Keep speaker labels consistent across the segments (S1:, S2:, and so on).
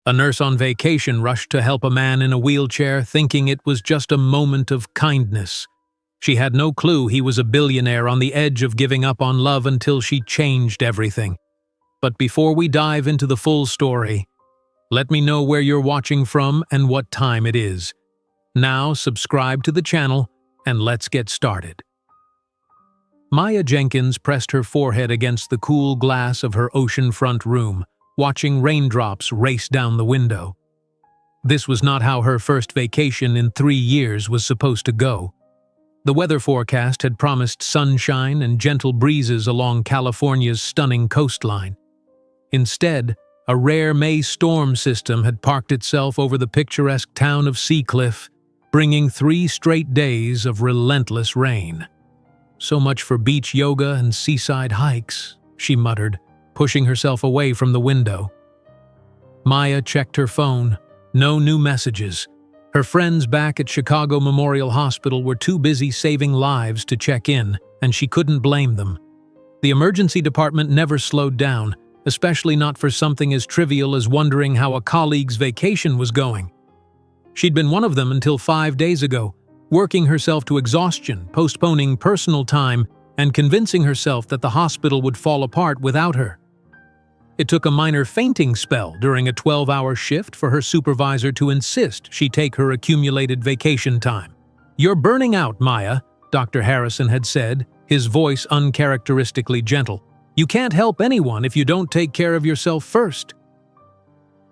S1: A nurse on vacation rushed to help a man in a wheelchair, thinking it was just a moment of kindness. She had no clue he was a billionaire on the edge of giving up on love until she changed everything. But before we dive into the full story, let me know where you're watching from and what time it is. Now subscribe to the channel and let's get started. Maya Jenkins pressed her forehead against the cool glass of her oceanfront room, watching raindrops race down the window. This was not how her first vacation in 3 years was supposed to go. The weather forecast had promised sunshine and gentle breezes along California's stunning coastline. Instead, a rare May storm system had parked itself over the picturesque town of Seacliff, bringing 3 straight days of relentless rain. "So much for beach yoga and seaside hikes," she muttered, pushing herself away from the window. Maya checked her phone. No new messages. Her friends back at Chicago Memorial Hospital were too busy saving lives to check in, and she couldn't blame them. The emergency department never slowed down, especially not for something as trivial as wondering how a colleague's vacation was going. She'd been one of them until 5 days ago, working herself to exhaustion, postponing personal time, and convincing herself that the hospital would fall apart without her. It took a minor fainting spell during a 12-hour shift for her supervisor to insist she take her accumulated vacation time. "You're burning out, Maya," Dr. Harrison had said, his voice uncharacteristically gentle. "You can't help anyone if you don't take care of yourself first."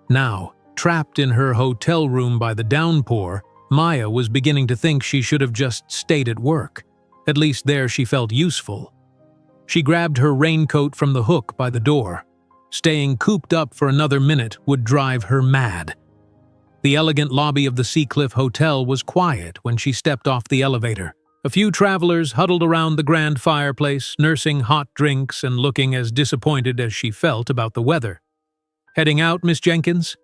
S1: Now, trapped in her hotel room by the downpour, Maya was beginning to think she should have just stayed at work. At least there she felt useful. She grabbed her raincoat from the hook by the door. Staying cooped up for another minute would drive her mad. The elegant lobby of the Seacliff Hotel was quiet when she stepped off the elevator. A few travelers huddled around the grand fireplace, nursing hot drinks and looking as disappointed as she felt about the weather. "Heading out, Miss Jenkins?"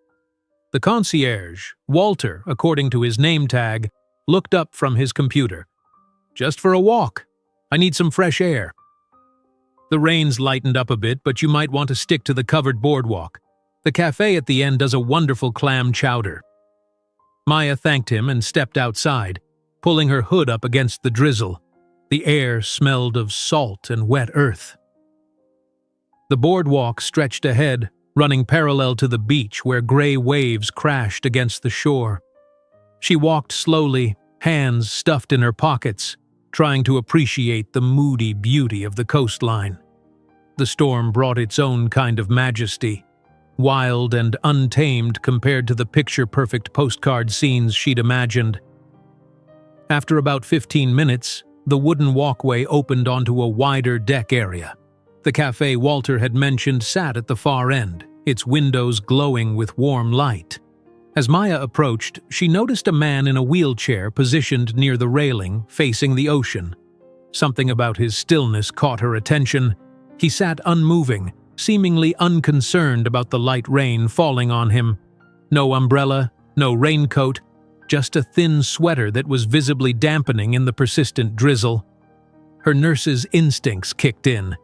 S1: The concierge, Walter, according to his name tag, looked up from his computer. "Just for a walk. I need some fresh air." "The rain's lightened up a bit, but you might want to stick to the covered boardwalk. The cafe at the end does a wonderful clam chowder." Maya thanked him and stepped outside, pulling her hood up against the drizzle. The air smelled of salt and wet earth. The boardwalk stretched ahead, running parallel to the beach where gray waves crashed against the shore. She walked slowly, hands stuffed in her pockets, trying to appreciate the moody beauty of the coastline. The storm brought its own kind of majesty, wild and untamed compared to the picture-perfect postcard scenes she'd imagined. After about 15 minutes, the wooden walkway opened onto a wider deck area. The cafe Walter had mentioned sat at the far end, its windows glowing with warm light. As Maya approached, she noticed a man in a wheelchair positioned near the railing, facing the ocean. Something about his stillness caught her attention. He sat unmoving, seemingly unconcerned about the light rain falling on him. No umbrella, no raincoat, just a thin sweater that was visibly dampening in the persistent drizzle. Her nurse's instincts kicked in.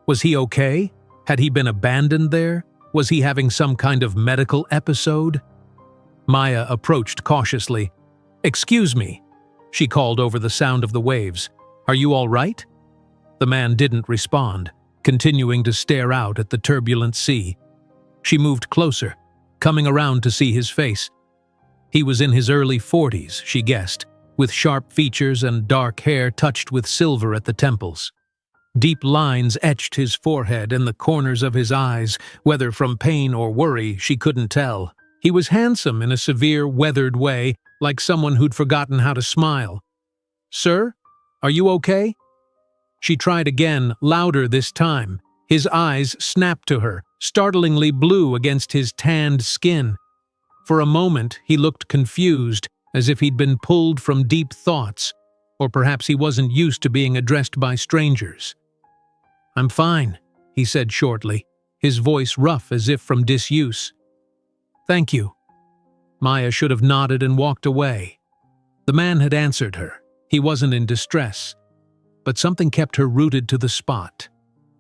S1: Was he okay? Had he been abandoned there? Was he having some kind of medical episode? Maya approached cautiously. "Excuse me," she called over the sound of the waves. "Are you all right?" The man didn't respond, continuing to stare out at the turbulent sea. She moved closer, coming around to see his face. He was in his early 40s, she guessed, with sharp features and dark hair touched with silver at the temples. Deep lines etched his forehead and the corners of his eyes, whether from pain or worry, she couldn't tell. He was handsome in a severe, weathered way, like someone who'd forgotten how to smile. "Sir, are you okay?" She tried again, louder this time. His eyes snapped to her, startlingly blue against his tanned skin. For a moment, he looked confused, as if he'd been pulled from deep thoughts, or perhaps he wasn't used to being addressed by strangers. "I'm fine," he said shortly, his voice rough as if from disuse. "Thank you." Maya should have nodded and walked away. The man had answered her. He wasn't in distress. But something kept her rooted to the spot.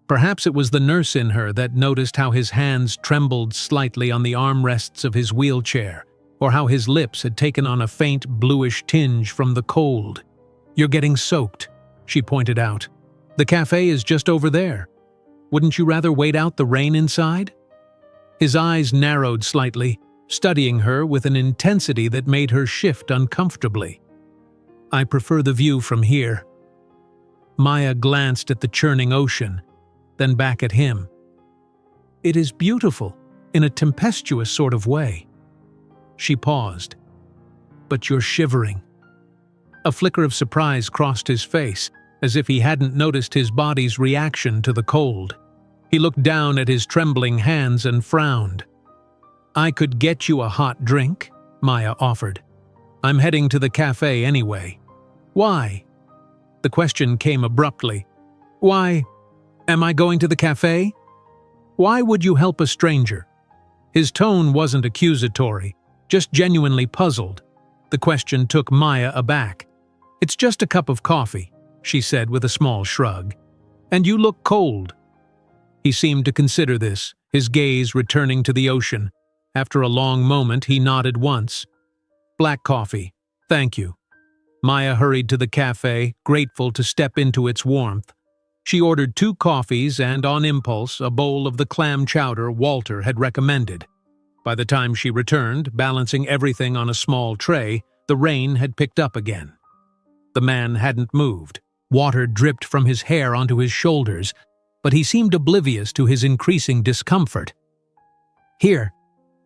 S1: Perhaps it was the nurse in her that noticed how his hands trembled slightly on the armrests of his wheelchair, or how his lips had taken on a faint bluish tinge from the cold. "You're getting soaked," she pointed out. "The cafe is just over there. Wouldn't you rather wait out the rain inside?" His eyes narrowed slightly, studying her with an intensity that made her shift uncomfortably. "I prefer the view from here." Maya glanced at the churning ocean, then back at him. "It is beautiful, in a tempestuous sort of way." She paused. "But you're shivering." A flicker of surprise crossed his face, as if he hadn't noticed his body's reaction to the cold. He looked down at his trembling hands and frowned. "I could get you a hot drink," Maya offered. "I'm heading to the cafe anyway." "Why?" The question came abruptly. "Why? Am I going to the cafe? Why would you help a stranger?" His tone wasn't accusatory, just genuinely puzzled. The question took Maya aback. "It's just a cup of coffee," she said with a small shrug. "And you look cold." He seemed to consider this, his gaze returning to the ocean. After a long moment, he nodded once. "Black coffee, thank you." Maya hurried to the cafe, grateful to step into its warmth. She ordered 2 coffees and, on impulse, a bowl of the clam chowder Walter had recommended. By the time she returned, balancing everything on a small tray, the rain had picked up again. The man hadn't moved. Water dripped from his hair onto his shoulders, but he seemed oblivious to his increasing discomfort. "Here,"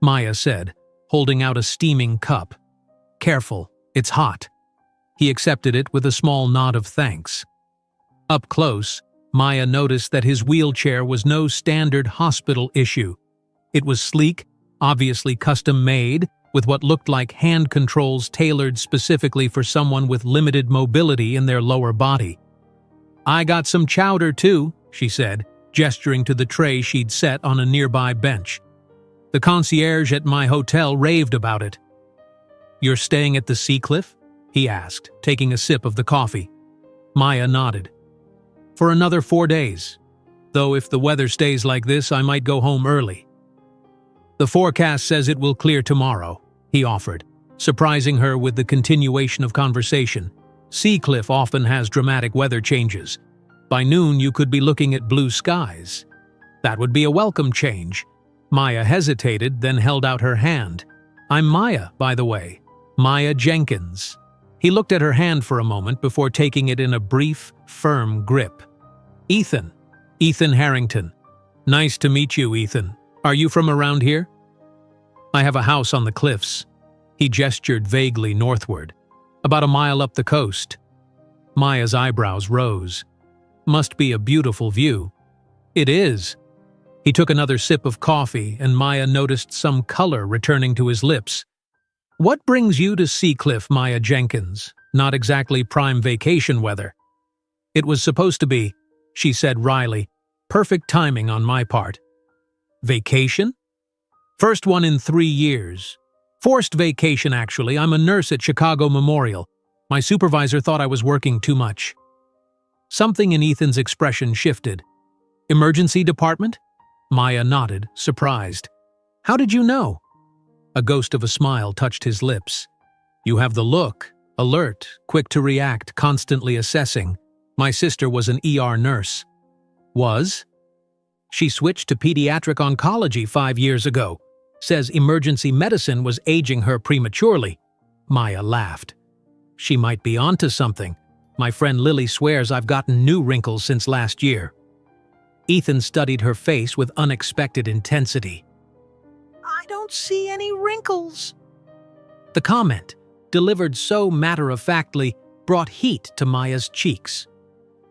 S1: Maya said, holding out a steaming cup. "Careful, it's hot." He accepted it with a small nod of thanks. Up close, Maya noticed that his wheelchair was no standard hospital issue. It was sleek, obviously custom-made, with what looked like hand controls tailored specifically for someone with limited mobility in their lower body. "I got some chowder too," she said, gesturing to the tray she'd set on a nearby bench. "The concierge at my hotel raved about it." "You're staying at the Seacliff?" he asked, taking a sip of the coffee. Maya nodded. "For another 4 days. Though if the weather stays like this, I might go home early." "The forecast says it will clear tomorrow," he offered, surprising her with the continuation of conversation. "Seacliff often has dramatic weather changes. By noon you could be looking at blue skies. That would be a welcome change." Maya hesitated, then held out her hand. "I'm Maya, by the way. Maya Jenkins." He looked at her hand for a moment before taking it in a brief, firm grip. "Ethan. Ethan Harrington. Nice to meet you, Ethan. Are you from around here?" "I have a house on the cliffs." He gestured vaguely northward. "About a mile up the coast." Maya's eyebrows rose. "Must be a beautiful view." "It is." He took another sip of coffee, and Maya noticed some color returning to his lips. "What brings you to Seacliff, Maya Jenkins? Not exactly prime vacation weather." "It was supposed to be," she said wryly. "Perfect timing on my part." "Vacation?" "First one in 3 years. Forced vacation, actually. I'm a nurse at Chicago Memorial. My supervisor thought I was working too much." Something in Ethan's expression shifted. "Emergency department?" Maya nodded, surprised. "How did you know?" A ghost of a smile touched his lips. "You have the look. Alert, quick to react, constantly assessing. My sister was an ER nurse." "Was?" "She switched to pediatric oncology 5 years ago. Says emergency medicine was aging her prematurely." Maya laughed. "She might be onto something. My friend Lily swears I've gotten new wrinkles since last year." Ethan studied her face with unexpected intensity. "I don't see any wrinkles." The comment, delivered so matter-of-factly, brought heat to Maya's cheeks.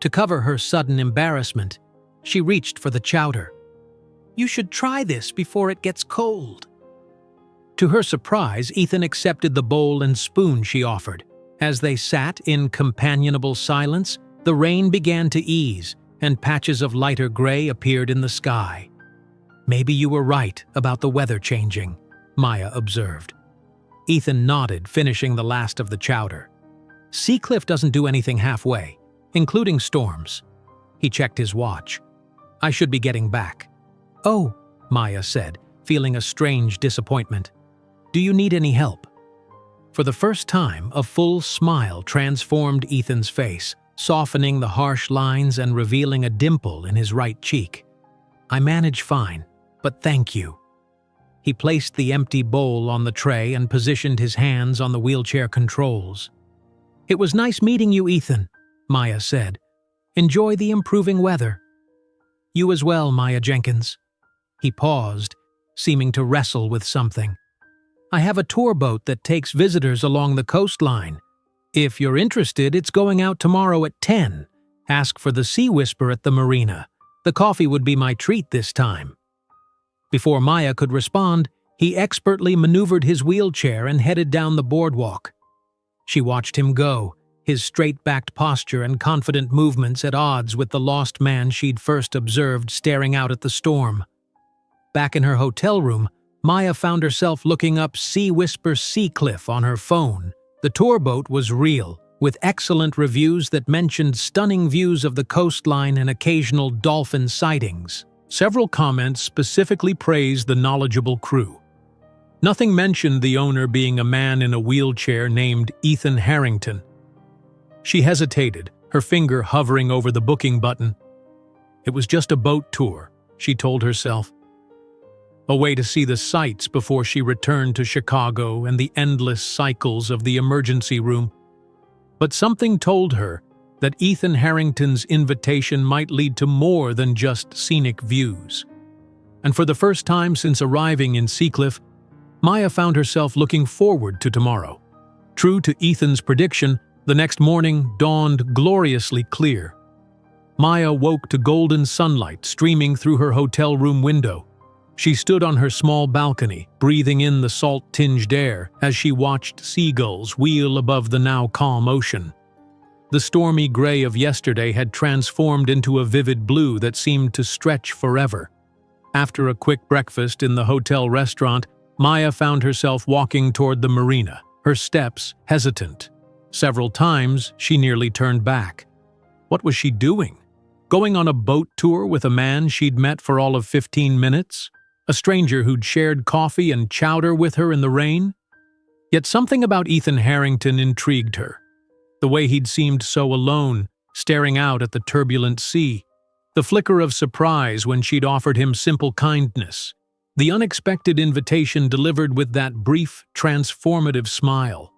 S1: To cover her sudden embarrassment, she reached for the chowder. "You should try this before it gets cold." To her surprise, Ethan accepted the bowl and spoon she offered. As they sat in companionable silence, the rain began to ease, and patches of lighter gray appeared in the sky. "Maybe you were right about the weather changing," Maya observed. Ethan nodded, finishing the last of the chowder. "Seacliff doesn't do anything halfway, including storms." He checked his watch. I should be getting back." "Oh," Maya said, feeling a strange disappointment. "Do you need any help?" For the first time, a full smile transformed Ethan's face, softening the harsh lines and revealing a dimple in his right cheek. "I manage fine, but thank you." He placed the empty bowl on the tray and positioned his hands on the wheelchair controls. "It was nice meeting you, Ethan," Maya said. "Enjoy the improving weather." "You as well, Maya Jenkins." He paused, seeming to wrestle with something. "I have a tour boat that takes visitors along the coastline. If you're interested, it's going out tomorrow at 10. Ask for the Sea Whisper at the marina. The coffee would be my treat this time." Before Maya could respond, he expertly maneuvered his wheelchair and headed down the boardwalk. She watched him go, his straight-backed posture and confident movements at odds with the lost man she'd first observed staring out at the storm. Back in her hotel room, Maya found herself looking up Sea Whisper Seacliff on her phone. The tour boat was real, with excellent reviews that mentioned stunning views of the coastline and occasional dolphin sightings. Several comments specifically praised the knowledgeable crew. Nothing mentioned the owner being a man in a wheelchair named Ethan Harrington. She hesitated, her finger hovering over the booking button. It was just a boat tour, she told herself. A way to see the sights before she returned to Chicago and the endless cycles of the emergency room. But something told her that Ethan Harrington's invitation might lead to more than just scenic views. And for the first time since arriving in Seacliff, Maya found herself looking forward to tomorrow. True to Ethan's prediction, the next morning dawned gloriously clear. Maya woke to golden sunlight streaming through her hotel room window. She stood on her small balcony, breathing in the salt-tinged air as she watched seagulls wheel above the now calm ocean. The stormy gray of yesterday had transformed into a vivid blue that seemed to stretch forever. After a quick breakfast in the hotel restaurant, Maya found herself walking toward the marina, her steps hesitant. Several times, she nearly turned back. What was she doing? Going on a boat tour with a man she'd met for all of 15 minutes? A stranger who'd shared coffee and chowder with her in the rain? Yet something about Ethan Harrington intrigued her. The way he'd seemed so alone, staring out at the turbulent sea. The flicker of surprise when she'd offered him simple kindness. The unexpected invitation delivered with that brief, transformative smile.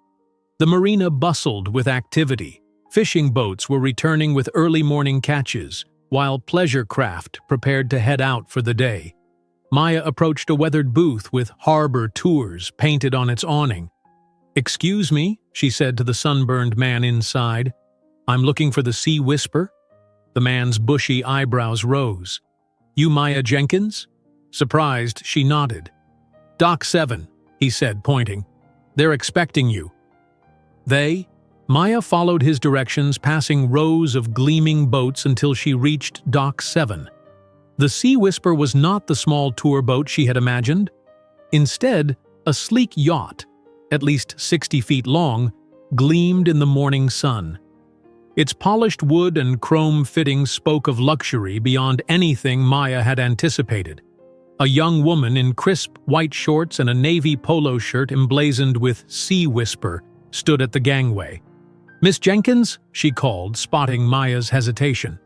S1: The marina bustled with activity. Fishing boats were returning with early morning catches, while pleasure craft prepared to head out for the day. Maya approached a weathered booth with Harbor Tours painted on its awning. "Excuse me," she said to the sunburned man inside. "I'm looking for the Sea Whisper." The man's bushy eyebrows rose. "You Maya Jenkins?" Surprised, she nodded. "Dock 7, he said, pointing. "They're expecting you." They? Maya followed his directions, passing rows of gleaming boats until she reached Dock 7. The Sea Whisper was not the small tour boat she had imagined. Instead, a sleek yacht, at least 60 feet long, gleamed in the morning sun. Its polished wood and chrome fittings spoke of luxury beyond anything Maya had anticipated. A young woman in crisp white shorts and a navy polo shirt emblazoned with Sea Whisper stood at the gangway. "Miss Jenkins?" she called, spotting Maya's hesitation.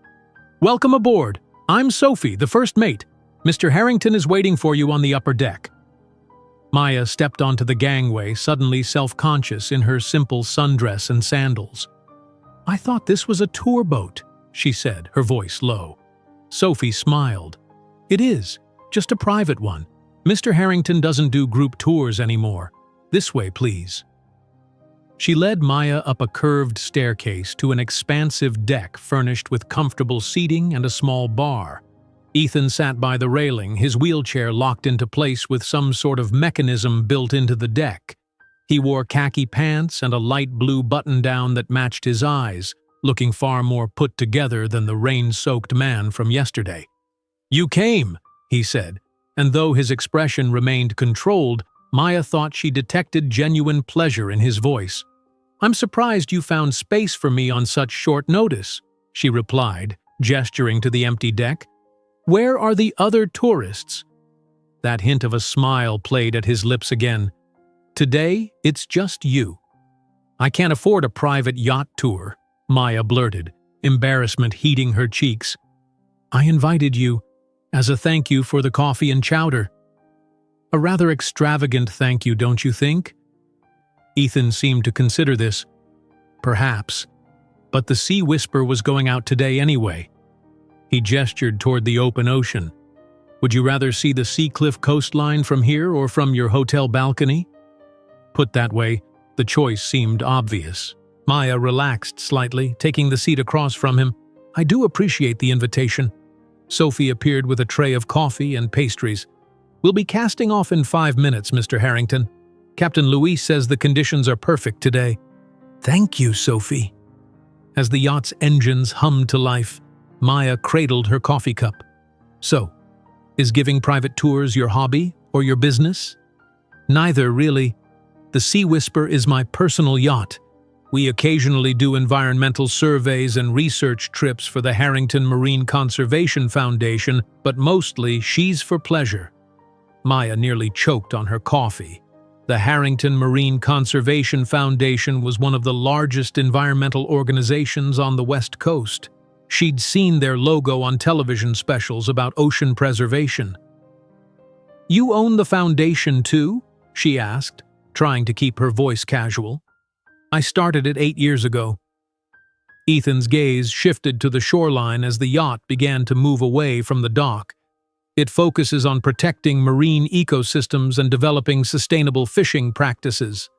S1: "Welcome aboard. I'm Sophie, the first mate. Mr. Harrington is waiting for you on the upper deck." Maya stepped onto the gangway, suddenly self-conscious in her simple sundress and sandals. "I thought this was a tour boat," she said, her voice low. Sophie smiled. "It is, just a private one. Mr. Harrington doesn't do group tours anymore. This way, please." She led Maya up a curved staircase to an expansive deck furnished with comfortable seating and a small bar. Ethan sat by the railing, his wheelchair locked into place with some sort of mechanism built into the deck. He wore khaki pants and a light blue button-down that matched his eyes, looking far more put together than the rain-soaked man from yesterday. "You came," he said, and though his expression remained controlled, Maya thought she detected genuine pleasure in his voice. "I'm surprised you found space for me on such short notice," she replied, gesturing to the empty deck. Where are the other tourists? That hint of a smile played at his lips again. Today, it's just you. I can't afford a private yacht tour, Maya blurted, embarrassment heating her cheeks. I invited you as a thank you for the coffee and chowder. A rather extravagant thank you, don't you think? Ethan seemed to consider this. Perhaps. But the Sea Whisper was going out today anyway. He gestured toward the open ocean. Would you rather see the Sea Cliff coastline from here or from your hotel balcony? Put that way, the choice seemed obvious. Maya relaxed slightly, taking the seat across from him. I do appreciate the invitation. Sophie appeared with a tray of coffee and pastries. We'll be casting off in 5 minutes, Mr. Harrington. Captain Louis says the conditions are perfect today. Thank you, Sophie. As the yacht's engines hummed to life, Maya cradled her coffee cup. So, is giving private tours your hobby or your business? Neither, really. The Sea Whisper is my personal yacht. We occasionally do environmental surveys and research trips for the Harrington Marine Conservation Foundation, but mostly she's for pleasure. Maya nearly choked on her coffee. The Harrington Marine Conservation Foundation was one of the largest environmental organizations on the West Coast. She'd seen their logo on television specials about ocean preservation. You own the foundation too? She asked, trying to keep her voice casual. I started it 8 years ago. Ethan's gaze shifted to the shoreline as the yacht began to move away from the dock. It focuses on protecting marine ecosystems and developing sustainable fishing practices.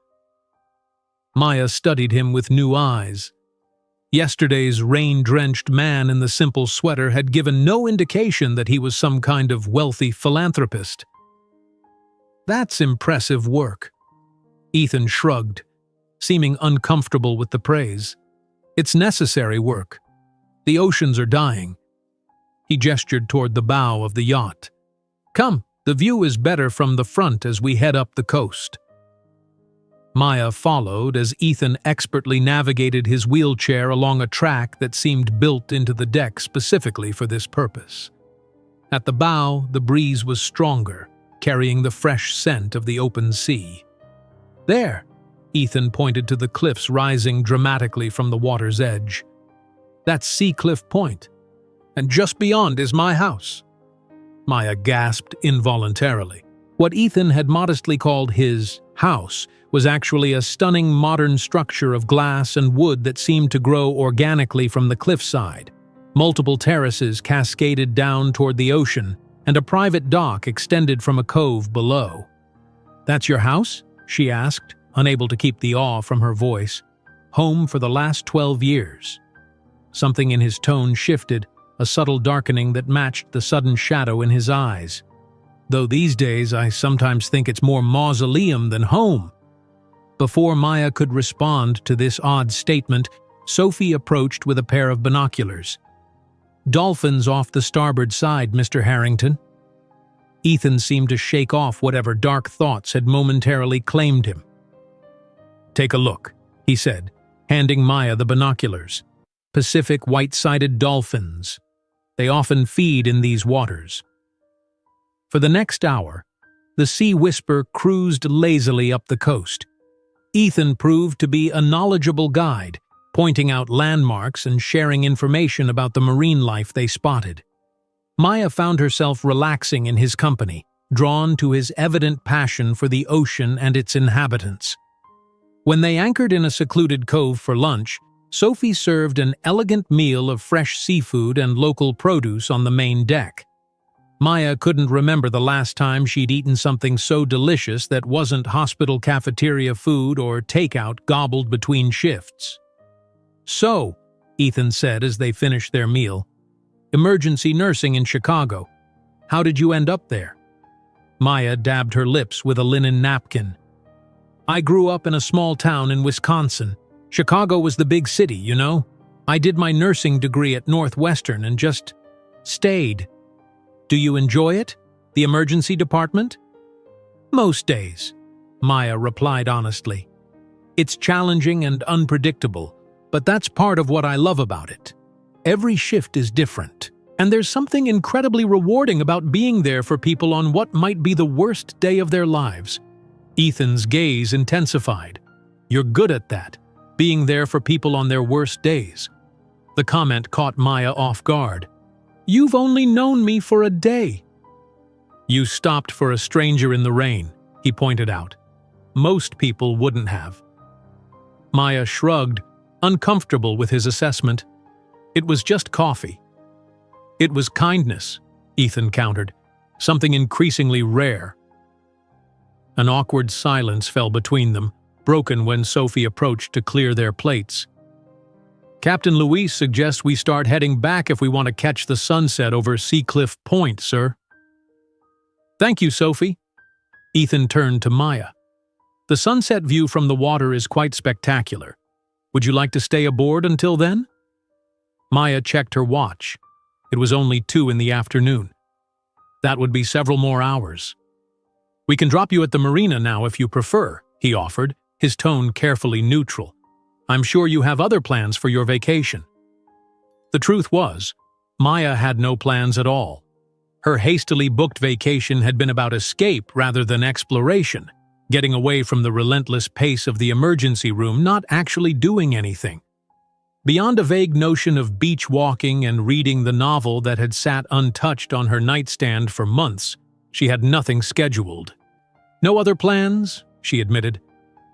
S1: Maya studied him with new eyes. Yesterday's rain-drenched man in the simple sweater had given no indication that he was some kind of wealthy philanthropist. That's impressive work. Ethan shrugged, seeming uncomfortable with the praise. It's necessary work. The oceans are dying. He gestured toward the bow of the yacht. Come, the view is better from the front as we head up the coast. Maya followed as Ethan expertly navigated his wheelchair along a track that seemed built into the deck specifically for this purpose. At the bow, the breeze was stronger, carrying the fresh scent of the open sea. There, Ethan pointed to the cliffs rising dramatically from the water's edge. That's Sea Cliff Point, and just beyond is my house. Maya gasped involuntarily. What Ethan had modestly called his house was actually a stunning modern structure of glass and wood that seemed to grow organically from the cliffside. Multiple terraces cascaded down toward the ocean, and a private dock extended from a cove below. That's your house? She asked, unable to keep the awe from her voice. Home for the last 12 years. Something in his tone shifted, a subtle darkening that matched the sudden shadow in his eyes. Though these days I sometimes think it's more mausoleum than home. Before Maya could respond to this odd statement, Sophie approached with a pair of binoculars. Dolphins off the starboard side, Mr. Harrington. Ethan seemed to shake off whatever dark thoughts had momentarily claimed him. Take a look, he said, handing Maya the binoculars. Pacific white-sided dolphins. They often feed in these waters. For the next hour, the Sea Whisper cruised lazily up the coast. Ethan proved to be a knowledgeable guide, pointing out landmarks and sharing information about the marine life they spotted. Maya found herself relaxing in his company, drawn to his evident passion for the ocean and its inhabitants. When they anchored in a secluded cove for lunch, Sophie served an elegant meal of fresh seafood and local produce on the main deck. Maya couldn't remember the last time she'd eaten something so delicious that wasn't hospital cafeteria food or takeout gobbled between shifts. So, Ethan said as they finished their meal, emergency nursing in Chicago. How did you end up there? Maya dabbed her lips with a linen napkin. I grew up in a small town in Wisconsin. Chicago was the big city, you know. I did my nursing degree at Northwestern and just stayed. Do you enjoy it? The emergency department? Most days, Maya replied honestly. It's challenging and unpredictable, but that's part of what I love about it. Every shift is different. And there's something incredibly rewarding about being there for people on what might be the worst day of their lives. Ethan's gaze intensified. You're good at that, being there for people on their worst days. The comment caught Maya off guard. You've only known me for a day. You stopped for a stranger in the rain, he pointed out. Most people wouldn't have. Maya shrugged, uncomfortable with his assessment. It was just coffee. It was kindness, Ethan countered, something increasingly rare. An awkward silence fell between them, broken when Sophie approached to clear their plates. Captain Louise suggests we start heading back if we want to catch the sunset over Seacliff Point, sir. Thank you, Sophie. Ethan turned to Maya. The sunset view from the water is quite spectacular. Would you like to stay aboard until then? Maya checked her watch. It was only 2 in the afternoon. That would be several more hours. We can drop you at the marina now if you prefer, he offered, his tone carefully neutral. I'm sure you have other plans for your vacation. The truth was, Maya had no plans at all. Her hastily booked vacation had been about escape rather than exploration, getting away from the relentless pace of the emergency room, not actually doing anything. Beyond a vague notion of beach walking and reading the novel that had sat untouched on her nightstand for months, she had nothing scheduled. No other plans, she admitted,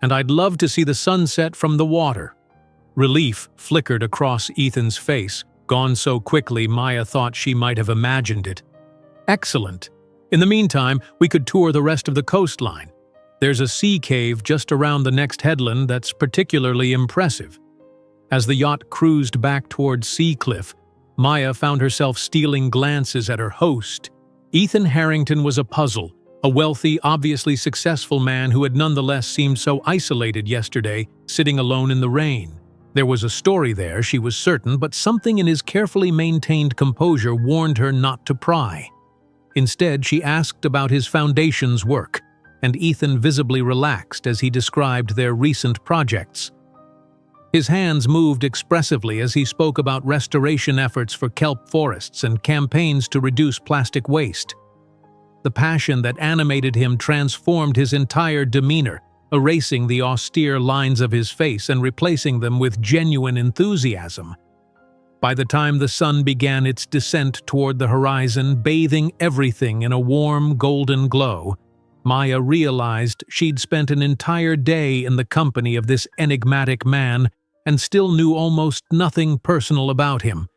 S1: and I'd love to see the sunset from the water. Relief flickered across Ethan's face, gone so quickly Maya thought she might have imagined it. Excellent. In the meantime, we could tour the rest of the coastline. There's a sea cave just around the next headland that's particularly impressive. As the yacht cruised back toward Seacliff, Maya found herself stealing glances at her host. Ethan Harrington was a puzzle, a wealthy, obviously successful man who had nonetheless seemed so isolated yesterday, sitting alone in the rain. There was a story there, she was certain, but something in his carefully maintained composure warned her not to pry. Instead, she asked about his foundation's work, and Ethan visibly relaxed as he described their recent projects. His hands moved expressively as he spoke about restoration efforts for kelp forests and campaigns to reduce plastic waste. The passion that animated him transformed his entire demeanor, erasing the austere lines of his face and replacing them with genuine enthusiasm. By the time the sun began its descent toward the horizon, bathing everything in a warm, golden glow, Maya realized she'd spent an entire day in the company of this enigmatic man and still knew almost nothing personal about him.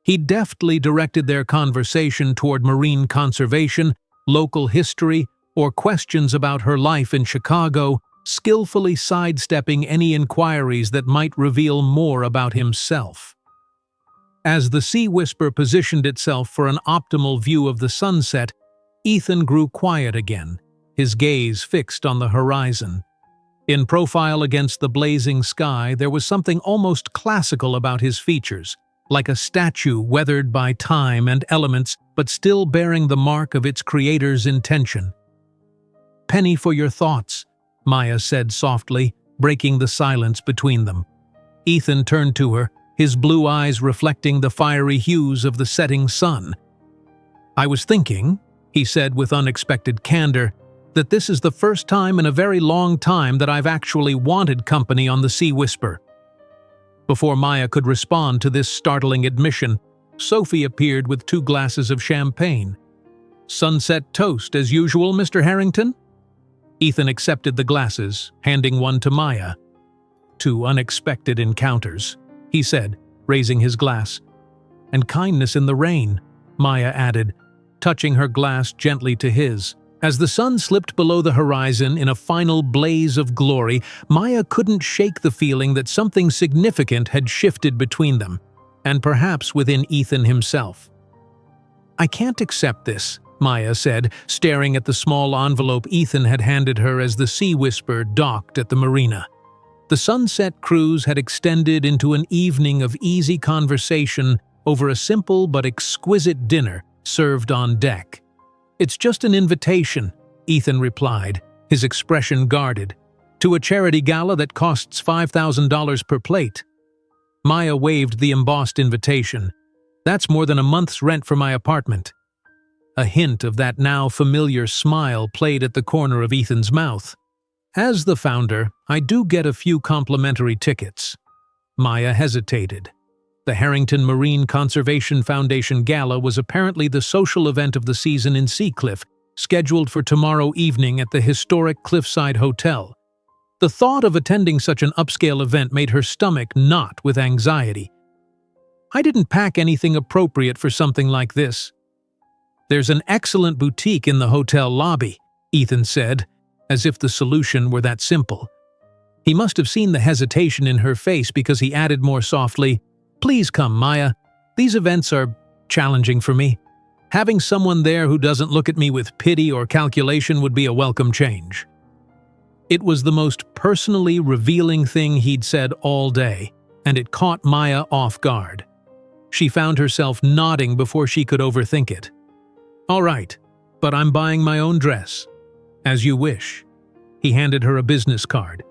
S1: He deftly directed their conversation toward marine conservation, local history, or questions about her life in Chicago, skillfully sidestepping any inquiries that might reveal more about himself. As the Sea Whisper positioned itself for an optimal view of the sunset, Ethan grew quiet again, his gaze fixed on the horizon. In profile against the blazing sky, there was something almost classical about his features, like a statue weathered by time and elements but still bearing the mark of its creator's intention. "Penny for your thoughts," Maya said softly, breaking the silence between them. Ethan turned to her, his blue eyes reflecting the fiery hues of the setting sun. "I was thinking," he said with unexpected candor, "that this is the first time in a very long time that I've actually wanted company on the Sea Whisper." Before Maya could respond to this startling admission, Sophie appeared with 2 glasses of champagne. "Sunset toast, as usual, Mr. Harrington?" Ethan accepted the glasses, handing one to Maya. "2 unexpected encounters," he said, raising his glass. "And kindness in the rain," Maya added, touching her glass gently to his. As the sun slipped below the horizon in a final blaze of glory, Maya couldn't shake the feeling that something significant had shifted between them, and perhaps within Ethan himself. "I can't accept this," Maya said, staring at the small envelope Ethan had handed her as the Sea Whisper docked at the marina. The sunset cruise had extended into an evening of easy conversation over a simple but exquisite dinner served on deck. "It's just an invitation," Ethan replied, his expression guarded, "to a charity gala that costs $5,000 per plate." Maya waved the embossed invitation. That's more than a month's rent for my apartment." A hint of that now familiar smile played at the corner of Ethan's mouth. "As the founder, I do get a few complimentary tickets." Maya hesitated. The Harrington Marine Conservation Foundation Gala was apparently the social event of the season in Seacliff, scheduled for tomorrow evening at the historic Cliffside Hotel. The thought of attending such an upscale event made her stomach knot with anxiety. "I didn't pack anything appropriate for something like this." "There's an excellent boutique in the hotel lobby," Ethan said, as if the solution were that simple. He must have seen the hesitation in her face because he added more softly, "Please come, Maya. These events are challenging for me. Having someone there who doesn't look at me with pity or calculation would be a welcome change." It was the most personally revealing thing he'd said all day, and it caught Maya off guard. She found herself nodding before she could overthink it. "All right, but I'm buying my own dress." "As you wish." He handed her a business card.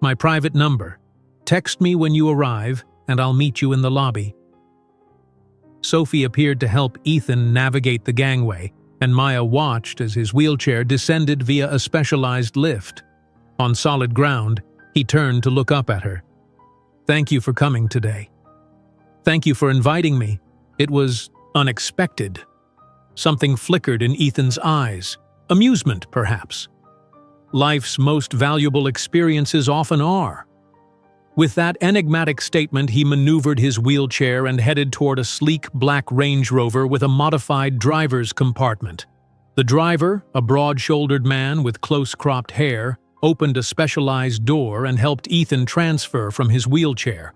S1: "My private number. Text me when you arrive, and I'll meet you in the lobby." Sophie appeared to help Ethan navigate the gangway, and Maya watched as his wheelchair descended via a specialized lift. On solid ground, he turned to look up at her. "Thank you for coming today." "Thank you for inviting me. It was unexpected." Something flickered in Ethan's eyes. Amusement, perhaps. Life's most valuable experiences often are. With that enigmatic statement, he maneuvered his wheelchair and headed toward a sleek black Range Rover with a modified driver's compartment. The driver, a broad-shouldered man with close-cropped hair, opened a specialized door and helped Ethan transfer from his wheelchair.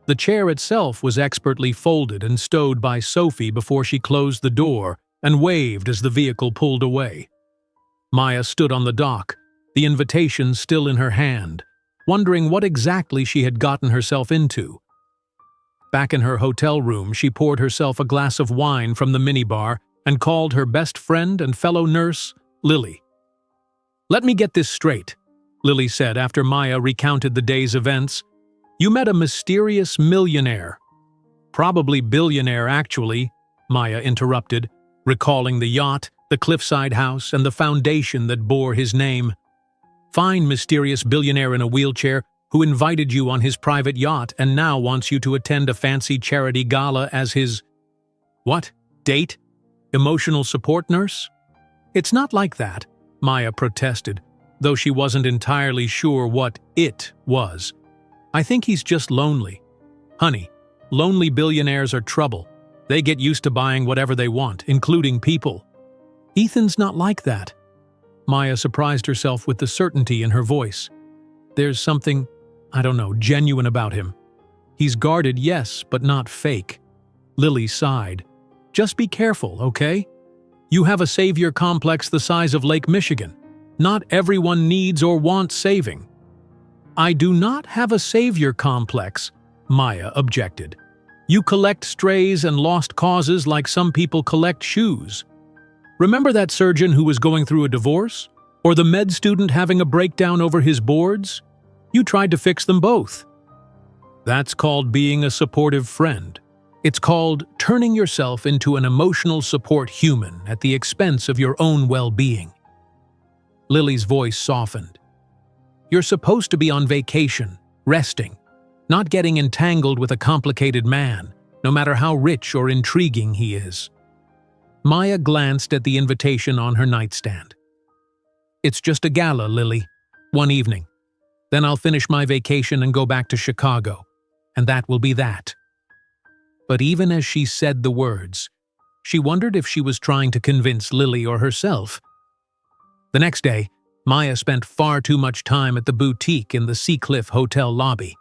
S1: The chair itself was expertly folded and stowed by Sophie before she closed the door and waved as the vehicle pulled away. Maya stood on the dock, the invitation still in her hand, wondering what exactly she had gotten herself into. Back in her hotel room, she poured herself a glass of wine from the minibar and called her best friend and fellow nurse, Lily. "Let me get this straight," Lily said after Maya recounted the day's events. "You met a mysterious millionaire." "Probably billionaire, actually," Maya interrupted, recalling the yacht, the cliffside house, and the foundation that bore his name. "Fine mysterious billionaire in a wheelchair who invited you on his private yacht and now wants you to attend a fancy charity gala as his... What? Date? Emotional support nurse?" "It's not like that," Maya protested, though she wasn't entirely sure what it was. "I think he's just lonely." "Honey, lonely billionaires are trouble. They get used to buying whatever they want, including people." "Ethan's not like that." Maya surprised herself with the certainty in her voice. "There's something, I don't know, genuine about him. He's guarded, yes, but not fake." Lily sighed. "Just be careful, okay? You have a savior complex the size of Lake Michigan. Not everyone needs or wants saving." "I do not have a savior complex," Maya objected. "You collect strays and lost causes like some people collect shoes. Remember that surgeon who was going through a divorce? Or the med student having a breakdown over his boards? You tried to fix them both." "That's called being a supportive friend. It's called turning yourself into an emotional support human at the expense of your own well-being." Lily's voice softened. "You're supposed to be on vacation, resting, not getting entangled with a complicated man, no matter how rich or intriguing he is." Maya glanced at the invitation on her nightstand. "It's just a gala, Lily. One evening. Then I'll finish my vacation and go back to Chicago. And that will be that." But even as she said the words, she wondered if she was trying to convince Lily or herself. The next day, Maya spent far too much time at the boutique in the Seacliff Hotel lobby.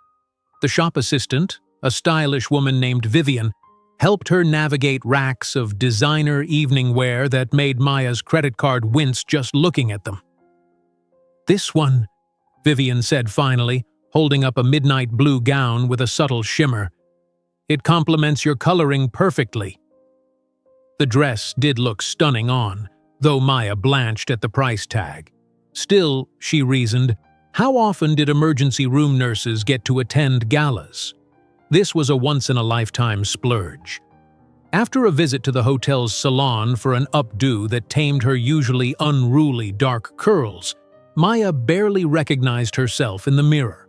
S1: The shop assistant, a stylish woman named Vivian, helped her navigate racks of designer evening wear that made Maya's credit card wince just looking at them. "This one," Vivian said finally, holding up a midnight blue gown with a subtle shimmer. "It complements your coloring perfectly." The dress did look stunning on, though Maya blanched at the price tag. Still, she reasoned, how often did emergency room nurses get to attend galas? This was a once-in-a-lifetime splurge. After a visit to the hotel's salon for an updo that tamed her usually unruly dark curls, Maya barely recognized herself in the mirror.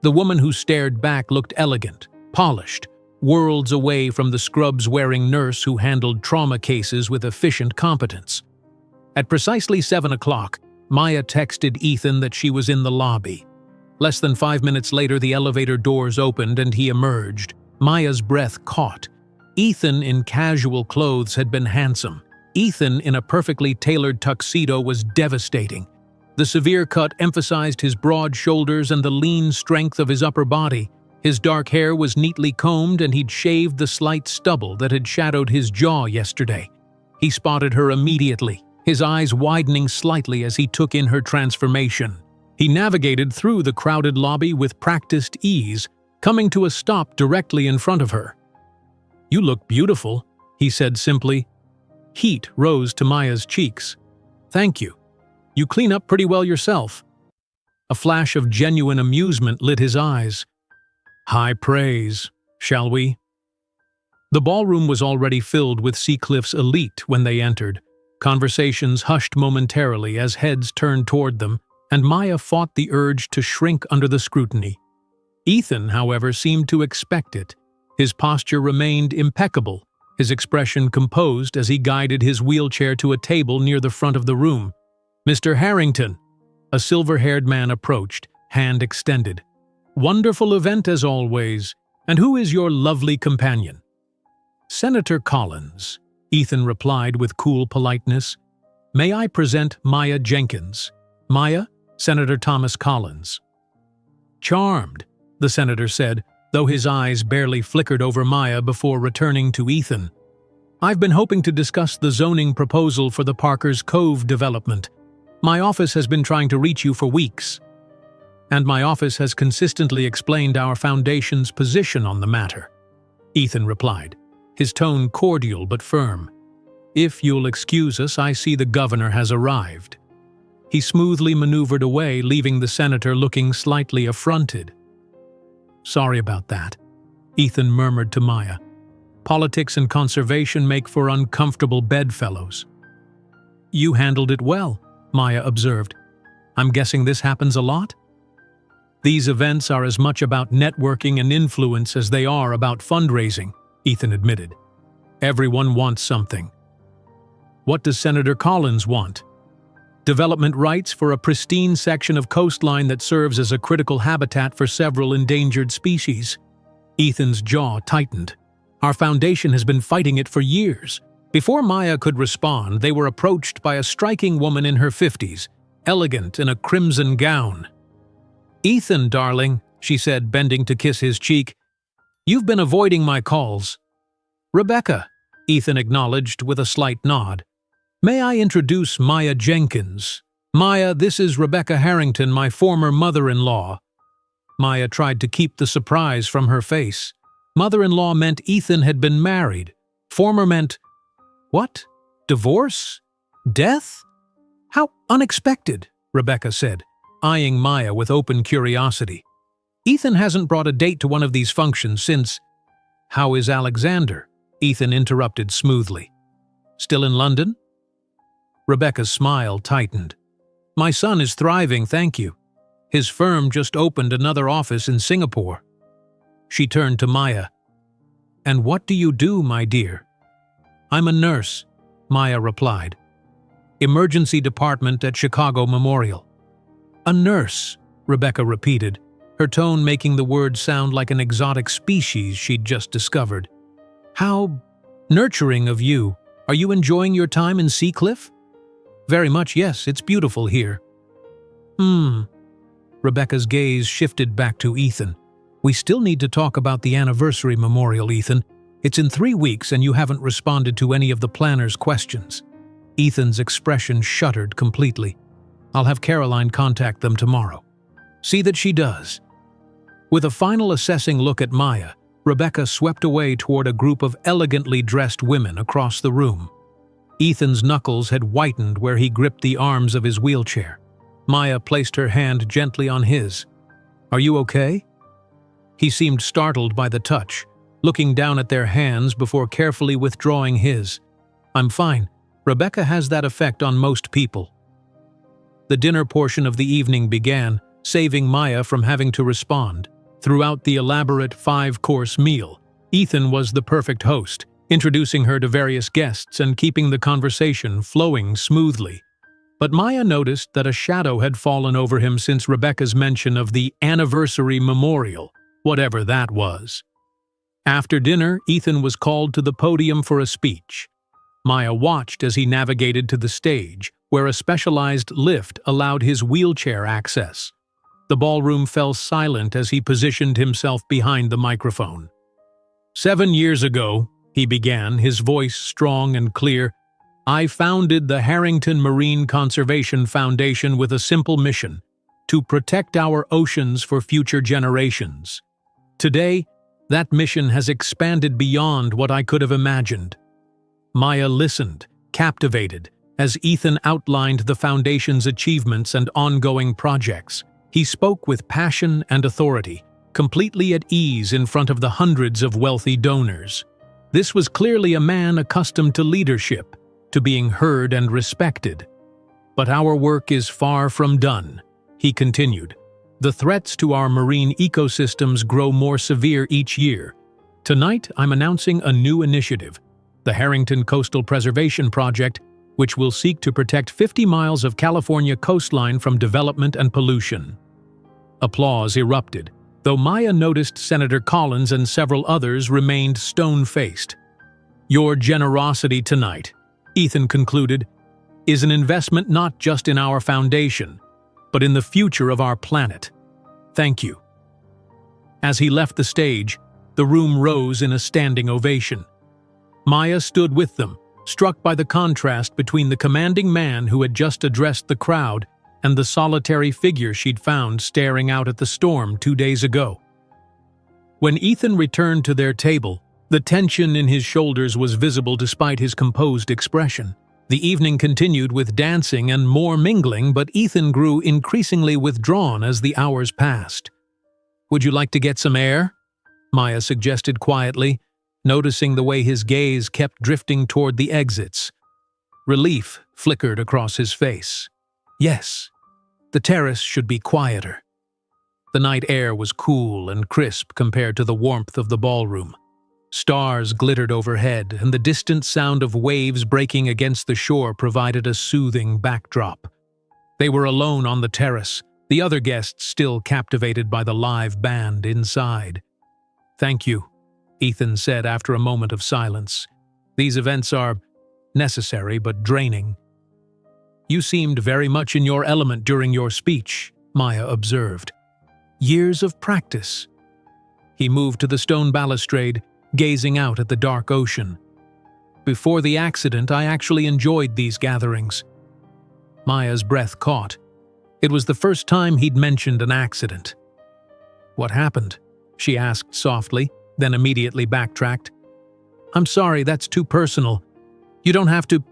S1: The woman who stared back looked elegant, polished, worlds away from the scrubs-wearing nurse who handled trauma cases with efficient competence. At precisely 7 o'clock, Maya texted Ethan that she was in the lobby. Less than 5 minutes later, the elevator doors opened and he emerged. Maya's breath caught. Ethan in casual clothes had been handsome. Ethan in a perfectly tailored tuxedo was devastating. The severe cut emphasized his broad shoulders and the lean strength of his upper body. His dark hair was neatly combed and he'd shaved the slight stubble that had shadowed his jaw yesterday. He spotted her immediately, his eyes widening slightly as he took in her transformation. He navigated through the crowded lobby with practiced ease, coming to a stop directly in front of her. "You look beautiful," he said simply. Heat rose to Maya's cheeks. "Thank you. You clean up pretty well yourself." A flash of genuine amusement lit his eyes. "High praise, shall we?" The ballroom was already filled with Seacliff's elite when they entered. Conversations hushed momentarily as heads turned toward them, and Maya fought the urge to shrink under the scrutiny. Ethan, however, seemed to expect it. His posture remained impeccable, his expression composed as he guided his wheelchair to a table near the front of the room. "Mr. Harrington," a silver-haired man approached, hand extended. "Wonderful event as always. And who is your lovely companion?" "Senator Collins," Ethan replied with cool politeness. "May I present Maya Jenkins? Maya, Senator Thomas Collins." "Charmed," the senator said, though his eyes barely flickered over Maya before returning to Ethan. "I've been hoping to discuss the zoning proposal for the Parker's Cove development. My office has been trying to reach you for weeks. And my office has consistently explained our foundation's position on the matter," Ethan replied, his tone cordial but firm. "If you'll excuse us, I see the governor has arrived." He smoothly maneuvered away, leaving the senator looking slightly affronted. "Sorry about that," Ethan murmured to Maya. "Politics and conservation make for uncomfortable bedfellows." "You handled it well," Maya observed. "I'm guessing this happens a lot?" "These events are as much about networking and influence as they are about fundraising," Ethan admitted. "Everyone wants something." "What does Senator Collins want?" "Development rights for a pristine section of coastline that serves as a critical habitat for several endangered species." Ethan's jaw tightened. "Our foundation has been fighting it for years." Before Maya could respond, they were approached by a striking woman in her 50s, elegant in a crimson gown. "Ethan, darling," she said, bending to kiss his cheek, "you've been avoiding my calls." "Rebecca," Ethan acknowledged with a slight nod. "May I introduce Maya Jenkins? Maya, this is Rebecca Harrington, my former mother-in-law." Maya tried to keep the surprise from her face. Mother-in-law meant Ethan had been married. Former meant… what? Divorce? Death? How unexpected, Rebecca said, eyeing Maya with open curiosity. "Ethan hasn't brought a date to one of these functions since…" "How is Alexander?" Ethan interrupted smoothly. "Still in London?" Rebecca's smile tightened. "My son is thriving, thank you. His firm just opened another office in Singapore." She turned to Maya. "And what do you do, my dear?" "I'm a nurse," Maya replied. "Emergency department at Chicago Memorial." "A nurse," Rebecca repeated, her tone making the word sound like an exotic species she'd just discovered. "How nurturing of you. Are you enjoying your time in Seacliff?" "Very much, yes. It's beautiful here." Rebecca's gaze shifted back to Ethan. "We still need to talk about the anniversary memorial, Ethan. It's in 3 weeks and you haven't responded to any of the planner's questions." Ethan's expression shuttered completely. "I'll have Caroline contact them tomorrow." "See that she does." With a final assessing look at Maya, Rebecca swept away toward a group of elegantly dressed women across the room. Ethan's knuckles had whitened where he gripped the arms of his wheelchair. Maya placed her hand gently on his. "Are you okay?" He seemed startled by the touch. looking down at their hands before carefully withdrawing his. "I'm fine. Rebecca has that effect on most people." The dinner portion of the evening began, saving Maya from having to respond. Throughout the elaborate 5-course meal, Ethan was the perfect host, introducing her to various guests and keeping the conversation flowing smoothly. But Maya noticed that a shadow had fallen over him since Rebecca's mention of the anniversary memorial, whatever that was. After dinner, Ethan was called to the podium for a speech. Maya watched as he navigated to the stage, where a specialized lift allowed his wheelchair access. The ballroom fell silent as he positioned himself behind the microphone. 7 years ago, he began, his voice strong and clear, I founded the Harrington Marine Conservation Foundation with a simple mission: to protect our oceans for future generations. Today, that mission has expanded beyond what I could have imagined. Maya listened, captivated, as Ethan outlined the Foundation's achievements and ongoing projects. He spoke with passion and authority, completely at ease in front of the hundreds of wealthy donors. This was clearly a man accustomed to leadership, to being heard and respected. But our work is far from done, he continued. The threats to our marine ecosystems grow more severe each year. Tonight, I'm announcing a new initiative, the Harrington Coastal Preservation Project, which will seek to protect 50 miles of California coastline from development and pollution. Applause erupted, though Maya noticed Senator Collins and several others remained stone-faced. Your generosity tonight, Ethan concluded, is an investment not just in our foundation, but in the future of our planet. Thank you. As he left the stage, the room rose in a standing ovation. Maya stood with them, struck by the contrast between the commanding man who had just addressed the crowd and the solitary figure she'd found staring out at the storm 2 days ago. When Ethan returned to their table, the tension in his shoulders was visible despite his composed expression. The evening continued with dancing and more mingling, but Ethan grew increasingly withdrawn as the hours passed. "Would you like to get some air?" Maya suggested quietly, noticing the way his gaze kept drifting toward the exits. Relief flickered across his face. Yes, the terrace should be quieter. The night air was cool and crisp compared to the warmth of the ballroom. Stars glittered overhead, and the distant sound of waves breaking against the shore provided a soothing backdrop. They were alone on the terrace, the other guests still captivated by the live band inside. "Thank you," Ethan said after a moment of silence. "These events are necessary but draining." "You seemed very much in your element during your speech," Maya observed. "Years of practice." He moved to the stone balustrade, gazing out at the dark ocean. "Before the accident, I actually enjoyed these gatherings." Maya's breath caught. It was the first time he'd mentioned an accident. "What happened?" she asked softly, then immediately backtracked. "I'm sorry, that's too personal. You don't have to—"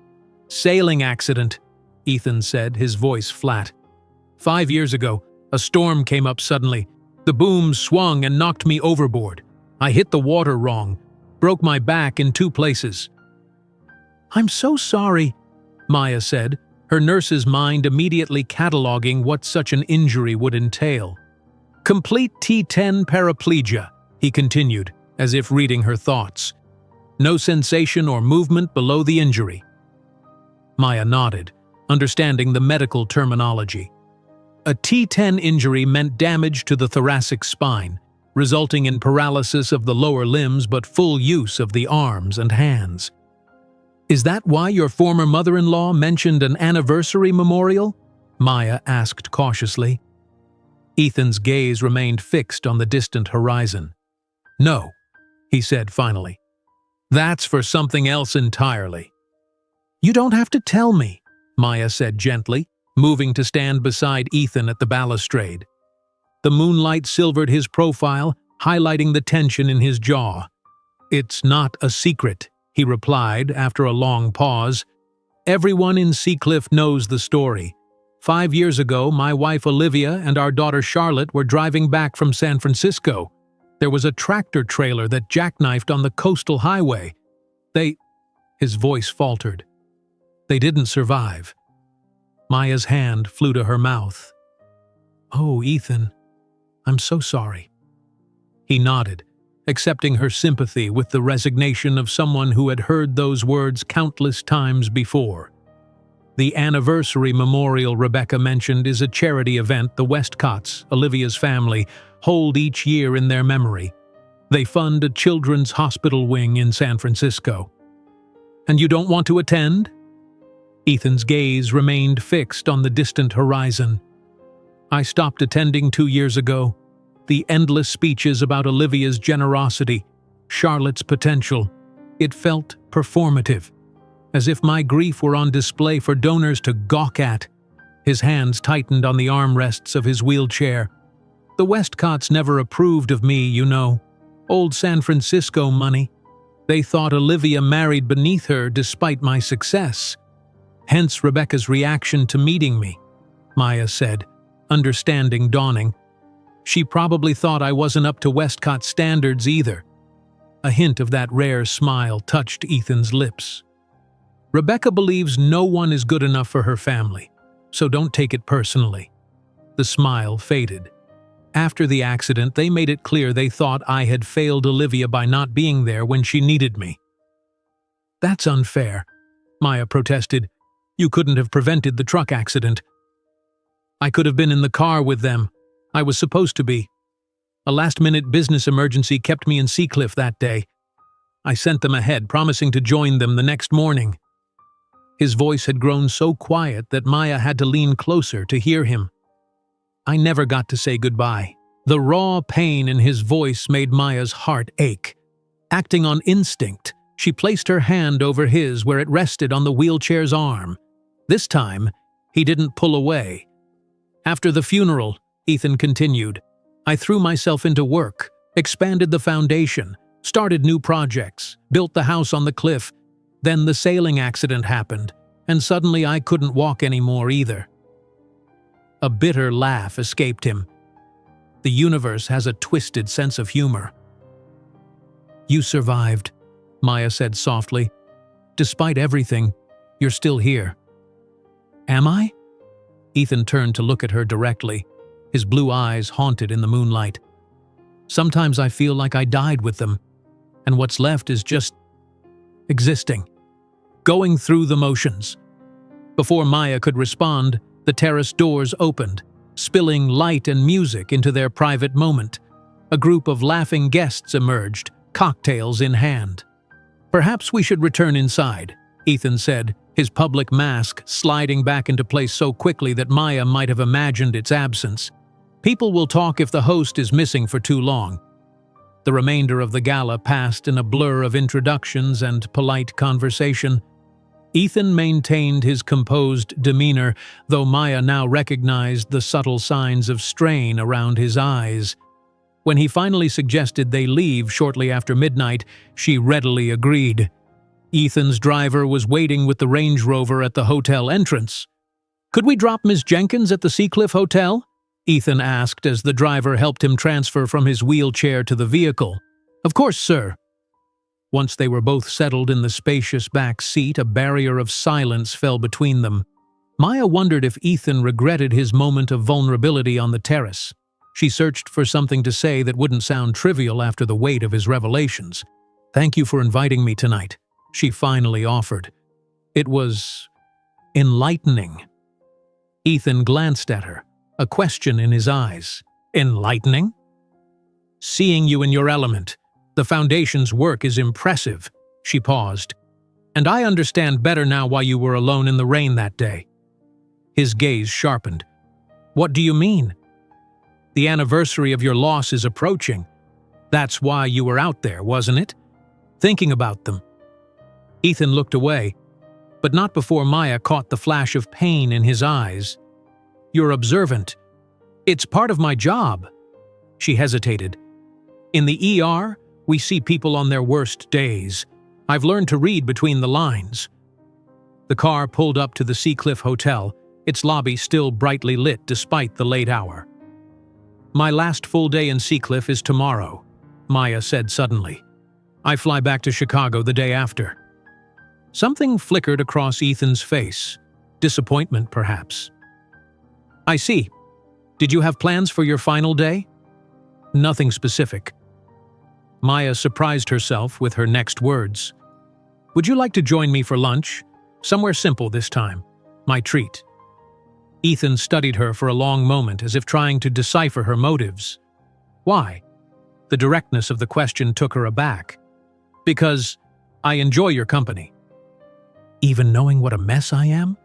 S1: "Sailing accident," Ethan said, his voice flat. 5 years ago, a storm came up suddenly. The boom swung and knocked me overboard. I hit the water wrong, broke my back in 2 places. "I'm so sorry," Maya said, her nurse's mind immediately cataloging what such an injury would entail. "Complete T10 paraplegia," he continued, as if reading her thoughts. "No sensation or movement below the injury." Maya nodded, understanding the medical terminology. A T10 injury meant damage to the thoracic spine, resulting in paralysis of the lower limbs but full use of the arms and hands. "Is that why your former mother-in-law mentioned an anniversary memorial?" Maya asked cautiously. Ethan's gaze remained fixed on the distant horizon. "No," he said finally. "That's for something else entirely." "You don't have to tell me," Maya said gently, moving to stand beside Ethan at the balustrade. The moonlight silvered his profile, highlighting the tension in his jaw. "It's not a secret," he replied after a long pause. "Everyone in Seacliff knows the story. 5 years ago, my wife Olivia and our daughter Charlotte were driving back from San Francisco. There was a tractor trailer that jackknifed on the coastal highway. His voice faltered. They didn't survive. Maya's hand flew to her mouth. "Oh, Ethan, I'm so sorry." He nodded, accepting her sympathy with the resignation of someone who had heard those words countless times before. The anniversary memorial Rebecca mentioned is a charity event the Westcotts, Olivia's family, hold each year in their memory. They fund a children's hospital wing in San Francisco. "And you don't want to attend?" Ethan's gaze remained fixed on the distant horizon. "I stopped attending 2 years ago. The endless speeches about Olivia's generosity, Charlotte's potential. It felt performative, as if my grief were on display for donors to gawk at." His hands tightened on the armrests of his wheelchair. "The Westcotts never approved of me, you know. Old San Francisco money. They thought Olivia married beneath her despite my success. Hence Rebecca's reaction to meeting me," Maya said, understanding dawning. "She probably thought I wasn't up to Westcott standards either." A hint of that rare smile touched Ethan's lips. "Rebecca believes no one is good enough for her family, so don't take it personally." The smile faded. "After the accident, they made it clear they thought I had failed Olivia by not being there when she needed me." "That's unfair," Maya protested. "You couldn't have prevented the truck accident." "I could have been in the car with them. I was supposed to be. A last-minute business emergency kept me in Seacliff that day. I sent them ahead, promising to join them the next morning." His voice had grown so quiet that Maya had to lean closer to hear him. "I never got to say goodbye." The raw pain in his voice made Maya's heart ache. Acting on instinct, she placed her hand over his where it rested on the wheelchair's arm. This time, he didn't pull away. "After the funeral," Ethan continued, "I threw myself into work, expanded the foundation, started new projects, built the house on the cliff. Then the sailing accident happened, and suddenly I couldn't walk anymore either." A bitter laugh escaped him. The universe has a twisted sense of humor. "You survived," Maya said softly. "Despite everything, you're still here." "Am I?" Ethan turned to look at her directly, his blue eyes haunted in the moonlight. "Sometimes I feel like I died with them, and what's left is just existing, going through the motions." Before Maya could respond, the terrace doors opened, spilling light and music into their private moment. A group of laughing guests emerged, cocktails in hand. "Perhaps we should return inside," Ethan said, his public mask sliding back into place so quickly that Maya might have imagined its absence. "People will talk if the host is missing for too long." The remainder of the gala passed in a blur of introductions and polite conversation. Ethan maintained his composed demeanor, though Maya now recognized the subtle signs of strain around his eyes. When he finally suggested they leave shortly after midnight, she readily agreed. Ethan's driver was waiting with the Range Rover at the hotel entrance. "Could we drop Miss Jenkins at the Seacliff Hotel?" Ethan asked as the driver helped him transfer from his wheelchair to the vehicle. "Of course, sir." Once they were both settled in the spacious back seat, a barrier of silence fell between them. Maya wondered if Ethan regretted his moment of vulnerability on the terrace. She searched for something to say that wouldn't sound trivial after the weight of his revelations. "Thank you for inviting me tonight," she finally offered. It was enlightening. Ethan glanced at her, a question in his eyes. "Enlightening?" "Seeing you in your element. The Foundation's work is impressive." She paused. "And I understand better now why you were alone in the rain that day." His gaze sharpened. "What do you mean?" "The anniversary of your loss is approaching. That's why you were out there, wasn't it? Thinking about them." Ethan looked away, but not before Maya caught the flash of pain in his eyes. "You're observant. It's part of my job." She hesitated. "In the ER, we see people on their worst days. I've learned to read between the lines." The car pulled up to the Seacliff Hotel, its lobby still brightly lit despite the late hour. "My last full day in Seacliff is tomorrow," Maya said suddenly. "I fly back to Chicago the day after." Something flickered across Ethan's face. Disappointment, perhaps. "I see. Did you have plans for your final day?" "Nothing specific." Maya surprised herself with her next words. "Would you like to join me for lunch? Somewhere simple this time. My treat." Ethan studied her for a long moment as if trying to decipher her motives. "Why?" The directness of the question took her aback. "Because I enjoy your company." "Even knowing what a mess I am?"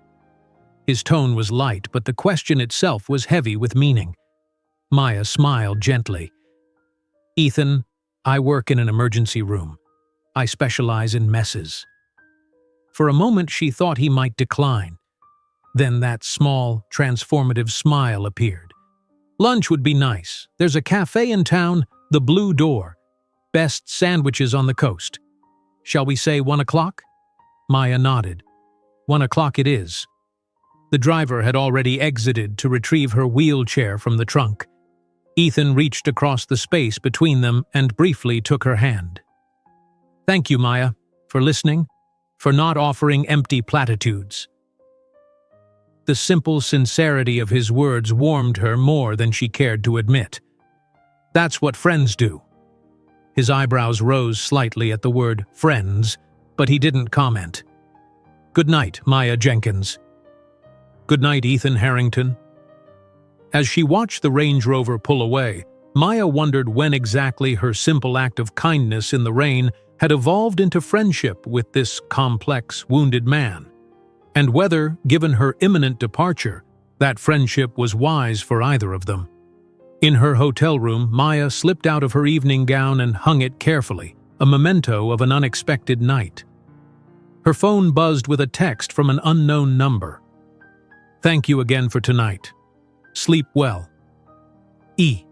S1: His tone was light, but the question itself was heavy with meaning. Maya smiled gently. "Ethan, I work in an emergency room. I specialize in messes." For a moment she thought he might decline. Then that small, transformative smile appeared. "Lunch would be nice. There's a cafe in town, the Blue Door. Best sandwiches on the coast. Shall we say 1 o'clock? Maya nodded. 1 o'clock it is. The driver had already exited to retrieve her wheelchair from the trunk. Ethan reached across the space between them and briefly took her hand. "Thank you, Maya, for listening, for not offering empty platitudes." The simple sincerity of his words warmed her more than she cared to admit. "That's what friends do." His eyebrows rose slightly at the word friends, but he didn't comment. "Good night, Maya Jenkins." "Good night, Ethan Harrington." As she watched the Range Rover pull away, Maya wondered when exactly her simple act of kindness in the rain had evolved into friendship with this complex, wounded man, and whether, given her imminent departure, that friendship was wise for either of them. In her hotel room, Maya slipped out of her evening gown and hung it carefully, a memento of an unexpected night. Her phone buzzed with a text from an unknown number. "Thank you again for tonight. Sleep well. E."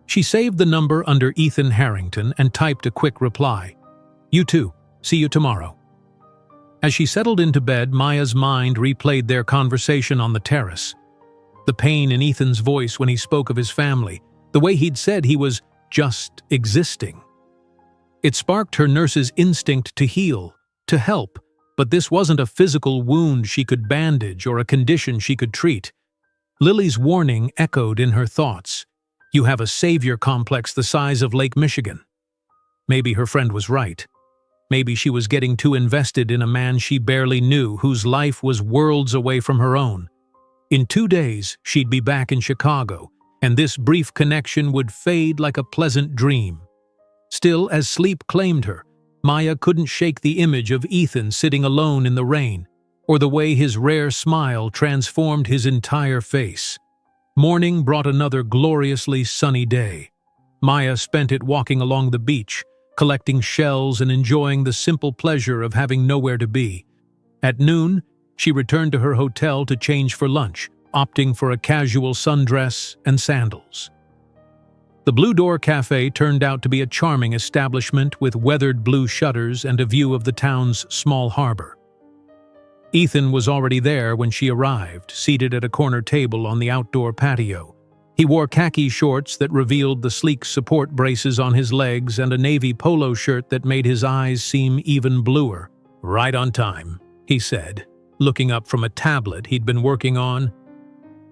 S1: She saved the number under Ethan Harrington and typed a quick reply. "You too. See you tomorrow." As she settled into bed, Maya's mind replayed their conversation on the terrace. The pain in Ethan's voice when he spoke of his family, the way he'd said he was just existing. It sparked her nurse's instinct to heal, to help, but this wasn't a physical wound she could bandage or a condition she could treat. Lily's warning echoed in her thoughts. You have a savior complex the size of Lake Michigan. Maybe her friend was right. Maybe she was getting too invested in a man she barely knew, whose life was worlds away from her own. In 2 days, she'd be back in Chicago, and this brief connection would fade like a pleasant dream. Still, as sleep claimed her, Maya couldn't shake the image of Ethan sitting alone in the rain, or the way his rare smile transformed his entire face. Morning brought another gloriously sunny day. Maya spent it walking along the beach, collecting shells and enjoying the simple pleasure of having nowhere to be. At noon, she returned to her hotel to change for lunch, opting for a casual sundress and sandals. The Blue Door Cafe turned out to be a charming establishment with weathered blue shutters and a view of the town's small harbor. Ethan was already there when she arrived, seated at a corner table on the outdoor patio. He wore khaki shorts that revealed the sleek support braces on his legs and a navy polo shirt that made his eyes seem even bluer. "Right on time," he said, looking up from a tablet he'd been working on.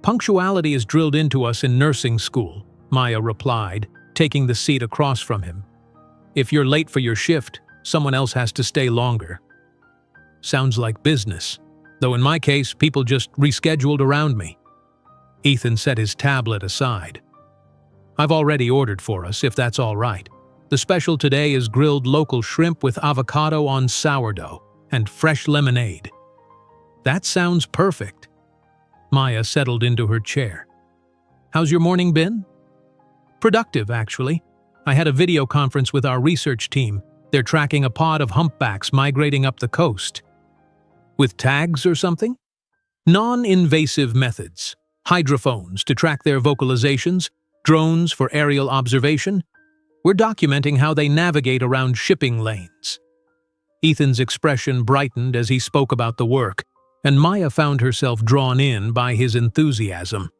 S1: "Punctuality is drilled into us in nursing school," Maya replied, taking the seat across from him. "If you're late for your shift, someone else has to stay longer." Sounds like business, though in my case, people just rescheduled around me. Ethan set his tablet aside. "I've already ordered for us, if that's all right. The special today is grilled local shrimp with avocado on sourdough and fresh lemonade." "That sounds perfect." Maya settled into her chair. "How's your morning been?" "Productive, actually. I had a video conference with our research team. They're tracking a pod of humpbacks migrating up the coast." "With tags or something?" "Non-invasive methods. Hydrophones to track their vocalizations, drones for aerial observation. We're documenting how they navigate around shipping lanes." Ethan's expression brightened as he spoke about the work, and Maya found herself drawn in by his enthusiasm.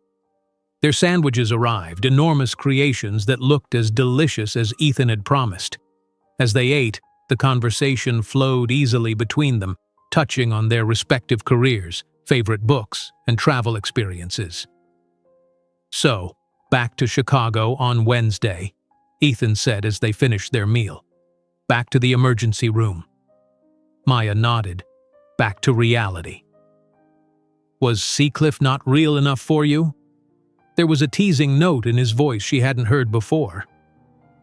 S1: Their sandwiches arrived, enormous creations that looked as delicious as Ethan had promised. As they ate, the conversation flowed easily between them, touching on their respective careers, favorite books, and travel experiences. "So, back to Chicago on Wednesday," Ethan said as they finished their meal. "Back to the emergency room." Maya nodded. "Back to reality." "Was Seacliff not real enough for you?" There was a teasing note in his voice she hadn't heard before.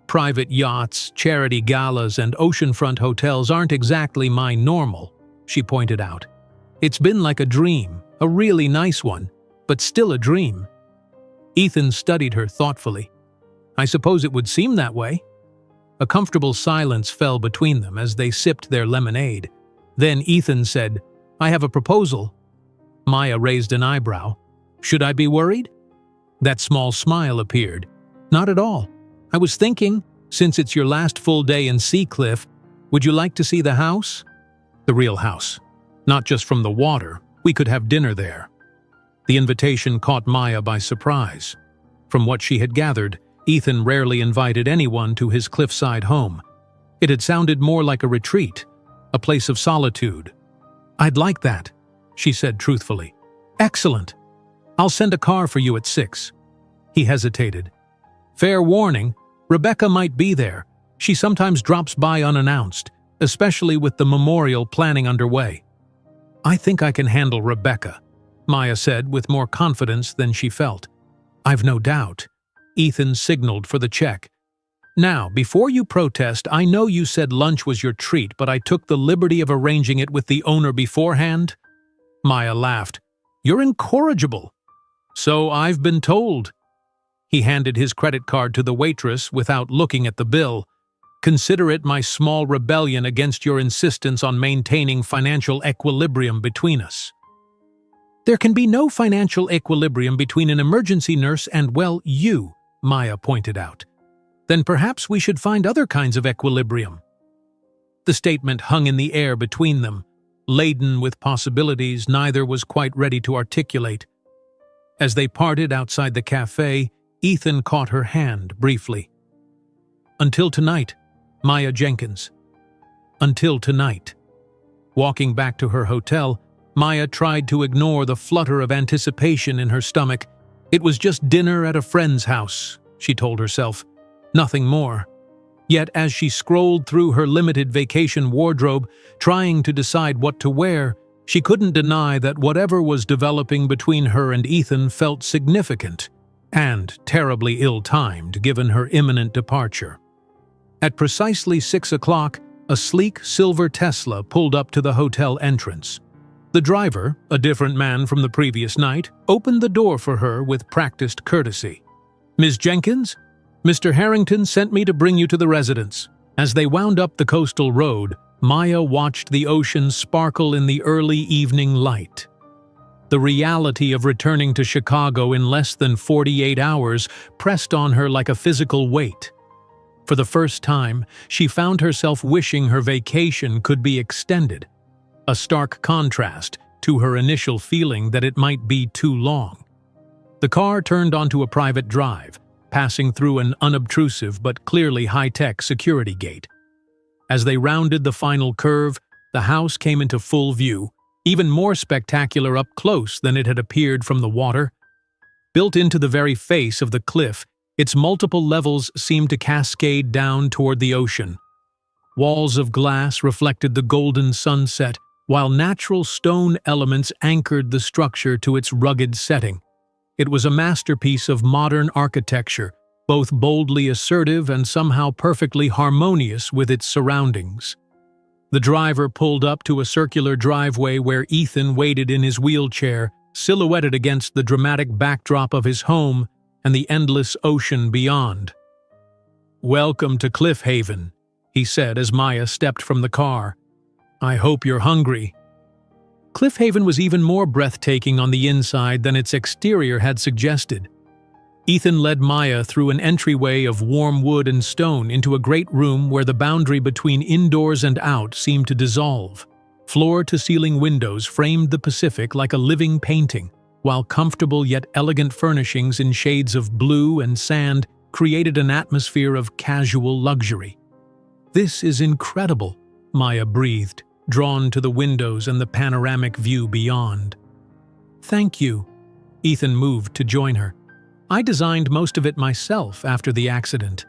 S1: "Private yachts, charity galas, and oceanfront hotels aren't exactly my normal," she pointed out. "It's been like a dream, a really nice one, but still a dream." Ethan studied her thoughtfully. "I suppose it would seem that way." A comfortable silence fell between them as they sipped their lemonade. Then Ethan said, "I have a proposal." Maya raised an eyebrow. "Should I be worried?" That small smile appeared. "Not at all. I was thinking, since it's your last full day in Seacliff, would you like to see the house?" "The real house. Not just from the water. We could have dinner there." The invitation caught Maya by surprise. From what she had gathered, Ethan rarely invited anyone to his cliffside home. It had sounded more like a retreat, a place of solitude. "I'd like that," she said truthfully. "Excellent. I'll send a car for you at 6. He hesitated. "Fair warning, Rebecca might be there. She sometimes drops by unannounced, especially with the memorial planning underway." "I think I can handle Rebecca," Maya said with more confidence than she felt. "I've no doubt." Ethan signaled for the check. "Now, before you protest, I know you said lunch was your treat, but I took the liberty of arranging it with the owner beforehand." Maya laughed. "You're incorrigible." "So I've been told." He handed his credit card to the waitress without looking at the bill. "Consider it my small rebellion against your insistence on maintaining financial equilibrium between us." "There can be no financial equilibrium between an emergency nurse and, well, you," Maya pointed out. "Then perhaps we should find other kinds of equilibrium." The statement hung in the air between them, laden with possibilities neither was quite ready to articulate. As they parted outside the cafe, Ethan caught her hand briefly. "Until tonight, Maya Jenkins. Until tonight." Walking back to her hotel, Maya tried to ignore the flutter of anticipation in her stomach. It was just dinner at a friend's house, she told herself. Nothing more. Yet as she scrolled through her limited vacation wardrobe, trying to decide what to wear, she couldn't deny that whatever was developing between her and Ethan felt significant and terribly ill-timed given her imminent departure. At precisely 6 o'clock, a sleek silver Tesla pulled up to the hotel entrance. The driver, a different man from the previous night, opened the door for her with practiced courtesy. "Ms. Jenkins, Mr. Harrington sent me to bring you to the residence." As they wound up the coastal road, Maya watched the ocean sparkle in the early evening light. The reality of returning to Chicago in less than 48 hours pressed on her like a physical weight. For the first time, she found herself wishing her vacation could be extended, a stark contrast to her initial feeling that it might be too long. The car turned onto a private drive, passing through an unobtrusive but clearly high-tech security gate. As they rounded the final curve, the house came into full view, even more spectacular up close than it had appeared from the water. Built into the very face of the cliff, its multiple levels seemed to cascade down toward the ocean. Walls of glass reflected the golden sunset, while natural stone elements anchored the structure to its rugged setting. It was a masterpiece of modern architecture, both boldly assertive and somehow perfectly harmonious with its surroundings. The driver pulled up to a circular driveway where Ethan waited in his wheelchair, silhouetted against the dramatic backdrop of his home and the endless ocean beyond. "Welcome to Cliff Haven," he said as Maya stepped from the car. "I hope you're hungry." Cliff Haven was even more breathtaking on the inside than its exterior had suggested. Ethan led Maya through an entryway of warm wood and stone into a great room where the boundary between indoors and out seemed to dissolve. Floor-to-ceiling windows framed the Pacific like a living painting. while comfortable yet elegant furnishings in shades of blue and sand created an atmosphere of casual luxury. "This is incredible," Maya breathed, drawn to the windows and the panoramic view beyond. "Thank you." Ethan moved to join her. "I designed most of it myself after the accident.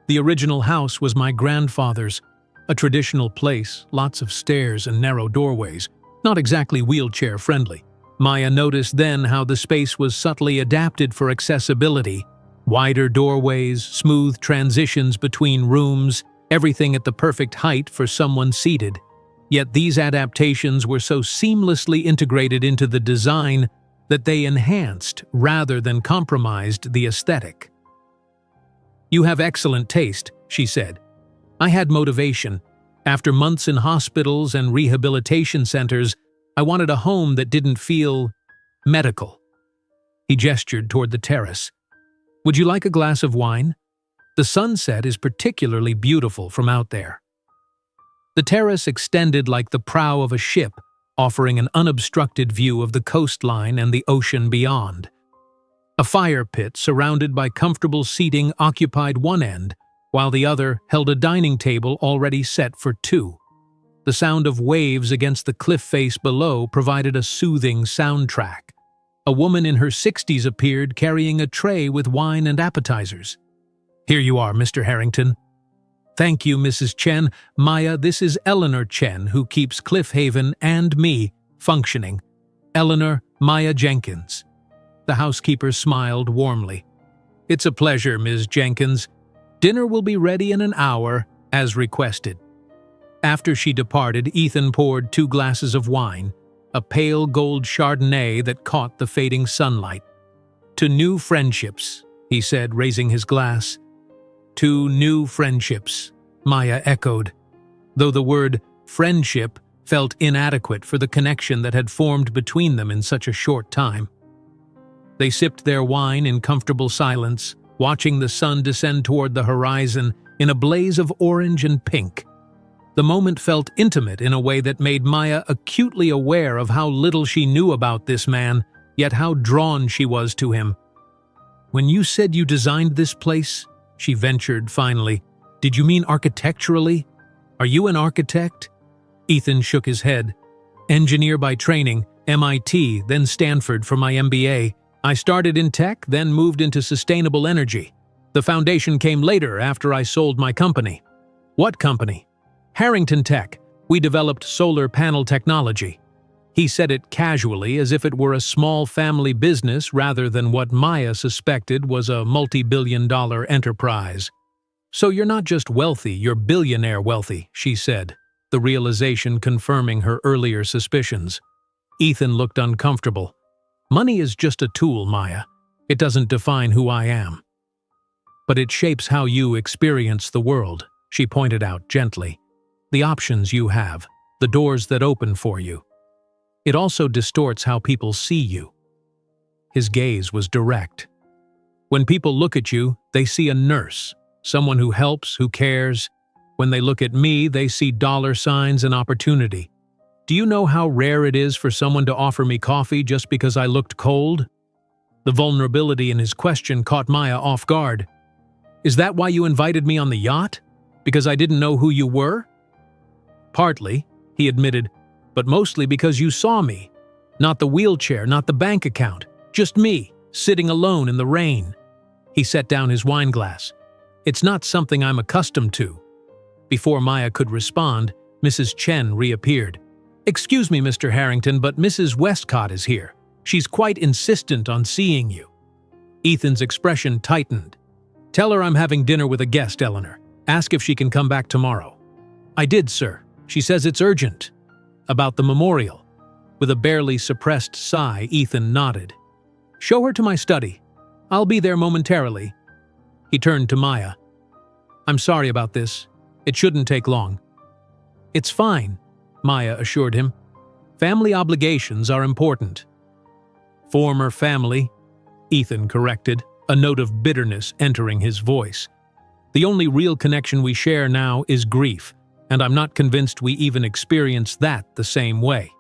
S1: The original house was my grandfather's, a traditional place, lots of stairs and narrow doorways, not exactly wheelchair-friendly. Maya noticed then how the space was subtly adapted for accessibility. Wider doorways, smooth transitions between rooms, everything at the perfect height for someone seated. Yet these adaptations were so seamlessly integrated into the design that they enhanced rather than compromised the aesthetic. "You have excellent taste," she said. "I had motivation. After months in hospitals and rehabilitation centers, I wanted a home that didn't feel medical." He gestured toward the terrace. "Would you like a glass of wine? The sunset is particularly beautiful from out there." The terrace extended like the prow of a ship, offering an unobstructed view of the coastline and the ocean beyond. A fire pit surrounded by comfortable seating occupied one end, while the other held a dining table already set for two. The sound of waves against the cliff face below provided a soothing soundtrack. A woman in her 60s appeared carrying a tray with wine and appetizers. "Here you are, Mr. Harrington." "Thank you, Mrs. Chen. Maya, this is Eleanor Chen, who keeps Cliff Haven and me functioning. Eleanor Maya Jenkins." The housekeeper smiled warmly. "It's a pleasure, Ms. Jenkins. Dinner will be ready in an hour, as requested." After she departed, Ethan poured 2 glasses of wine, a pale gold Chardonnay that caught the fading sunlight. "To new friendships," he said, raising his glass. "To new friendships," Maya echoed, though the word friendship felt inadequate for the connection that had formed between them in such a short time. They sipped their wine in comfortable silence, watching the sun descend toward the horizon in a blaze of orange and pink. The moment felt intimate in a way that made Maya acutely aware of how little she knew about this man, yet how drawn she was to him. "When you said you designed this place," she ventured finally, "did you mean architecturally? Are you an architect?" Ethan shook his head. "Engineer by training, MIT, then Stanford for my MBA. I started in tech, then moved into sustainable energy. The foundation came later after I sold my company." "What company?" "Harrington Tech. We developed solar panel technology." He said it casually, as if it were a small family business rather than what Maya suspected was a multi-billion-dollar enterprise. "So you're not just wealthy, you're billionaire wealthy," she said, the realization confirming her earlier suspicions. Ethan looked uncomfortable. "Money is just a tool, Maya. It doesn't define who I am." "But it shapes how you experience the world," she pointed out gently. "The options you have, the doors that open for you. It also distorts how people see you." His gaze was direct. "When people look at you, they see a nurse, someone who helps, who cares. When they look at me, they see dollar signs and opportunity. Do you know how rare it is for someone to offer me coffee just because I looked cold?" The vulnerability in his question caught Maya off guard. "Is that why you invited me on the yacht? Because I didn't know who you were?" "Partly," he admitted, "but mostly because you saw me. Not the wheelchair, not the bank account, just me, sitting alone in the rain." He set down his wine glass. "It's not something I'm accustomed to." Before Maya could respond, Mrs. Chen reappeared. "Excuse me, Mr. Harrington, but Mrs. Westcott is here. She's quite insistent on seeing you." Ethan's expression tightened. "Tell her I'm having dinner with a guest, Eleanor. Ask if she can come back tomorrow." "I did, sir. She says it's urgent." "About the memorial." With a barely suppressed sigh, Ethan nodded. "Show her to my study. I'll be there momentarily." He turned to Maya. "I'm sorry about this. It shouldn't take long." "It's fine," Maya assured him. "Family obligations are important." "Former family," Ethan corrected, a note of bitterness entering his voice. "The only real connection we share now is grief, and I'm not convinced we even experience that the same way."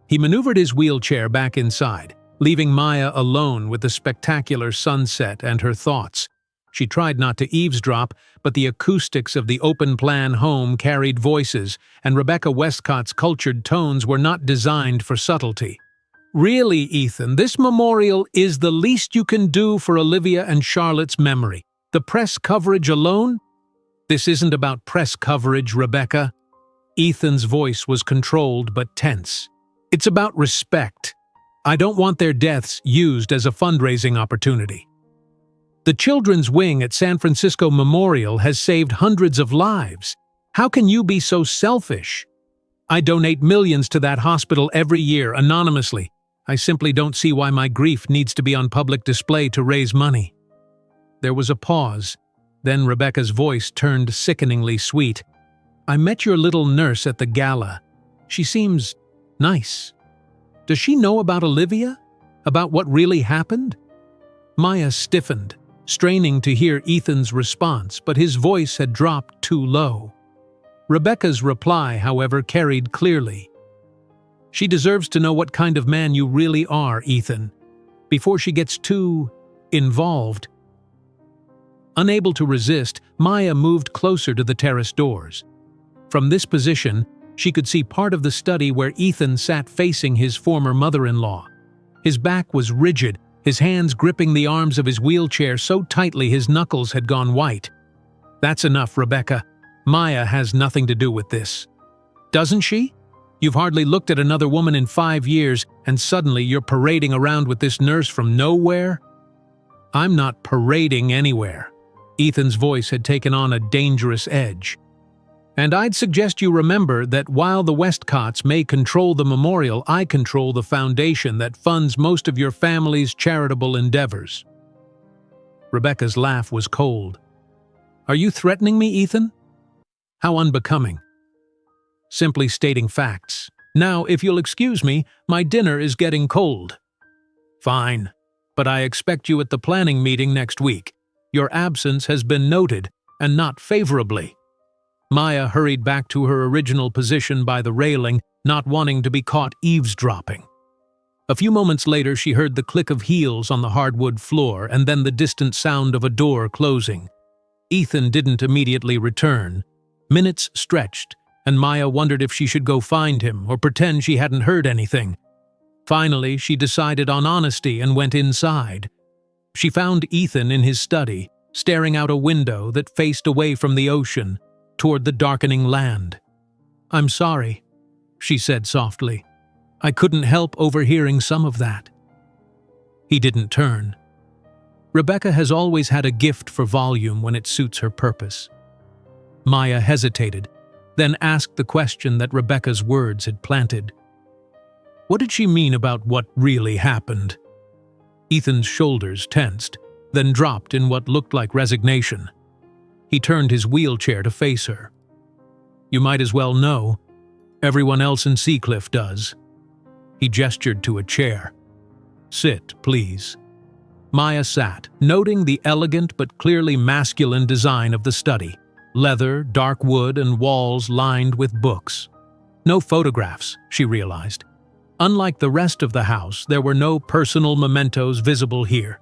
S1: He maneuvered his wheelchair back inside, leaving Maya alone with the spectacular sunset and her thoughts. She tried not to eavesdrop, but the acoustics of the open-plan home carried voices, and Rebecca Westcott's cultured tones were not designed for subtlety. "Really, Ethan, this memorial is the least you can do for Olivia and Charlotte's memory. The press coverage alone? This isn't about press coverage, Rebecca." Ethan's voice was controlled but tense. "It's about respect. I don't want their deaths used as a fundraising opportunity. The Children's Wing at San Francisco Memorial has saved hundreds of lives. How can you be so selfish? I donate millions to that hospital every year, anonymously. I simply don't see why my grief needs to be on public display to raise money." There was a pause. Then Rebecca's voice turned sickeningly sweet. "I met your little nurse at the gala. She seems nice. Does she know about Olivia? About what really happened?" Maya stiffened, straining to hear Ethan's response, but his voice had dropped too low. Rebecca's reply, however, carried clearly. "She deserves to know what kind of man you really are, Ethan, before she gets too involved." Unable to resist, Maya moved closer to the terrace doors. From this position, she could see part of the study where Ethan sat facing his former mother-in-law. His back was rigid, his hands gripping the arms of his wheelchair so tightly his knuckles had gone white. "That's enough, Rebecca. Maya has nothing to do with this." "Doesn't she? You've hardly looked at another woman in 5 years, and suddenly you're parading around with this nurse from nowhere?" "I'm not parading anywhere." Ethan's voice had taken on a dangerous edge. "And I'd suggest you remember that while the Westcotts may control the memorial, I control the foundation that funds most of your family's charitable endeavors." Rebecca's laugh was cold. "Are you threatening me, Ethan?" "How unbecoming." "Simply stating facts. Now, if you'll excuse me, my dinner is getting cold." "Fine, but I expect you at the planning meeting next week. Your absence has been noted, and not favorably." Maya hurried back to her original position by the railing, not wanting to be caught eavesdropping. A few moments later, she heard the click of heels on the hardwood floor and then the distant sound of a door closing. Ethan didn't immediately return. Minutes stretched, and Maya wondered if she should go find him or pretend she hadn't heard anything. Finally, she decided on honesty and went inside. She found Ethan in his study, staring out a window that faced away from the ocean, toward the darkening land. "I'm sorry," she said softly. "I couldn't help overhearing some of that." He didn't turn. Rebecca has always had a gift for volume when it suits her purpose. Maya hesitated, then asked the question that Rebecca's words had planted. "What did she mean about what really happened?" Ethan's shoulders tensed, then dropped in what looked like resignation. He turned his wheelchair to face her. "You might as well know. Everyone else in Seacliff does." He gestured to a chair. "Sit, please." Maya sat, noting the elegant but clearly masculine design of the study. Leather, dark wood, and walls lined with books. No photographs, she realized. Unlike the rest of the house, there were no personal mementos visible here.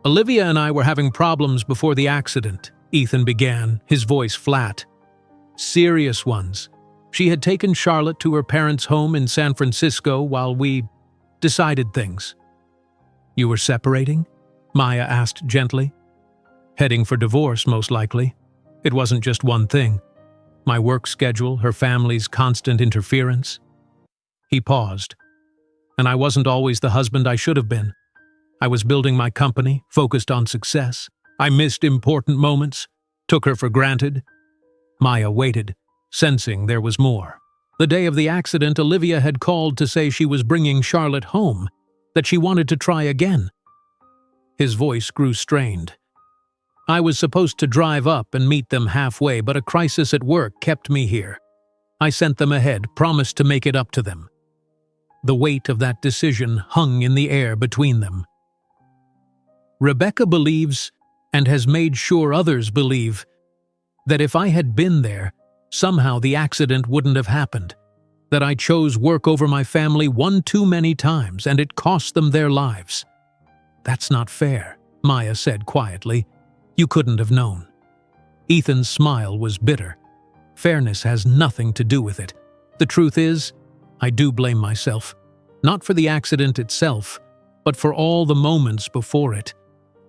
S1: "Olivia and I were having problems before the accident," Ethan began, his voice flat. "Serious ones. She had taken Charlotte to her parents' home in San Francisco while we decided things." "You were separating?" Maya asked gently. "Heading for divorce, most likely. It wasn't just one thing. My work schedule, her family's constant interference." He paused. "And I wasn't always the husband I should have been. I was building my company, focused on success. I missed important moments, took her for granted." Maya waited, sensing there was more. The day of the accident, Olivia had called to say she was bringing Charlotte home, that she wanted to try again. His voice grew strained. "I was supposed to drive up and meet them halfway, but a crisis at work kept me here. I sent them ahead, promised to make it up to them." The weight of that decision hung in the air between them. "Rebecca believes, and has made sure others believe, that if I had been there, somehow the accident wouldn't have happened. that I chose work over my family one too many times and it cost them their lives. That's not fair, Maya said quietly. You couldn't have known. Ethan's smile was bitter. Fairness has nothing to do with it. The truth is, I do blame myself. Not for the accident itself, but for all the moments before it.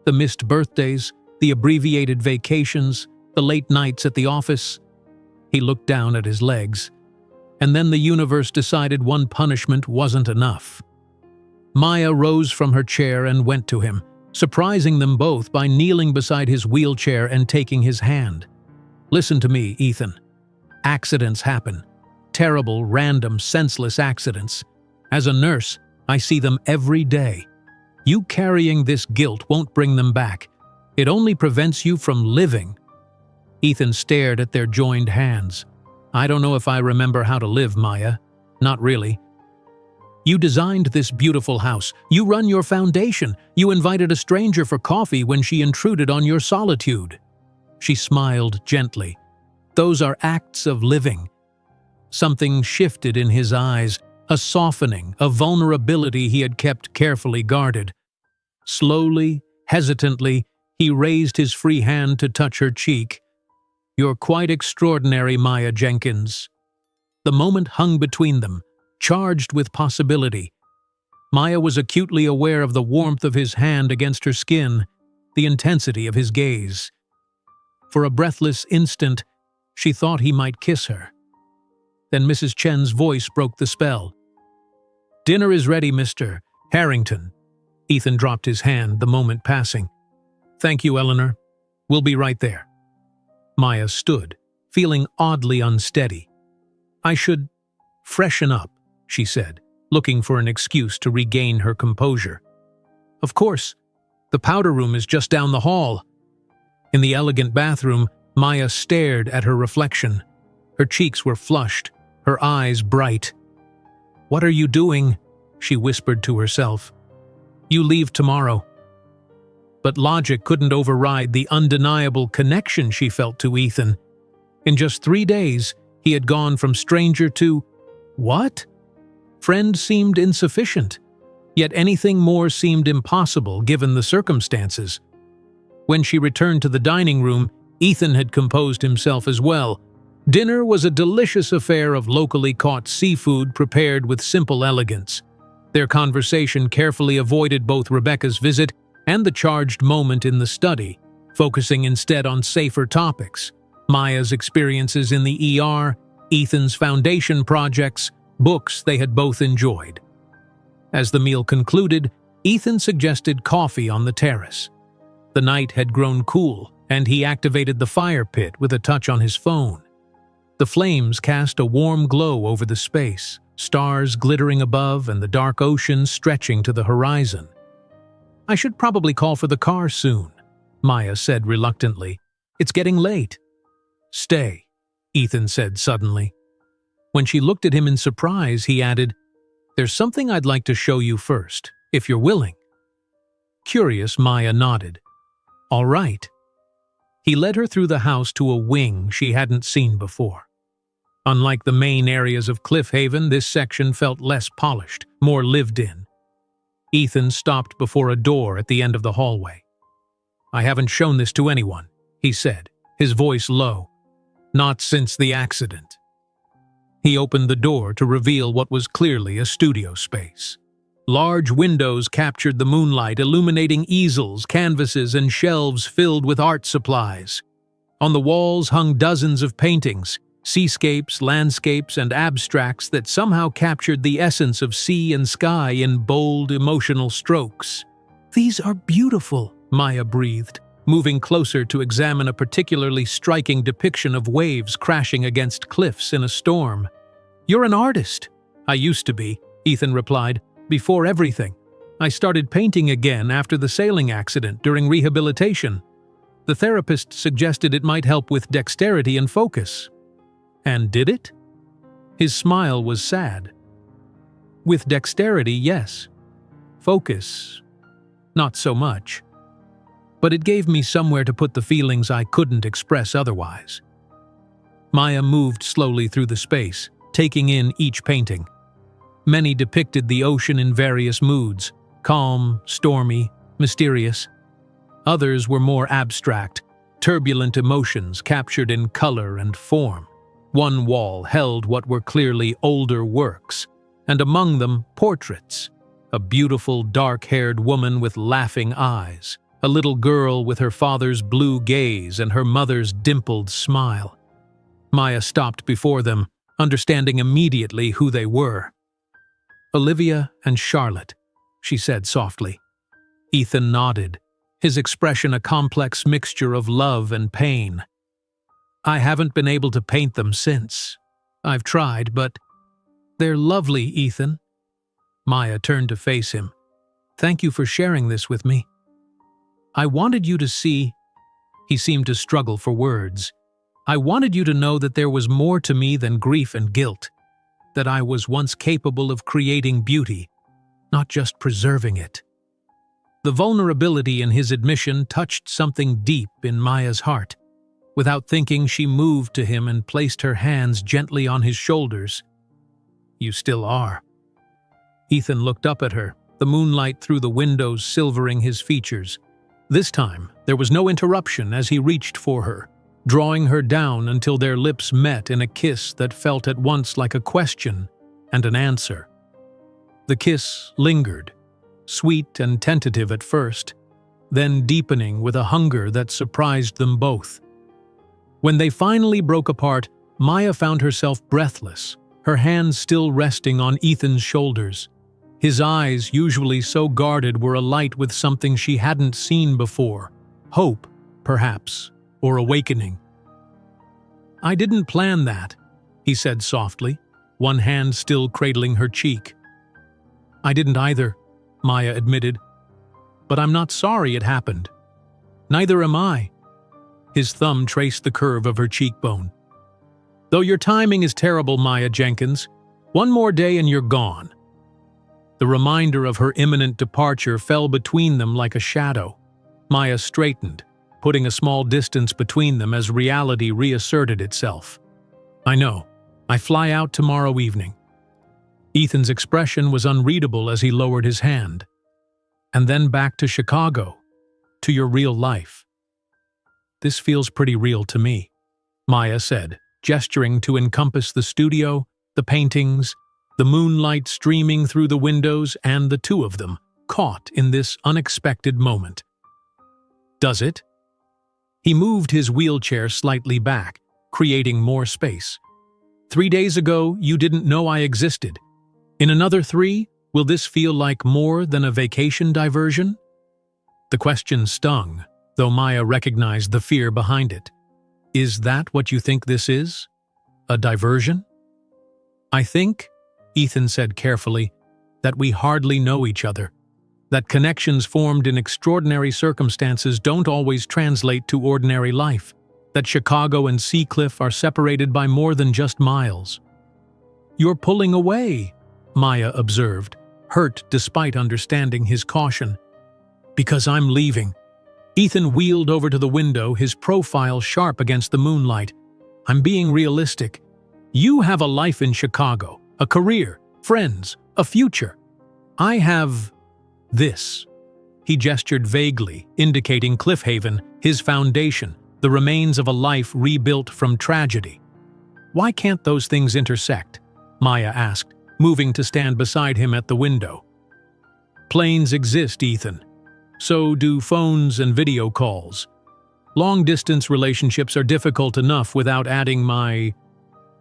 S1: The missed birthdays, the abbreviated vacations, the late nights at the office. He looked down at his legs. And then the universe decided one punishment wasn't enough. Maya rose from her chair and went to him, surprising them both by kneeling beside his wheelchair and taking his hand. Listen to me, Ethan. Accidents happen. Terrible, random, senseless accidents. As a nurse, I see them every day. You carrying this guilt won't bring them back. It only prevents you from living. Ethan stared at their joined hands. I don't know if I remember how to live, Maya. Not really. You designed this beautiful house. You run your foundation. You invited a stranger for coffee when she intruded on your solitude. She smiled gently. Those are acts of living. Something shifted in his eyes, a softening, a vulnerability he had kept carefully guarded. Slowly, hesitantly, he raised his free hand to touch her cheek. You're quite extraordinary, Maya Jenkins. The moment hung between them, charged with possibility. Maya was acutely aware of the warmth of his hand against her skin, the intensity of his gaze. For a breathless instant, she thought he might kiss her. Then Mrs. Chen's voice broke the spell. Dinner is ready, Mr. Harrington. Ethan dropped his hand, the moment passing. Thank you, Eleanor. We'll be right there. Maya stood, feeling oddly unsteady. I should freshen up, she said, looking for an excuse to regain her composure. Of course, the powder room is just down the hall. In the elegant bathroom, Maya stared at her reflection. Her cheeks were flushed, her eyes bright. What are you doing? She whispered to herself. You leave tomorrow. But logic couldn't override the undeniable connection she felt to Ethan. In just 3 days, he had gone from stranger to… what? Friend seemed insufficient, yet anything more seemed impossible given the circumstances. When she returned to the dining room, Ethan had composed himself as well. Dinner was a delicious affair of locally caught seafood prepared with simple elegance. Their conversation carefully avoided both Rebecca's visit and the charged moment in the study, focusing instead on safer topics. Maya's experiences in the ER, Ethan's foundation projects, books they had both enjoyed. As the meal concluded, Ethan suggested coffee on the terrace. The night had grown cool, and he activated the fire pit with a touch on his phone. The flames cast a warm glow over the space, stars glittering above and the dark ocean stretching to the horizon. I should probably call for the car soon, Maya said reluctantly. It's getting late. Stay, Ethan said suddenly. When she looked at him in surprise, he added, There's something I'd like to show you first, if you're willing. Curious, Maya nodded. All right. He led her through the house to a wing she hadn't seen before. Unlike the main areas of Cliff Haven, this section felt less polished, more lived in. Ethan stopped before a door at the end of the hallway. I haven't shown this to anyone, he said, his voice low. Not since the accident. He opened the door to reveal what was clearly a studio space. Large windows captured the moonlight, illuminating easels, canvases, and shelves filled with art supplies. On the walls hung dozens of paintings, seascapes, landscapes, and abstracts that somehow captured the essence of sea and sky in bold, emotional strokes. These are beautiful, Maya breathed, moving closer to examine a particularly striking depiction of waves crashing against cliffs in a storm. You're an artist. I used to be, Ethan replied. Before everything. I started painting again after the sailing accident during rehabilitation. The therapist suggested it might help with dexterity and focus. And did it? His smile was sad. With dexterity, yes. Focus, not so much. But it gave me somewhere to put the feelings I couldn't express otherwise. Maya moved slowly through the space, taking in each painting. Many depicted the ocean in various moods, calm, stormy, mysterious. Others were more abstract, turbulent emotions captured in color and form. One wall held what were clearly older works, and among them portraits. A beautiful dark-haired woman with laughing eyes, a little girl with her father's blue gaze and her mother's dimpled smile. Maya stopped before them, understanding immediately who they were. "Olivia and Charlotte," she said softly. Ethan nodded, his expression a complex mixture of love and pain. "I haven't been able to paint them since. I've tried, but they're lovely, Ethan." Maya turned to face him. "Thank you for sharing this with me. I wanted you to see—" He seemed to struggle for words. "I wanted you to know that there was more to me than grief and guilt, that I was once capable of creating beauty, not just preserving it." The vulnerability in his admission touched something deep in Maya's heart. Without thinking, she moved to him and placed her hands gently on his shoulders. "You still are." Ethan looked up at her, the moonlight through the windows silvering his features. This time, there was no interruption as he reached for her, drawing her down until their lips met in a kiss that felt at once like a question and an answer. The kiss lingered, sweet and tentative at first, then deepening with a hunger that surprised them both. When they finally broke apart, Maya found herself breathless, her hands still resting on Ethan's shoulders. His eyes, usually so guarded, were alight with something she hadn't seen before. Hope, perhaps, or awakening. "I didn't plan that," he said softly, one hand still cradling her cheek. "I didn't either," Maya admitted. "But I'm not sorry it happened. Neither am I." His thumb traced the curve of her cheekbone. "Though your timing is terrible, Maya Jenkins. One more day and you're gone." The reminder of her imminent departure fell between them like a shadow. Maya straightened, putting a small distance between them as reality reasserted itself. "I know. I fly out tomorrow evening." Ethan's expression was unreadable as he lowered his hand. "And then back to Chicago, to your real life." "This feels pretty real to me," Maya said, gesturing to encompass the studio, the paintings, the moonlight streaming through the windows, and the two of them, caught in this unexpected moment. "Does it?" He moved his wheelchair slightly back, creating more space. 3 days ago, you didn't know I existed. In another 3, will this feel like more than a vacation diversion? The question stung, though Maya recognized the fear behind it. "Is that what you think this is? A diversion?" "I think," Ethan said carefully, "that we hardly know each other. That connections formed in extraordinary circumstances don't always translate to ordinary life. That Chicago and Seacliff are separated by more than just miles." "You're pulling away," Maya observed, hurt despite understanding his caution. "Because I'm leaving." Ethan wheeled over to the window, his profile sharp against the moonlight. "I'm being realistic. You have a life in Chicago, a career, friends, a future. I have this." He gestured vaguely, indicating Cliff Haven, his foundation, the remains of a life rebuilt from tragedy. "Why can't those things intersect?" Maya asked, moving to stand beside him at the window. "Planes exist, Ethan. So do phones and video calls. Long-distance relationships are difficult enough without adding my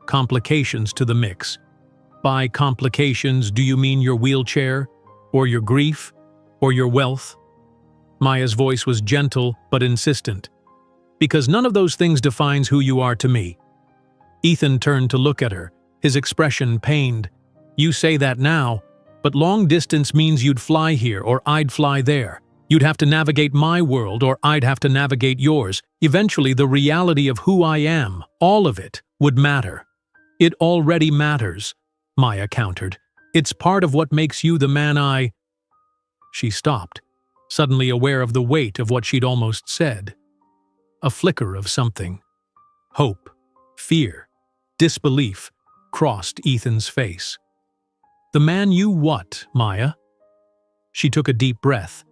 S1: complications to the mix. By complications, do you mean your wheelchair, or your grief, or your wealth?" Maya's voice was gentle but insistent. "Because none of those things defines who you are to me." Ethan turned to look at her, his expression pained. "You say that now, but long distance means you'd fly here or I'd fly there. You'd have to navigate my world or I'd have to navigate yours. Eventually, the reality of who I am, all of it, would matter." "It already matters," Maya countered. "It's part of what makes you the man I—" She stopped, suddenly aware of the weight of what she'd almost said. A flicker of something. Hope, fear, disbelief. crossed Ethan's face. "The man you what, Maya?" She took a deep breath.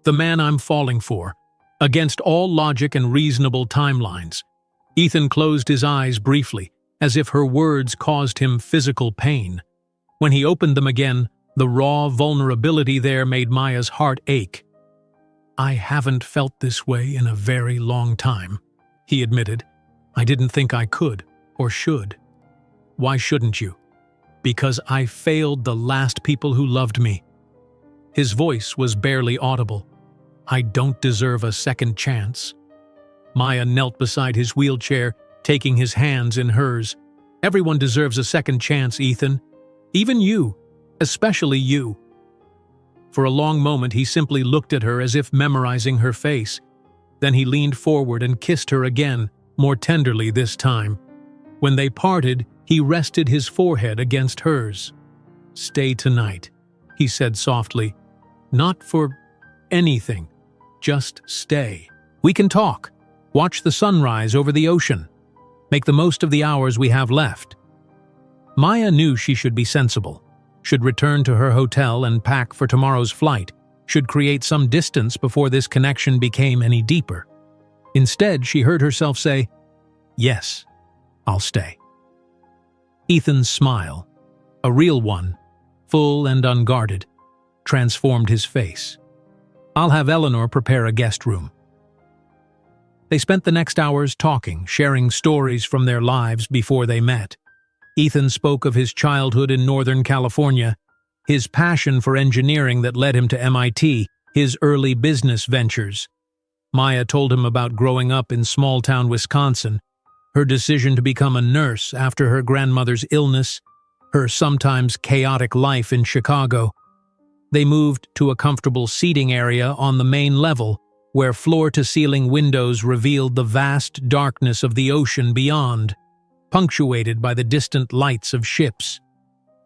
S1: "The man I'm falling for, against all logic and reasonable timelines." Ethan closed his eyes briefly, as if her words caused him physical pain. When he opened them again, the raw vulnerability there made Maya's heart ache. "I haven't felt this way in a very long time," he admitted. "I didn't think I could, or should." "Why shouldn't you?" "Because I failed the last people who loved me." His voice was barely audible. "I don't deserve a second chance." Maya knelt beside his wheelchair, taking his hands in hers. "Everyone deserves a second chance, Ethan. Even you, especially you." For a long moment he simply looked at her as if memorizing her face. Then he leaned forward and kissed her again, more tenderly this time. When they parted, he rested his forehead against hers. "Stay tonight," he said softly. "Not for anything. Just stay. We can talk. Watch the sunrise over the ocean. Make the most of the hours we have left." Maya knew she should be sensible, should return to her hotel and pack for tomorrow's flight, should create some distance before this connection became any deeper. Instead, she heard herself say, "Yes, I'll stay." Ethan's smile, a real one, full and unguarded, transformed his face. "I'll have Eleanor prepare a guest room." They spent the next hours talking, sharing stories from their lives before they met. Ethan spoke of his childhood in Northern California, his passion for engineering that led him to MIT, his early business ventures. Maya told him about growing up in small-town Wisconsin, her decision to become a nurse after her grandmother's illness, her sometimes chaotic life in Chicago. They moved to a comfortable seating area on the main level, where floor-to-ceiling windows revealed the vast darkness of the ocean beyond, punctuated by the distant lights of ships.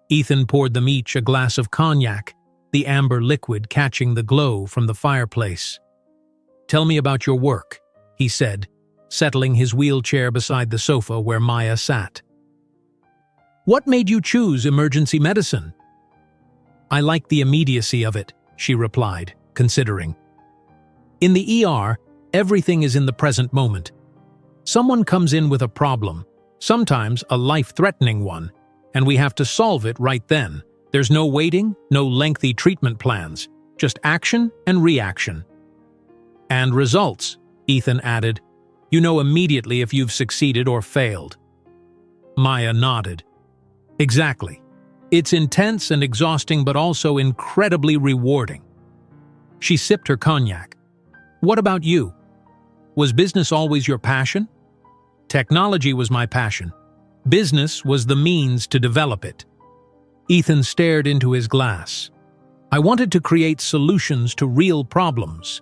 S1: Ethan poured them each a glass of cognac, the amber liquid catching the glow from the fireplace. "Tell me about your work," he said, settling his wheelchair beside the sofa where Maya sat. "What made you choose emergency medicine?" "I like the immediacy of it," she replied, considering. "In the ER, everything is in the present moment. Someone comes in with a problem, sometimes a life-threatening one, and we have to solve it right then. There's no waiting, no lengthy treatment plans, just action and reaction." "And results," Ethan added. "You know immediately if you've succeeded or failed." Maya nodded. "Exactly. It's intense and exhausting, but also incredibly rewarding." She sipped her cognac. "What about you? Was business always your passion?" "Technology was my passion. Business was the means to develop it." Ethan stared into his glass. "I wanted to create solutions to real problems.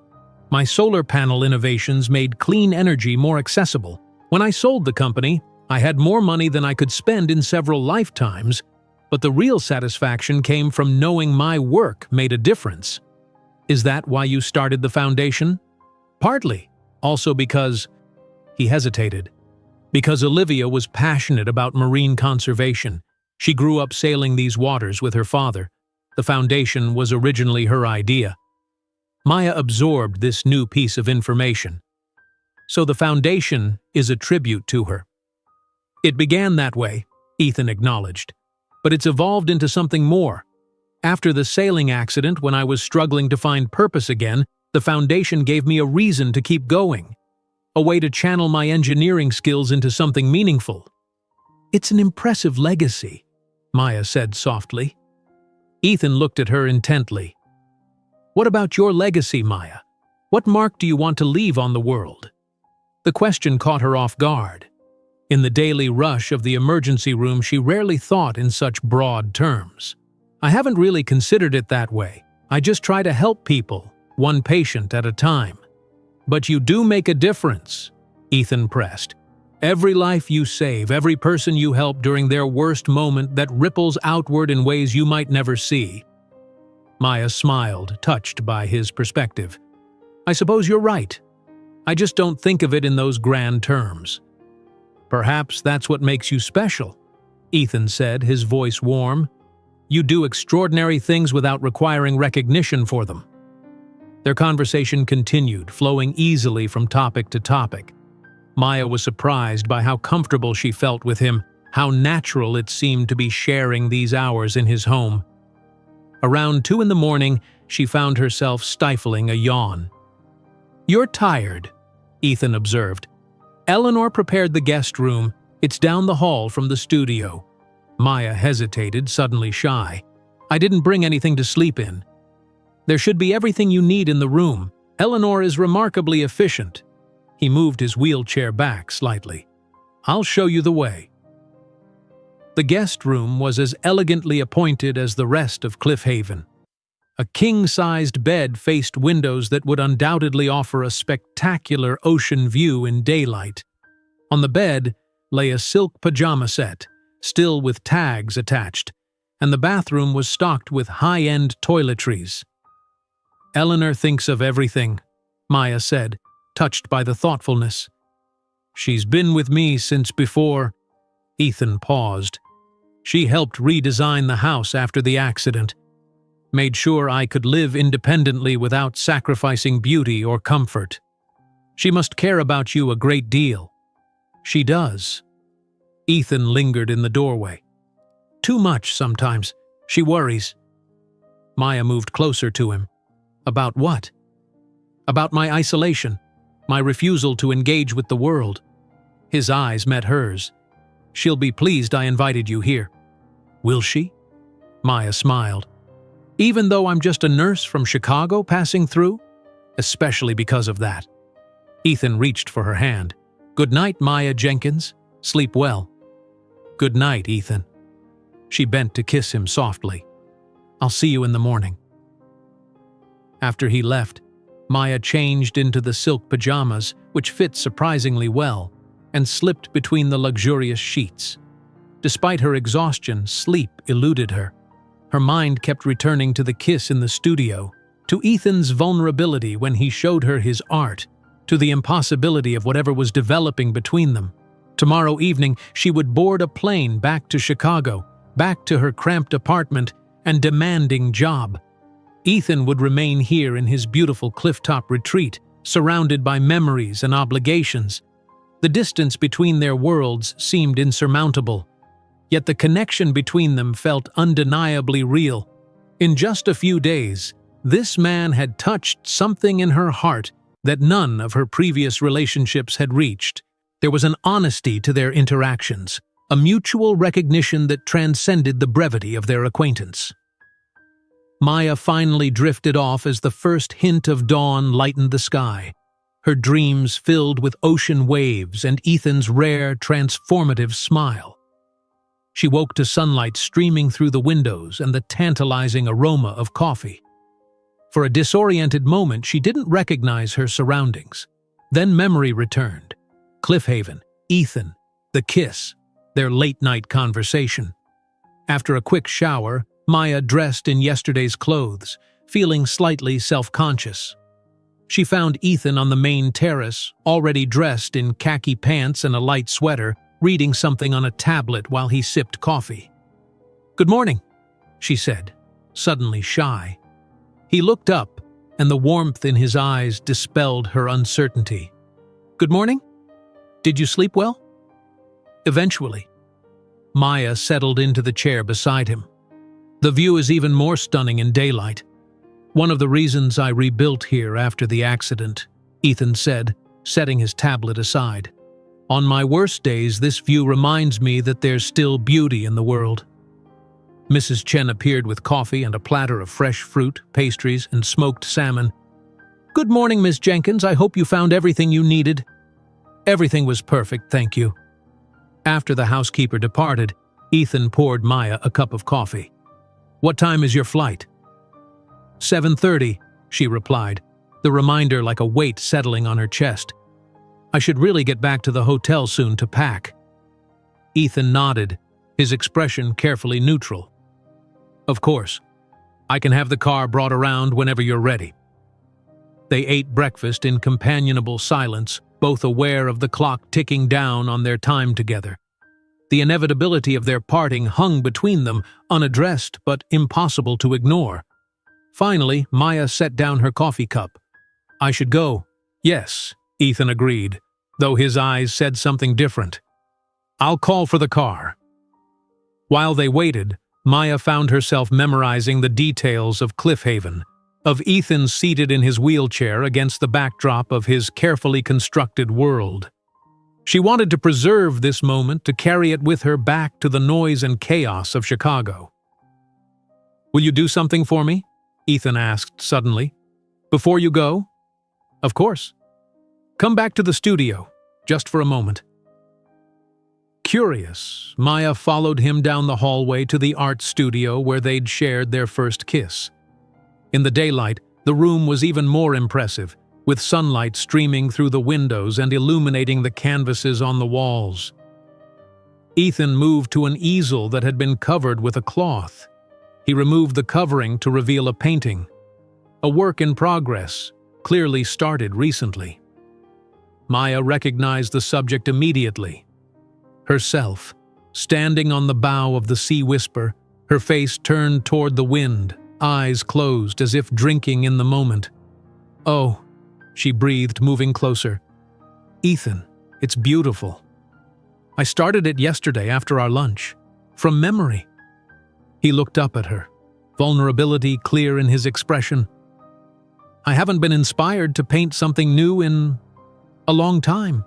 S1: My solar panel innovations made clean energy more accessible. When I sold the company, I had more money than I could spend in several lifetimes, but the real satisfaction came from knowing my work made a difference." "Is that why you started the foundation?" "Partly. Also because—" He hesitated. "Because Olivia was passionate about marine conservation. She grew up sailing these waters with her father. The foundation was originally her idea." Maya absorbed this new piece of information. "So the foundation is a tribute to her." "It began that way," Ethan acknowledged. "But it's evolved into something more. After the sailing accident, when I was struggling to find purpose again, the foundation gave me a reason to keep going. A way to channel my engineering skills into something meaningful." "It's an impressive legacy," Maya said softly. Ethan looked at her intently. "What about your legacy, Maya? What mark do you want to leave on the world?" The question caught her off guard. In the daily rush of the emergency room, she rarely thought in such broad terms. "I haven't really considered it that way. I just try to help people, one patient at a time." "But you do make a difference," Ethan pressed. "Every life you save, every person you help during their worst moment, that ripples outward in ways you might never see." Maya smiled, touched by his perspective. "I suppose you're right. I just don't think of it in those grand terms." "Perhaps that's what makes you special." Ethan said, his voice warm. "You do extraordinary things without requiring recognition for them." Their conversation continued, flowing easily from topic to topic. Maya was surprised by how comfortable she felt with him, how natural it seemed to be sharing these hours in his home. Around 2 in the morning, she found herself stifling a yawn. "You're tired," Ethan observed. "Eleanor prepared the guest room. It's down the hall from the studio." Maya hesitated, suddenly shy. "I didn't bring anything to sleep in." "There should be everything you need in the room. Eleanor is remarkably efficient." He moved his wheelchair back slightly. "I'll show you the way." The guest room was as elegantly appointed as the rest of Cliff Haven. A king-sized bed faced windows that would undoubtedly offer a spectacular ocean view in daylight. On the bed lay a silk pajama set, still with tags attached, and the bathroom was stocked with high-end toiletries. "Eleanor thinks of everything," Maya said, touched by the thoughtfulness. "She's been with me since before—" Ethan paused. "She helped redesign the house after the accident. Made sure I could live independently without sacrificing beauty or comfort. She must care about you a great deal." "She does." Ethan lingered in the doorway. "Too much sometimes. She worries." Maya moved closer to him. "About what?" "About my isolation, my refusal to engage with the world." His eyes met hers. "She'll be pleased I invited you here." "Will she?" Maya smiled. "Even though I'm just a nurse from Chicago passing through?" "Especially because of that." Ethan reached for her hand. "Good night, Maya Jenkins. Sleep well." "Good night, Ethan." She bent to kiss him softly. "I'll see you in the morning." After he left, Maya changed into the silk pajamas, which fit surprisingly well, and slipped between the luxurious sheets. Despite her exhaustion, sleep eluded her. Her mind kept returning to the kiss in the studio, to Ethan's vulnerability when he showed her his art, to the impossibility of whatever was developing between them. Tomorrow evening, she would board a plane back to Chicago, back to her cramped apartment and demanding job. Ethan would remain here in his beautiful clifftop retreat, surrounded by memories and obligations. The distance between their worlds seemed insurmountable, yet the connection between them felt undeniably real. In just a few days, this man had touched something in her heart that none of her previous relationships had reached. There was an honesty to their interactions, a mutual recognition that transcended the brevity of their acquaintance. Maya finally drifted off as the first hint of dawn lightened the sky, her dreams filled with ocean waves and Ethan's rare, transformative smile. She woke to sunlight streaming through the windows and the tantalizing aroma of coffee. For a disoriented moment, she didn't recognize her surroundings. Then memory returned. Cliff Haven, Ethan, the kiss, their late-night conversation. After a quick shower, Maya dressed in yesterday's clothes, feeling slightly self-conscious. She found Ethan on the main terrace, already dressed in khaki pants and a light sweater, reading something on a tablet while he sipped coffee. "Good morning," she said, suddenly shy. He looked up, and the warmth in his eyes dispelled her uncertainty. "Good morning? Did you sleep well?" "Eventually." Maya settled into the chair beside him. "The view is even more stunning in daylight. One of the reasons I rebuilt here after the accident," Ethan said, setting his tablet aside. "On my worst days, this view reminds me that there's still beauty in the world." Mrs. Chen appeared with coffee and a platter of fresh fruit, pastries, and smoked salmon. "Good morning, Miss Jenkins. I hope you found everything you needed." "Everything was perfect, thank you." After the housekeeper departed, Ethan poured Maya a cup of coffee. "What time is your flight?" 7:30, she replied, the reminder like a weight settling on her chest. "I should really get back to the hotel soon to pack." Ethan nodded, his expression carefully neutral. "Of course. I can have the car brought around whenever you're ready." They ate breakfast in companionable silence, both aware of the clock ticking down on their time together. The inevitability of their parting hung between them, unaddressed but impossible to ignore. Finally, Maya set down her coffee cup. "I should go." "Yes," Ethan agreed, though his eyes said something different. "I'll call for the car." While they waited, Maya found herself memorizing the details of Cliffhaven, of Ethan seated in his wheelchair against the backdrop of his carefully constructed world. She wanted to preserve this moment, to carry it with her back to the noise and chaos of Chicago. "Will you do something for me?" Ethan asked suddenly. "Before you go?" "Of course. Come back to the studio, just for a moment." Curious, Maya followed him down the hallway to the art studio where they'd shared their first kiss. In the daylight, the room was even more impressive, with sunlight streaming through the windows and illuminating the canvases on the walls. Ethan moved to an easel that had been covered with a cloth. He removed the covering to reveal a painting, a work in progress, clearly started recently. Maya recognized the subject immediately. Herself, standing on the bow of the Sea Whisper, her face turned toward the wind, eyes closed as if drinking in the moment. "Oh," she breathed, moving closer. "Ethan, it's beautiful. I started it yesterday after our lunch, from memory." He looked up at her, vulnerability clear in his expression. "I haven't been inspired to paint something new in a long time."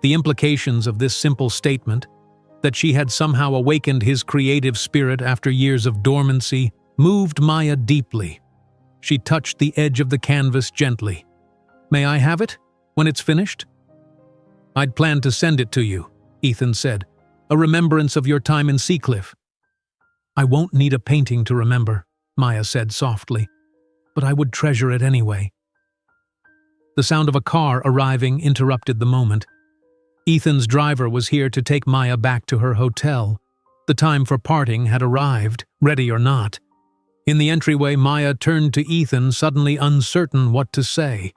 S1: The implications of this simple statement, that she had somehow awakened his creative spirit after years of dormancy, moved Maya deeply. She touched the edge of the canvas gently. "May I have it, when it's finished?" "I'd planned to send it to you," Ethan said, "a remembrance of your time in Seacliff." "I won't need a painting to remember," Maya said softly, "but I would treasure it anyway." The sound of a car arriving interrupted the moment. Ethan's driver was here to take Maya back to her hotel. The time for parting had arrived, ready or not. In the entryway, Maya turned to Ethan, suddenly uncertain what to say.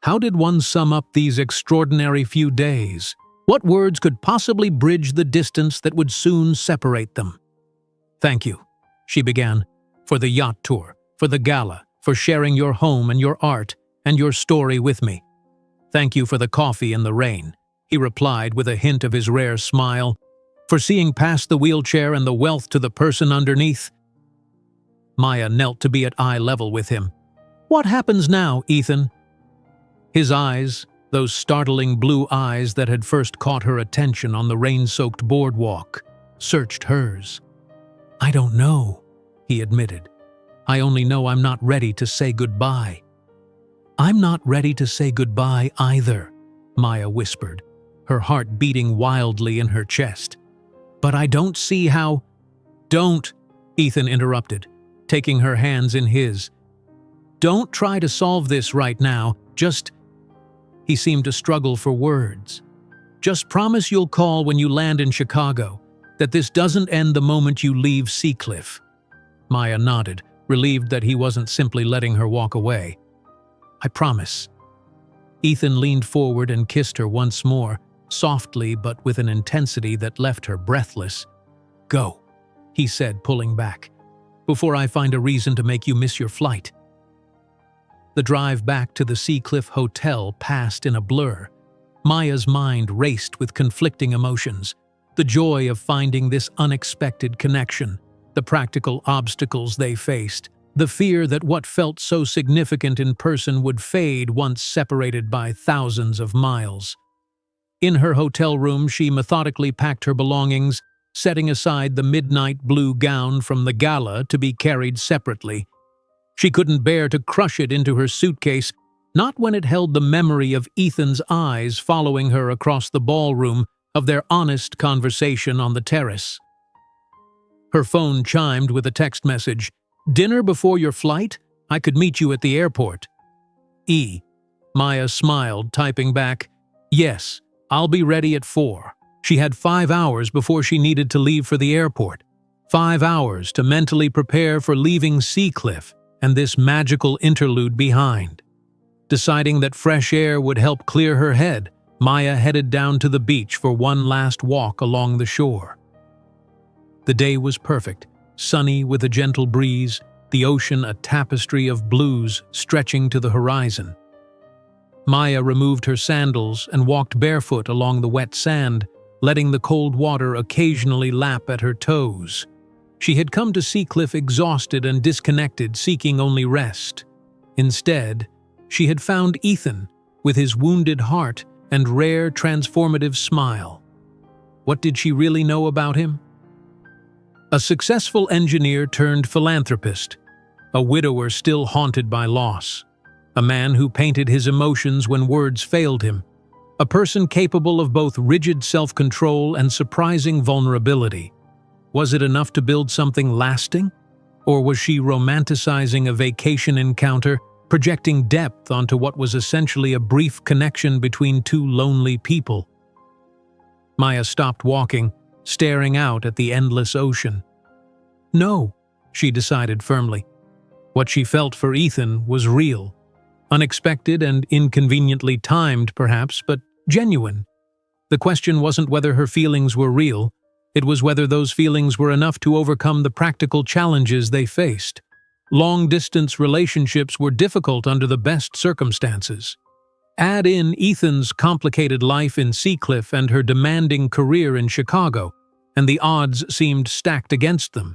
S1: How did one sum up these extraordinary few days? What words could possibly bridge the distance that would soon separate them? "Thank you," she began, "for the yacht tour, for the gala, for sharing your home and your art and your story with me." "Thank you for the coffee in the rain," he replied with a hint of his rare smile, "for seeing past the wheelchair and the wealth to the person underneath." Maya knelt to be at eye level with him. "What happens now, Ethan?" His eyes, those startling blue eyes that had first caught her attention on the rain-soaked boardwalk, searched hers. "I don't know," he admitted. "I only know I'm not ready to say goodbye." "I'm not ready to say goodbye either," Maya whispered, her heart beating wildly in her chest. "But I don't see how—" "Don't," Ethan interrupted, taking her hands in his. "Don't try to solve this right now, just—" He seemed to struggle for words. "Just promise you'll call when you land in Chicago, that this doesn't end the moment you leave Seacliff." Maya nodded, relieved that he wasn't simply letting her walk away. "I promise." Ethan leaned forward and kissed her once more, softly but with an intensity that left her breathless. "Go," he said, pulling back, "before I find a reason to make you miss your flight." The drive back to the Seacliff Hotel passed in a blur. Maya's mind raced with conflicting emotions. The joy of finding this unexpected connection, the practical obstacles they faced, the fear that what felt so significant in person would fade once separated by thousands of miles. In her hotel room, she methodically packed her belongings, setting aside the midnight blue gown from the gala to be carried separately. She couldn't bear to crush it into her suitcase, not when it held the memory of Ethan's eyes following her across the ballroom, of their honest conversation on the terrace. Her phone chimed with a text message. "Dinner before your flight? I could meet you at the airport." Maya smiled, typing back, "Yes, I'll be ready at 4. She had 5 hours before she needed to leave for the airport. 5 hours to mentally prepare for leaving Seacliff and this magical interlude behind. Deciding that fresh air would help clear her head, Maya headed down to the beach for one last walk along the shore. The day was perfect, sunny with a gentle breeze, the ocean a tapestry of blues stretching to the horizon. Maya removed her sandals and walked barefoot along the wet sand, letting the cold water occasionally lap at her toes. She had come to Seacliff exhausted and disconnected, seeking only rest. Instead, she had found Ethan, with his wounded heart and rare transformative smile. What did she really know about him? A successful engineer turned philanthropist, a widower still haunted by loss, a man who painted his emotions when words failed him, a person capable of both rigid self-control and surprising vulnerability. Was it enough to build something lasting? Or was she romanticizing a vacation encounter, projecting depth onto what was essentially a brief connection between two lonely people? Maya stopped walking, staring out at the endless ocean. No, she decided firmly. What she felt for Ethan was real. Unexpected and inconveniently timed, perhaps, but genuine. The question wasn't whether her feelings were real, it was whether those feelings were enough to overcome the practical challenges they faced. Long-distance relationships were difficult under the best circumstances. Add in Ethan's complicated life in Seacliff and her demanding career in Chicago, and the odds seemed stacked against them.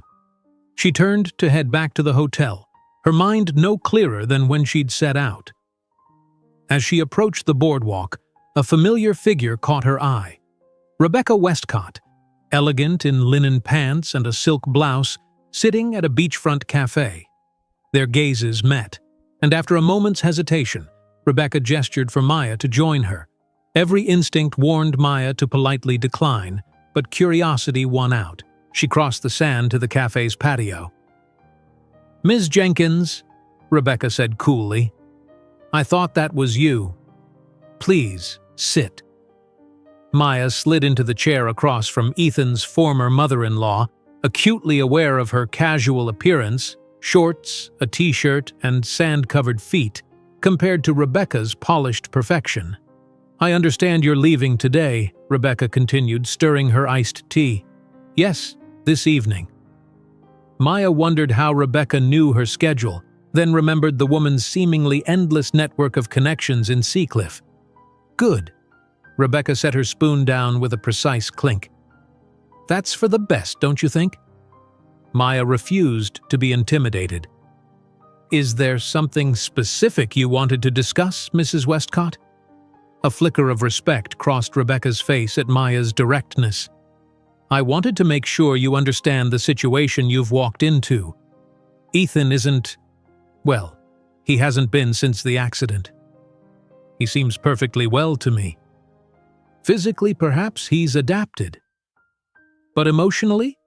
S1: She turned to head back to the hotel, her mind no clearer than when she'd set out. As she approached the boardwalk, a familiar figure caught her eye. Rebecca Westcott, elegant in linen pants and a silk blouse, sitting at a beachfront cafe. Their gazes met, and after a moment's hesitation, Rebecca gestured for Maya to join her. Every instinct warned Maya to politely decline, but curiosity won out. She crossed the sand to the cafe's patio. "Ms. Jenkins," Rebecca said coolly, "I thought that was you. Please, sit." Maya slid into the chair across from Ethan's former mother-in-law, acutely aware of her casual appearance, shorts, a t-shirt, and sand-covered feet, compared to Rebecca's polished perfection. "I understand you're leaving today," Rebecca continued, stirring her iced tea. "Yes, this evening." Maya wondered how Rebecca knew her schedule, then remembered the woman's seemingly endless network of connections in Seacliff. "Good." Rebecca set her spoon down with a precise clink. "That's for the best, don't you think?" Maya refused to be intimidated. "Is there something specific you wanted to discuss, Mrs. Westcott?" A flicker of respect crossed Rebecca's face at Maya's directness. "I wanted to make sure you understand the situation you've walked into. Ethan isn't… well, he hasn't been since the accident. He seems perfectly well to me. Physically, perhaps he's adapted. But emotionally?"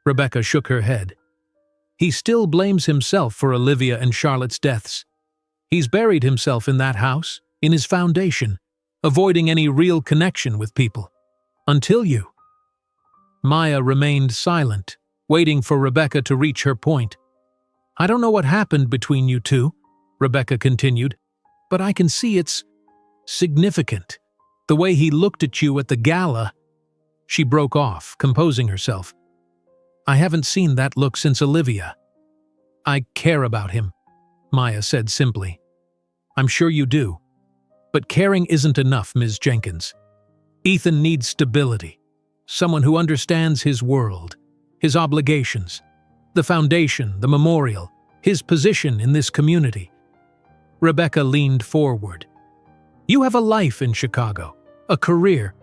S1: Rebecca shook her head. "He still blames himself for Olivia and Charlotte's deaths. He's buried himself in that house, in his foundation, avoiding any real connection with people. Until you." Maya remained silent, waiting for Rebecca to reach her point. "I don't know what happened between you two," Rebecca continued, "but I can see it's significant. The way he looked at you at the gala." She broke off, composing herself. "I haven't seen that look since Olivia." "I care about him," Maya said simply. "I'm sure you do. But caring isn't enough, Ms. Jenkins. Ethan needs stability. Someone who understands his world, his obligations, the foundation, the memorial, his position in this community." Rebecca leaned forward. "You have a life in Chicago, a career.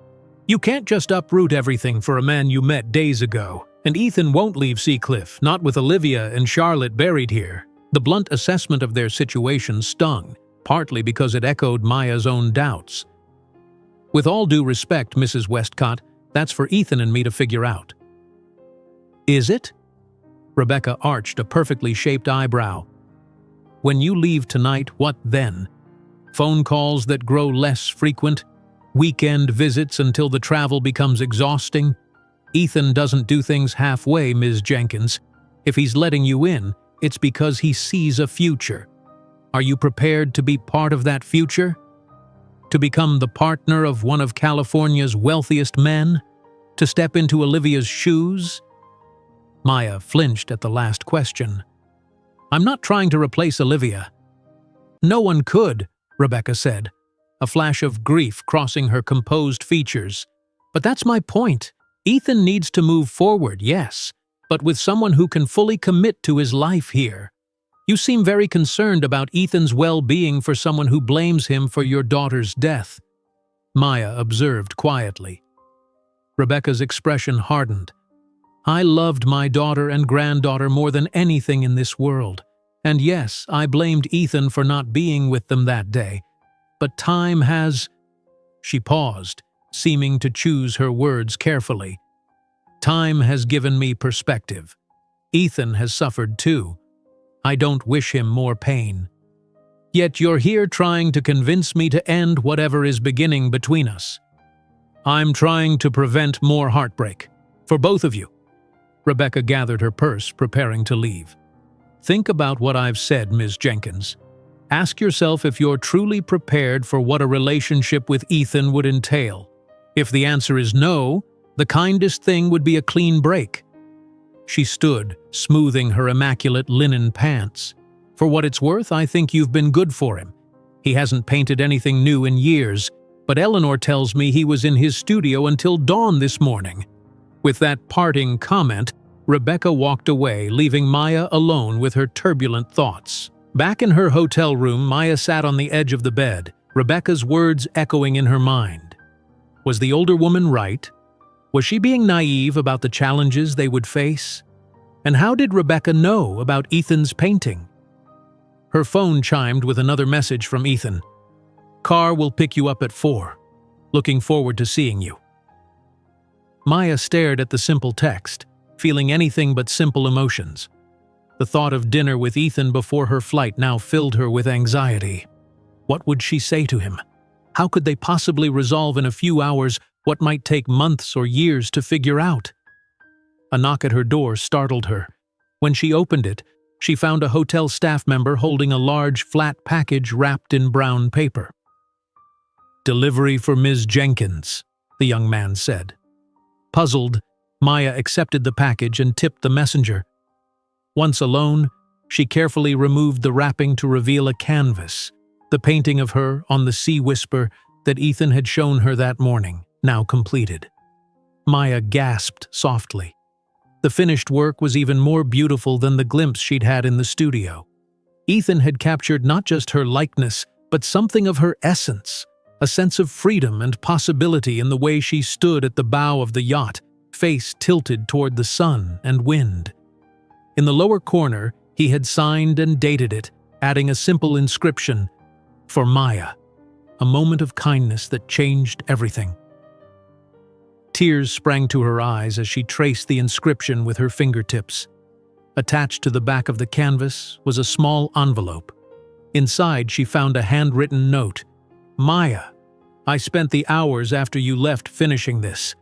S1: You can't just uproot everything for a man you met days ago. And Ethan won't leave Seacliff, not with Olivia and Charlotte buried here." The blunt assessment of their situation stung, partly because it echoed Maya's own doubts. "With all due respect, Mrs. Westcott, that's for Ethan and me to figure out." "Is it?" Rebecca arched a perfectly shaped eyebrow. "When you leave tonight, what then? Phone calls that grow less frequent? Weekend visits until the travel becomes exhausting? Ethan doesn't do things halfway, Ms. Jenkins. If he's letting you in, it's because he sees a future. Are you prepared to be part of that future?" To become the partner of one of California's wealthiest men? To step into Olivia's shoes? Maya flinched at the last question. I'm not trying to replace Olivia. No one could, Rebecca said, a flash of grief crossing her composed features. But that's my point. Ethan needs to move forward, yes, but with someone who can fully commit to his life here. You seem very concerned about Ethan's well-being for someone who blames him for your daughter's death, Maya observed quietly. Rebecca's expression hardened. I loved my daughter and granddaughter more than anything in this world. And yes, I blamed Ethan for not being with them that day. But time has… She paused, seeming to choose her words carefully. Time has given me perspective. Ethan has suffered too. I don't wish him more pain. Yet you're here trying to convince me to end whatever is beginning between us. I'm trying to prevent more heartbreak. For both of you. Rebecca gathered her purse, preparing to leave. Think about what I've said, Ms. Jenkins. Ask yourself if you're truly prepared for what a relationship with Ethan would entail. If the answer is no, the kindest thing would be a clean break. She stood, smoothing her immaculate linen pants. For what it's worth, I think you've been good for him. He hasn't painted anything new in years, but Eleanor tells me he was in his studio until dawn this morning. With that parting comment, Rebecca walked away, leaving Maya alone with her turbulent thoughts. Back in her hotel room, Maya sat on the edge of the bed, Rebecca's words echoing in her mind. Was the older woman right? Was she being naive about the challenges they would face? And how did Rebecca know about Ethan's painting? Her phone chimed with another message from Ethan. Car will pick you up at 4. Looking forward to seeing you. Maya stared at the simple text, feeling anything but simple emotions. The thought of dinner with Ethan before her flight now filled her with anxiety. What would she say to him? How could they possibly resolve in a few hours what might take months or years to figure out? A knock at her door startled her. When she opened it, she found a hotel staff member holding a large, flat package wrapped in brown paper. Delivery for Ms. Jenkins, the young man said. Puzzled, Maya accepted the package and tipped the messenger. Once alone, she carefully removed the wrapping to reveal a canvas, the painting of her on the Sea Whisper that Ethan had shown her that morning, now completed. Maya gasped softly. The finished work was even more beautiful than the glimpse she'd had in the studio. Ethan had captured not just her likeness, but something of her essence, a sense of freedom and possibility in the way she stood at the bow of the yacht, face tilted toward the sun and wind. In the lower corner, he had signed and dated it, adding a simple inscription, "For Maya," a moment of kindness that changed everything. Tears sprang to her eyes as she traced the inscription with her fingertips. Attached to the back of the canvas was a small envelope. Inside, she found a handwritten note. Maya, I spent the hours after you left finishing this.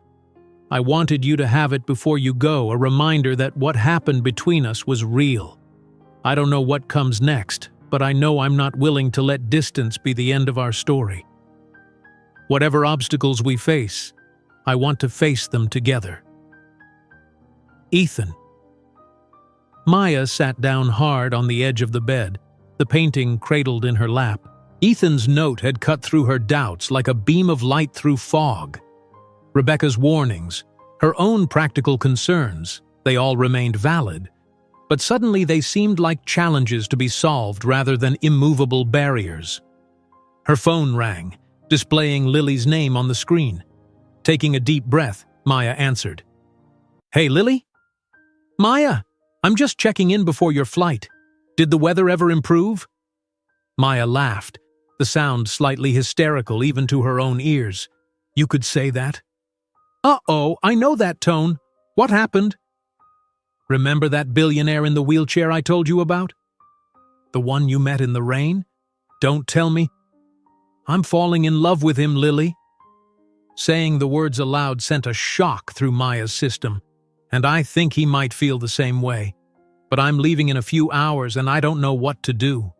S1: I wanted you to have it before you go, a reminder that what happened between us was real. I don't know what comes next, but I know I'm not willing to let distance be the end of our story. Whatever obstacles we face, I want to face them together. Ethan. Maya sat down hard on the edge of the bed, the painting cradled in her lap. Ethan's note had cut through her doubts like a beam of light through fog. Rebecca's warnings, her own practical concerns, they all remained valid, but suddenly they seemed like challenges to be solved rather than immovable barriers. Her phone rang, displaying Lily's name on the screen. Taking a deep breath, Maya answered. Hey, Lily? Maya, I'm just checking in before your flight. Did the weather ever improve? Maya laughed, the sound slightly hysterical even to her own ears. You could say that? Uh-oh, I know that tone. What happened? Remember that billionaire in the wheelchair I told you about? The one you met in the rain? Don't tell me. I'm falling in love with him, Lily. Saying the words aloud sent a shock through Maya's system, and I think he might feel the same way. But I'm leaving in a few hours and I don't know what to do.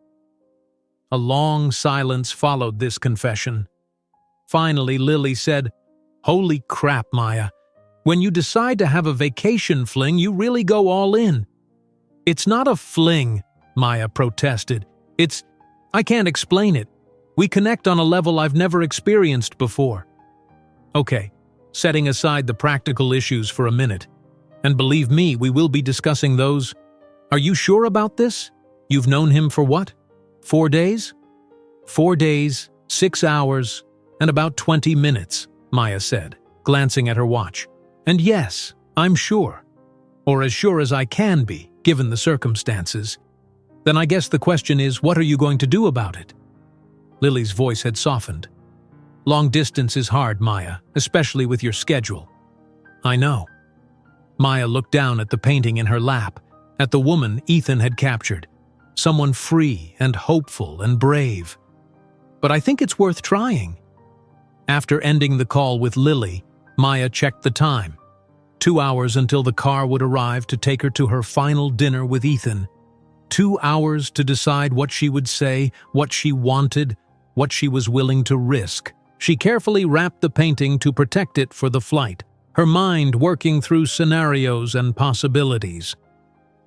S1: A long silence followed this confession. Finally, Lily said, "Holy crap, Maya. When you decide to have a vacation fling, you really go all in." "It's not a fling," Maya protested. I can't explain it. We connect on a level I've never experienced before." "Okay, setting aside the practical issues for a minute. And believe me, we will be discussing those. Are you sure about this? You've known him for what? 4 days?" 4 days, 6 hours, and about 20 minutes, Maya said, glancing at her watch. "And yes, I'm sure. Or as sure as I can be, given the circumstances. Then I guess the question is, what are you going to do about it?" Lily's voice had softened. "Long distance is hard, Maya, especially with your schedule." "I know." Maya looked down at the painting in her lap, at the woman Ethan had captured. Someone free and hopeful and brave. "But I think it's worth trying." After ending the call with Lily, Maya checked the time. 2 hours until the car would arrive to take her to her final dinner with Ethan. 2 hours to decide what she would say, what she wanted, what she was willing to risk. She carefully wrapped the painting to protect it for the flight, her mind working through scenarios and possibilities.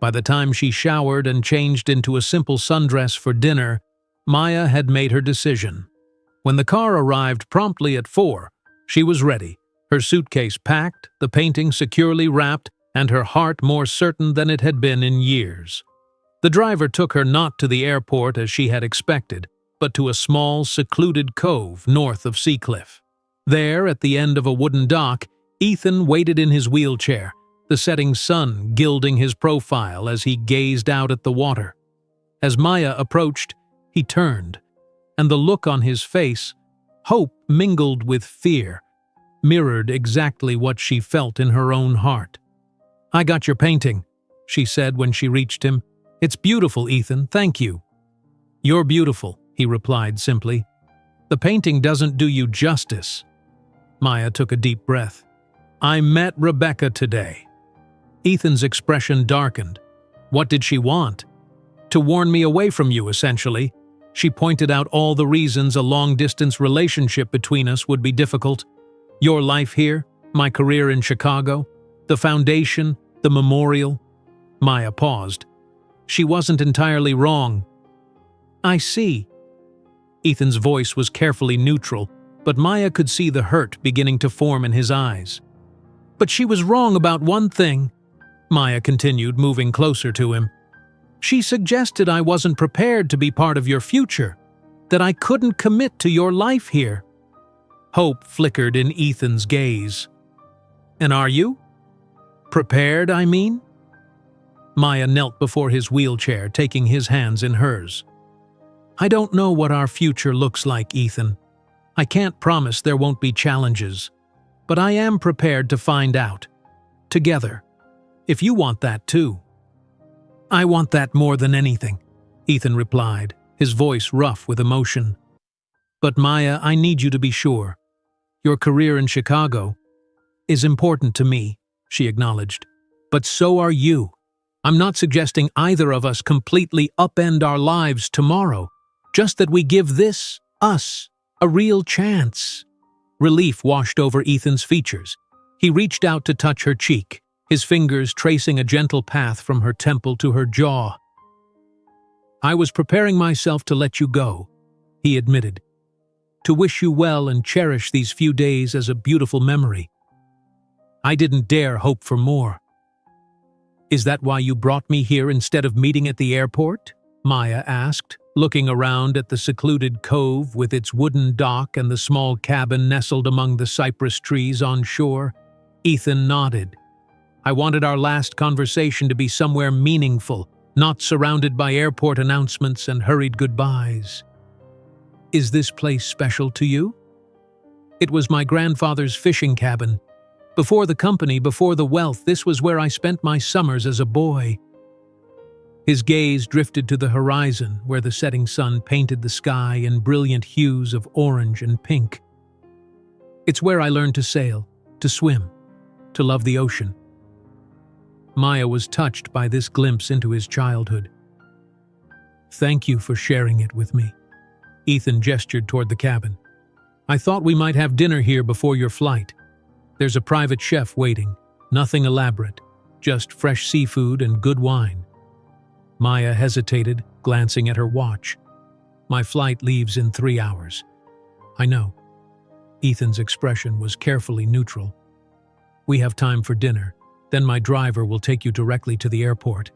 S1: By the time she showered and changed into a simple sundress for dinner, Maya had made her decision. When the car arrived promptly at 4, she was ready, her suitcase packed, the painting securely wrapped, and her heart more certain than it had been in years. The driver took her not to the airport as she had expected, but to a small, secluded cove north of Seacliff. There, at the end of a wooden dock, Ethan waited in his wheelchair, the setting sun gilding his profile as he gazed out at the water. As Maya approached, he turned, and the look on his face, hope mingled with fear, mirrored exactly what she felt in her own heart. "I got your painting," she said when she reached him. "It's beautiful, Ethan, thank you." "You're beautiful," he replied simply. "The painting doesn't do you justice." Maya took a deep breath. "I met Rebecca today." Ethan's expression darkened. What did she want? To warn me away from you, essentially. She pointed out all the reasons a long-distance relationship between us would be difficult. Your life here, my career in Chicago, the foundation, the memorial. Maya paused. She wasn't entirely wrong. "I see." Ethan's voice was carefully neutral, but Maya could see the hurt beginning to form in his eyes. "But she was wrong about one thing," Maya continued, moving closer to him. "She suggested I wasn't prepared to be part of your future, that I couldn't commit to your life here." Hope flickered in Ethan's gaze. "And are you? Prepared, I mean?" Maya knelt before his wheelchair, taking his hands in hers. "I don't know what our future looks like, Ethan. I can't promise there won't be challenges, but I am prepared to find out. Together. If you want that too." "I want that more than anything," Ethan replied, his voice rough with emotion. "But Maya, I need you to be sure. Your career in Chicago is important to me," she acknowledged. "But so are you. I'm not suggesting either of us completely upend our lives tomorrow, just that we give us, a real chance." Relief washed over Ethan's features. He reached out to touch her cheek, his fingers tracing a gentle path from her temple to her jaw. "I was preparing myself to let you go," he admitted, "to wish you well and cherish these few days as a beautiful memory. I didn't dare hope for more." "Is that why you brought me here instead of meeting at the airport?" Maya asked, looking around at the secluded cove with its wooden dock and the small cabin nestled among the cypress trees on shore. Ethan nodded. "I wanted our last conversation to be somewhere meaningful, not surrounded by airport announcements and hurried goodbyes." "Is this place special to you?" "It was my grandfather's fishing cabin. Before the company, before the wealth, this was where I spent my summers as a boy." His gaze drifted to the horizon, where the setting sun painted the sky in brilliant hues of orange and pink. "It's where I learned to sail, to swim, to love the ocean." Maya was touched by this glimpse into his childhood. "Thank you for sharing it with me." Ethan gestured toward the cabin. I thought we might have dinner here before your flight. There's a private chef waiting. Nothing elaborate, just fresh seafood and good wine. Maya hesitated, glancing at her watch. My flight leaves in 3 hours. I know. Ethan's expression was carefully neutral. We have time for dinner, then my driver will take you directly to the airport.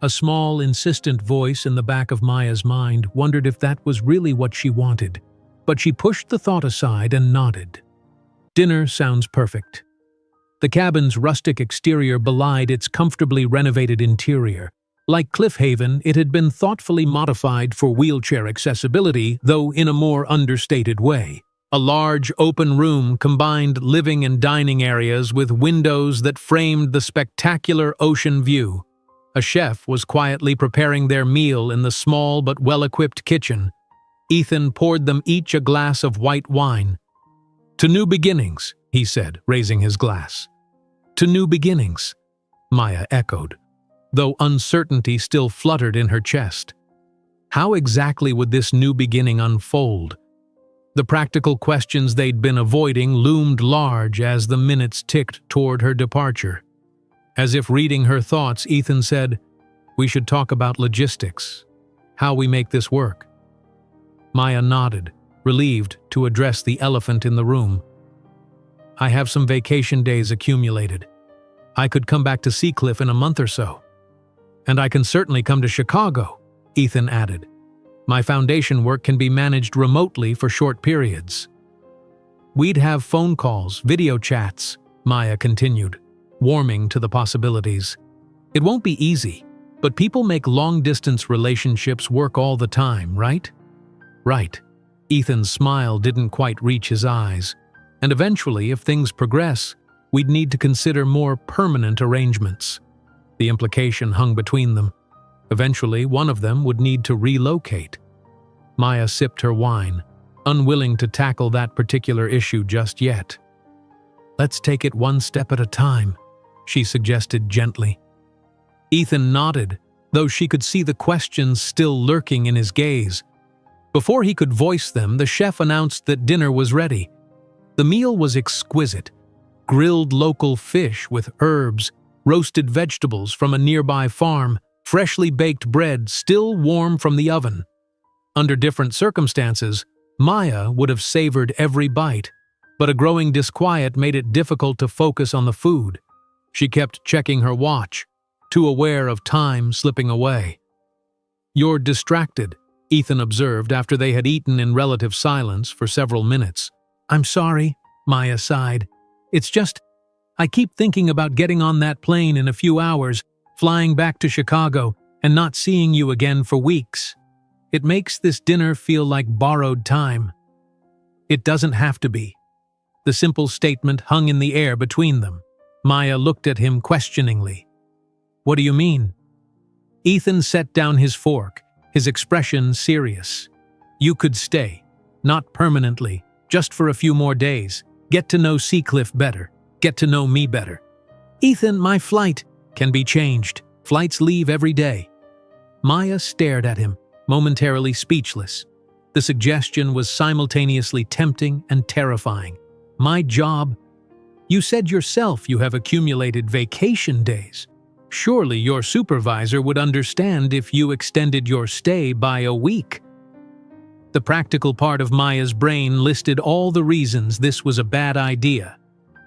S1: A small, insistent voice in the back of Maya's mind wondered if that was really what she wanted, but she pushed the thought aside and nodded. Dinner sounds perfect. The cabin's rustic exterior belied its comfortably renovated interior. Like Cliff Haven, it had been thoughtfully modified for wheelchair accessibility, though in a more understated way. A large, open room combined living and dining areas with windows that framed the spectacular ocean view. A chef was quietly preparing their meal in the small but well-equipped kitchen. Ethan poured them each a glass of white wine. "To new beginnings," he said, raising his glass. "To new beginnings," Maya echoed, though uncertainty still fluttered in her chest. How exactly would this new beginning unfold? The practical questions they'd been avoiding loomed large as the minutes ticked toward her departure. As if reading her thoughts, Ethan said, "We should talk about logistics, how we make this work." Maya nodded, relieved to address the elephant in the room. "I have some vacation days accumulated. I could come back to Seacliff in a month or so. And I can certainly come to Chicago," Ethan added. "My foundation work can be managed remotely for short periods." "We'd have phone calls, video chats," Maya continued, warming to the possibilities. "It won't be easy, but people make long-distance relationships work all the time, right?" "Right." Ethan's smile didn't quite reach his eyes. "And eventually, if things progress, we'd need to consider more permanent arrangements." The implication hung between them. Eventually, one of them would need to relocate. Maya sipped her wine, unwilling to tackle that particular issue just yet. "Let's take it one step at a time," she suggested gently. Ethan nodded, though she could see the questions still lurking in his gaze. Before he could voice them, the chef announced that dinner was ready. The meal was exquisite. Grilled local fish with herbs, roasted vegetables from a nearby farm, freshly baked bread still warm from the oven. Under different circumstances, Maya would have savored every bite, but a growing disquiet made it difficult to focus on the food. She kept checking her watch, too aware of time slipping away. "You're distracted," Ethan observed after they had eaten in relative silence for several minutes. "I'm sorry," Maya sighed. "It's just, I keep thinking about getting on that plane in a few hours, flying back to Chicago, and not seeing you again for weeks. It makes this dinner feel like borrowed time." "It doesn't have to be." The simple statement hung in the air between them. Maya looked at him questioningly. "What do you mean?" Ethan set down his fork, his expression serious. "You could stay. Not permanently, just for a few more days. Get to know Seacliff better. Get to know me better." "Ethan, my flight can be changed. Flights leave every day." Maya stared at him, momentarily speechless. The suggestion was simultaneously tempting and terrifying. "My job? You said yourself you have accumulated vacation days. Surely your supervisor would understand if you extended your stay by a week." The practical part of Maya's brain listed all the reasons this was a bad idea.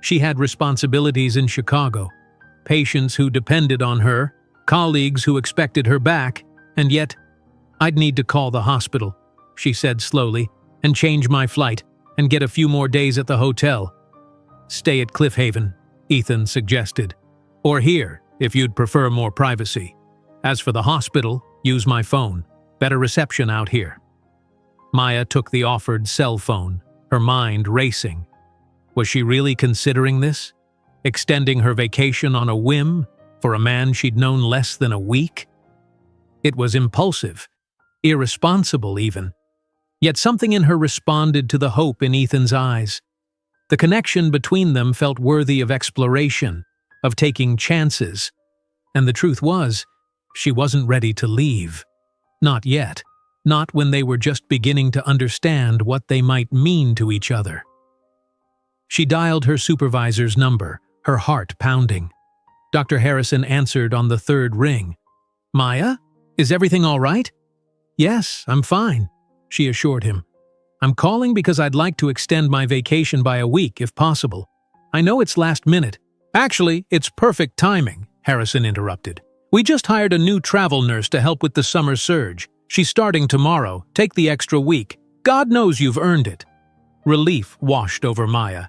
S1: She had responsibilities in Chicago, patients who depended on her, colleagues who expected her back, and yet, "I'd need to call the hospital," she said slowly, "and change my flight, and get a few more days at the hotel." "Stay at Cliff Haven," Ethan suggested. "Or here, if you'd prefer more privacy. As for the hospital, use my phone. Better reception out here." Maya took the offered cell phone, her mind racing. Was she really considering this? Extending her vacation on a whim for a man she'd known less than a week? It was impulsive, irresponsible even. Yet something in her responded to the hope in Ethan's eyes. The connection between them felt worthy of exploration, of taking chances. And the truth was, she wasn't ready to leave. Not yet. not when they were just beginning to understand what they might mean to each other. She dialed her supervisor's number, her heart pounding. Dr. Harrison answered on the third ring. "Maya, is everything all right?" "Yes, I'm fine," she assured him. "I'm calling because I'd like to extend my vacation by a week if possible. I know it's last minute." "Actually, it's perfect timing," Harrison interrupted. "We just hired a new travel nurse to help with the summer surge. She's starting tomorrow. Take the extra week. God knows you've earned it." Relief washed over Maya.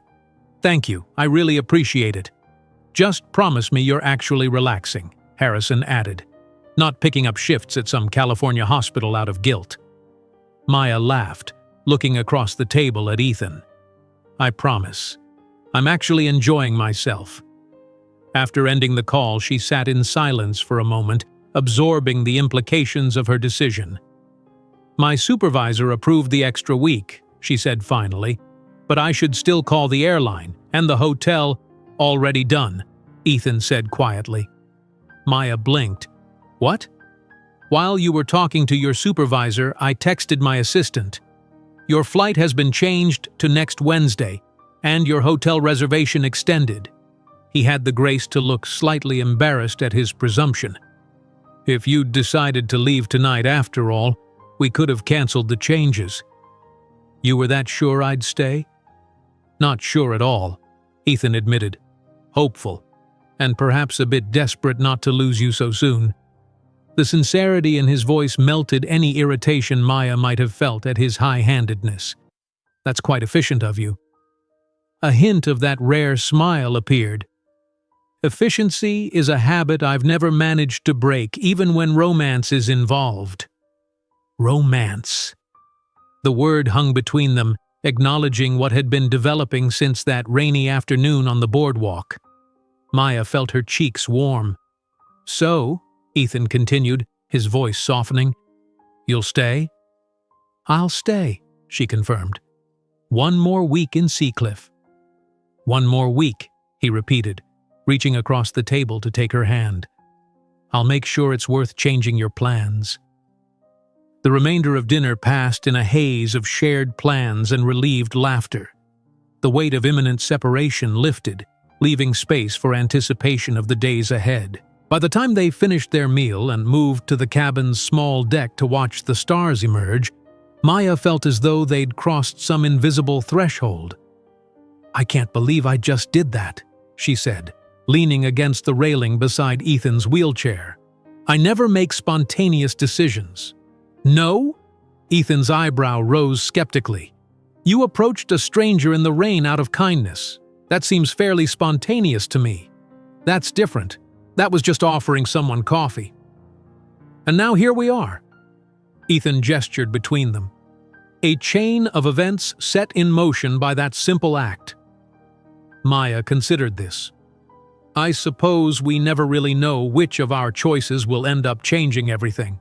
S1: "Thank you, I really appreciate it. Just promise me you're actually relaxing," Harrison added, "not picking up shifts at some California hospital out of guilt." Maya laughed, looking across the table at Ethan. "I promise. I'm actually enjoying myself." After ending the call, she sat in silence for a moment, absorbing the implications of her decision. "My supervisor approved the extra week," she said finally, "but I should still call the airline and the hotel." "Already done," Ethan said quietly. Maya blinked. "What?" "While you were talking to your supervisor, I texted my assistant. Your flight has been changed to next Wednesday, and your hotel reservation extended." He had the grace to look slightly embarrassed at his presumption. "If you'd decided to leave tonight after all, we could have canceled the changes." "You were that sure I'd stay?" "Not sure at all," Ethan admitted. "Hopeful, and perhaps a bit desperate not to lose you so soon." The sincerity in his voice melted any irritation Maya might have felt at his high-handedness. "That's quite efficient of you." A hint of that rare smile appeared. "Efficiency is a habit I've never managed to break, even when romance is involved." Romance. The word hung between them, acknowledging what had been developing since that rainy afternoon on the boardwalk. Maya felt her cheeks warm. "So," Ethan continued, his voice softening, "you'll stay?" "I'll stay," she confirmed. "One more week in Seacliff." "One more week," he repeated, reaching across the table to take her hand. "I'll make sure it's worth changing your plans." The remainder of dinner passed in a haze of shared plans and relieved laughter. The weight of imminent separation lifted, leaving space for anticipation of the days ahead. By the time they finished their meal and moved to the cabin's small deck to watch the stars emerge, Maya felt as though they'd crossed some invisible threshold. "I can't believe I just did that," she said, leaning against the railing beside Ethan's wheelchair. "I never make spontaneous decisions." "No?" Ethan's eyebrow rose skeptically. "You approached a stranger in the rain out of kindness. That seems fairly spontaneous to me." "That's different. That was just offering someone coffee." "And now here we are." Ethan gestured between them. "A chain of events set in motion by that simple act." Maya considered this. "I suppose we never really know which of our choices will end up changing everything."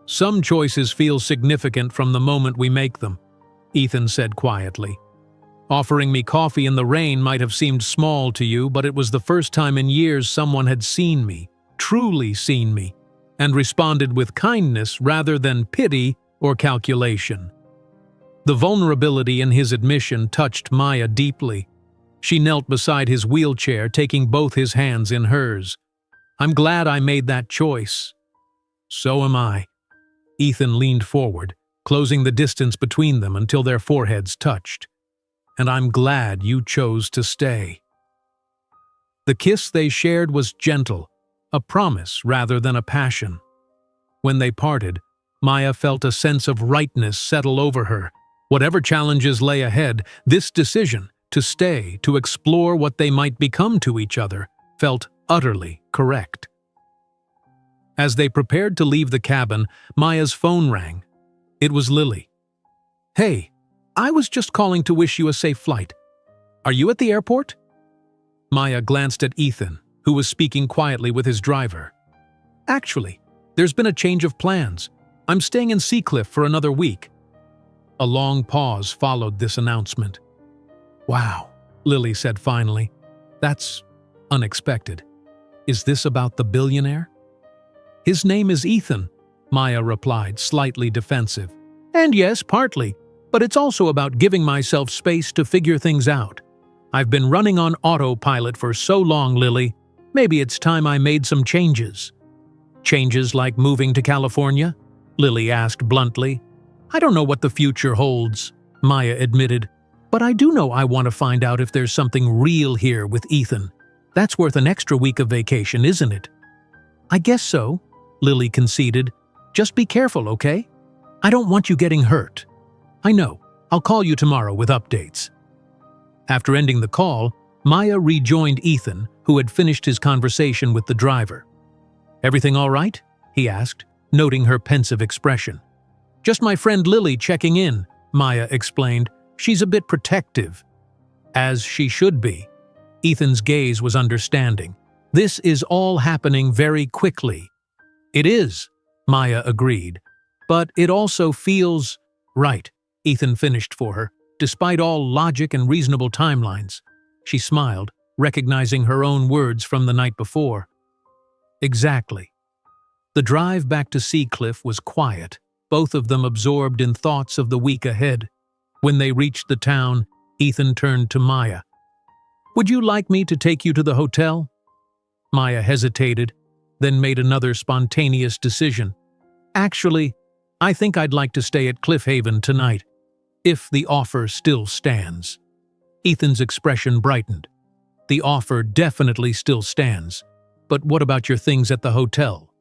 S1: "Some choices feel significant from the moment we make them," Ethan said quietly. "Offering me coffee in the rain might have seemed small to you, but it was the first time in years someone had seen me, truly seen me, and responded with kindness rather than pity or calculation." The vulnerability in his admission touched Maya deeply. She knelt beside his wheelchair, taking both his hands in hers. "I'm glad I made that choice." "So am I." Ethan leaned forward, closing the distance between them until their foreheads touched. "And I'm glad you chose to stay." The kiss they shared was gentle, a promise rather than a passion. When they parted, Maya felt a sense of rightness settle over her. Whatever challenges lay ahead, this decision, to stay, to explore what they might become to each other, felt utterly correct. As they prepared to leave the cabin, Maya's phone rang. It was Lily. "Hey, I was just calling to wish you a safe flight. Are you at the airport?" Maya glanced at Ethan, who was speaking quietly with his driver. "Actually, there's been a change of plans. I'm staying in Seacliff for another week." A long pause followed this announcement. "Wow," Lily said finally. "That's unexpected. Is this about the billionaire?" "His name is Ethan," Maya replied, slightly defensive. And yes, partly, but it's also about giving myself space to figure things out. I've been running on autopilot for so long, Lily. Maybe it's time I made some changes. Changes like moving to California? Lily asked bluntly. I don't know what the future holds, Maya admitted, but I do know I want to find out if there's something real here with Ethan. That's worth an extra week of vacation, isn't it? I guess so, Lily conceded. Just be careful, okay? I don't want you getting hurt. I know. I'll call you tomorrow with updates. After ending the call, Maya rejoined Ethan, who had finished his conversation with the driver. Everything all right? He asked, noting her pensive expression. Just my friend Lily checking in, Maya explained. She's a bit protective. As she should be. Ethan's gaze was understanding. This is all happening very quickly. It is, Maya agreed. But it also feels right, Ethan finished for her, despite all logic and reasonable timelines. She smiled, recognizing her own words from the night before. Exactly. The drive back to Seacliff was quiet, both of them absorbed in thoughts of the week ahead. When they reached the town, Ethan turned to Maya. Would you like me to take you to the hotel? Maya hesitated, then made another spontaneous decision. Actually, I think I'd like to stay at Cliff Haven tonight, if the offer still stands. Ethan's expression brightened. The offer definitely still stands. But what about your things at the hotel?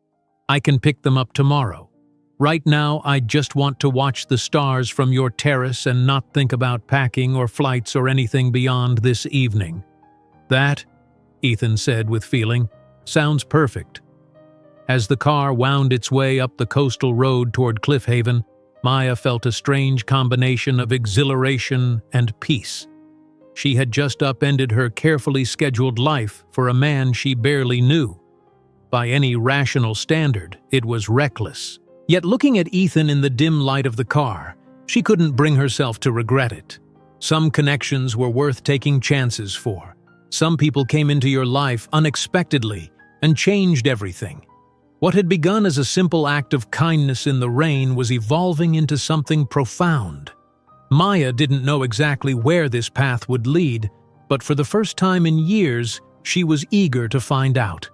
S1: I can pick them up tomorrow. Right now, I just want to watch the stars from your terrace and not think about packing or flights or anything beyond this evening. That, Ethan said with feeling, sounds perfect. As the car wound its way up the coastal road toward Cliff Haven, Maya felt a strange combination of exhilaration and peace. She had just upended her carefully scheduled life for a man she barely knew. By any rational standard, it was reckless. Yet looking at Ethan in the dim light of the car, she couldn't bring herself to regret it. Some connections were worth taking chances for. Some people came into your life unexpectedly and changed everything. What had begun as a simple act of kindness in the rain was evolving into something profound. Maya didn't know exactly where this path would lead, but for the first time in years, she was eager to find out.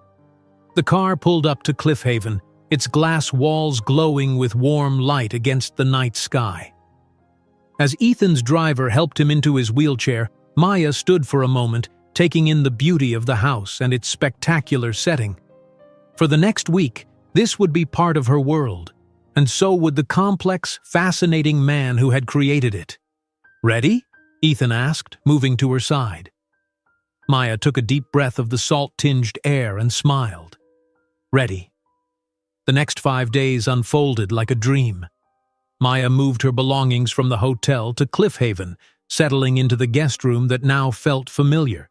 S1: The car pulled up to Cliff Haven, its glass walls glowing with warm light against the night sky. As Ethan's driver helped him into his wheelchair, Maya stood for a moment, taking in the beauty of the house and its spectacular setting. For the next week, this would be part of her world, and so would the complex, fascinating man who had created it. Ready? Ethan asked, moving to her side. Maya took a deep breath of the salt-tinged air and smiled. Ready. The next 5 days unfolded like a dream. Maya moved her belongings from the hotel to Cliff Haven, settling into the guest room that now felt familiar.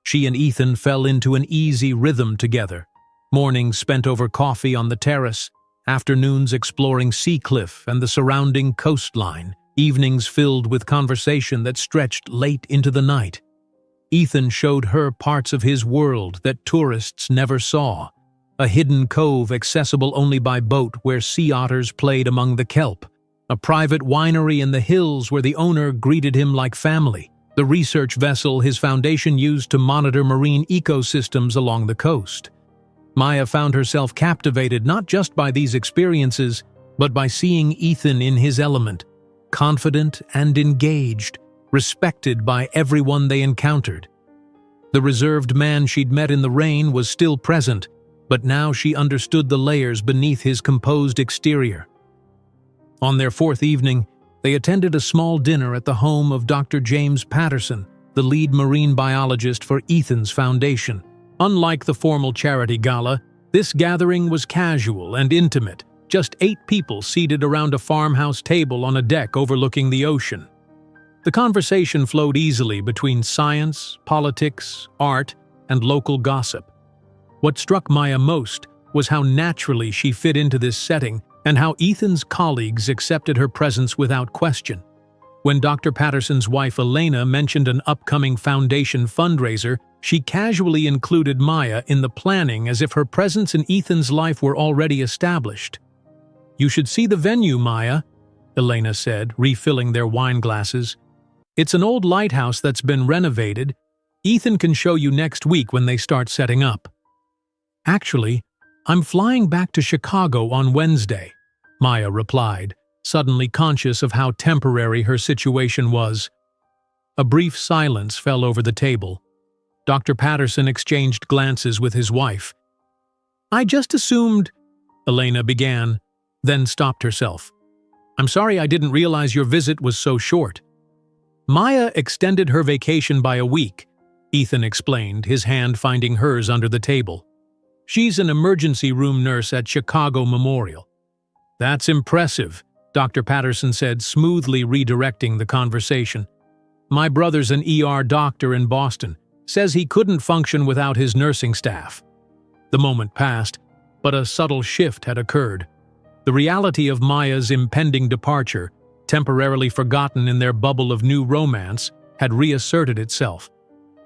S1: She and Ethan fell into an easy rhythm together. Mornings spent over coffee on the terrace, afternoons exploring Seacliff and the surrounding coastline, evenings filled with conversation that stretched late into the night. Ethan showed her parts of his world that tourists never saw, a hidden cove accessible only by boat where sea otters played among the kelp, a private winery in the hills where the owner greeted him like family, the research vessel his foundation used to monitor marine ecosystems along the coast. Maya found herself captivated not just by these experiences, but by seeing Ethan in his element, confident and engaged, respected by everyone they encountered. The reserved man she'd met in the rain was still present, but now she understood the layers beneath his composed exterior. On their 4th evening, they attended a small dinner at the home of Dr. James Patterson, the lead marine biologist for Ethan's foundation. Unlike the formal charity gala, this gathering was casual and intimate, just 8 people seated around a farmhouse table on a deck overlooking the ocean. The conversation flowed easily between science, politics, art, and local gossip. What struck Maya most was how naturally she fit into this setting and how Ethan's colleagues accepted her presence without question. When Dr. Patterson's wife Elena mentioned an upcoming foundation fundraiser, she casually included Maya in the planning as if her presence in Ethan's life were already established. You should see the venue, Maya, Elena said, refilling their wine glasses. It's an old lighthouse that's been renovated. Ethan can show you next week when they start setting up. Actually, I'm flying back to Chicago on Wednesday, Maya replied, suddenly conscious of how temporary her situation was. A brief silence fell over the table. Dr. Patterson exchanged glances with his wife. I just assumed, Elena began, then stopped herself. I'm sorry, I didn't realize your visit was so short. Maya extended her vacation by a week, Ethan explained, his hand finding hers under the table. She's an emergency room nurse at Chicago Memorial. That's impressive, Dr. Patterson said, smoothly redirecting the conversation. My brother's an ER doctor in Boston. Says he couldn't function without his nursing staff. The moment passed, but a subtle shift had occurred. The reality of Maya's impending departure, temporarily forgotten in their bubble of new romance, had reasserted itself.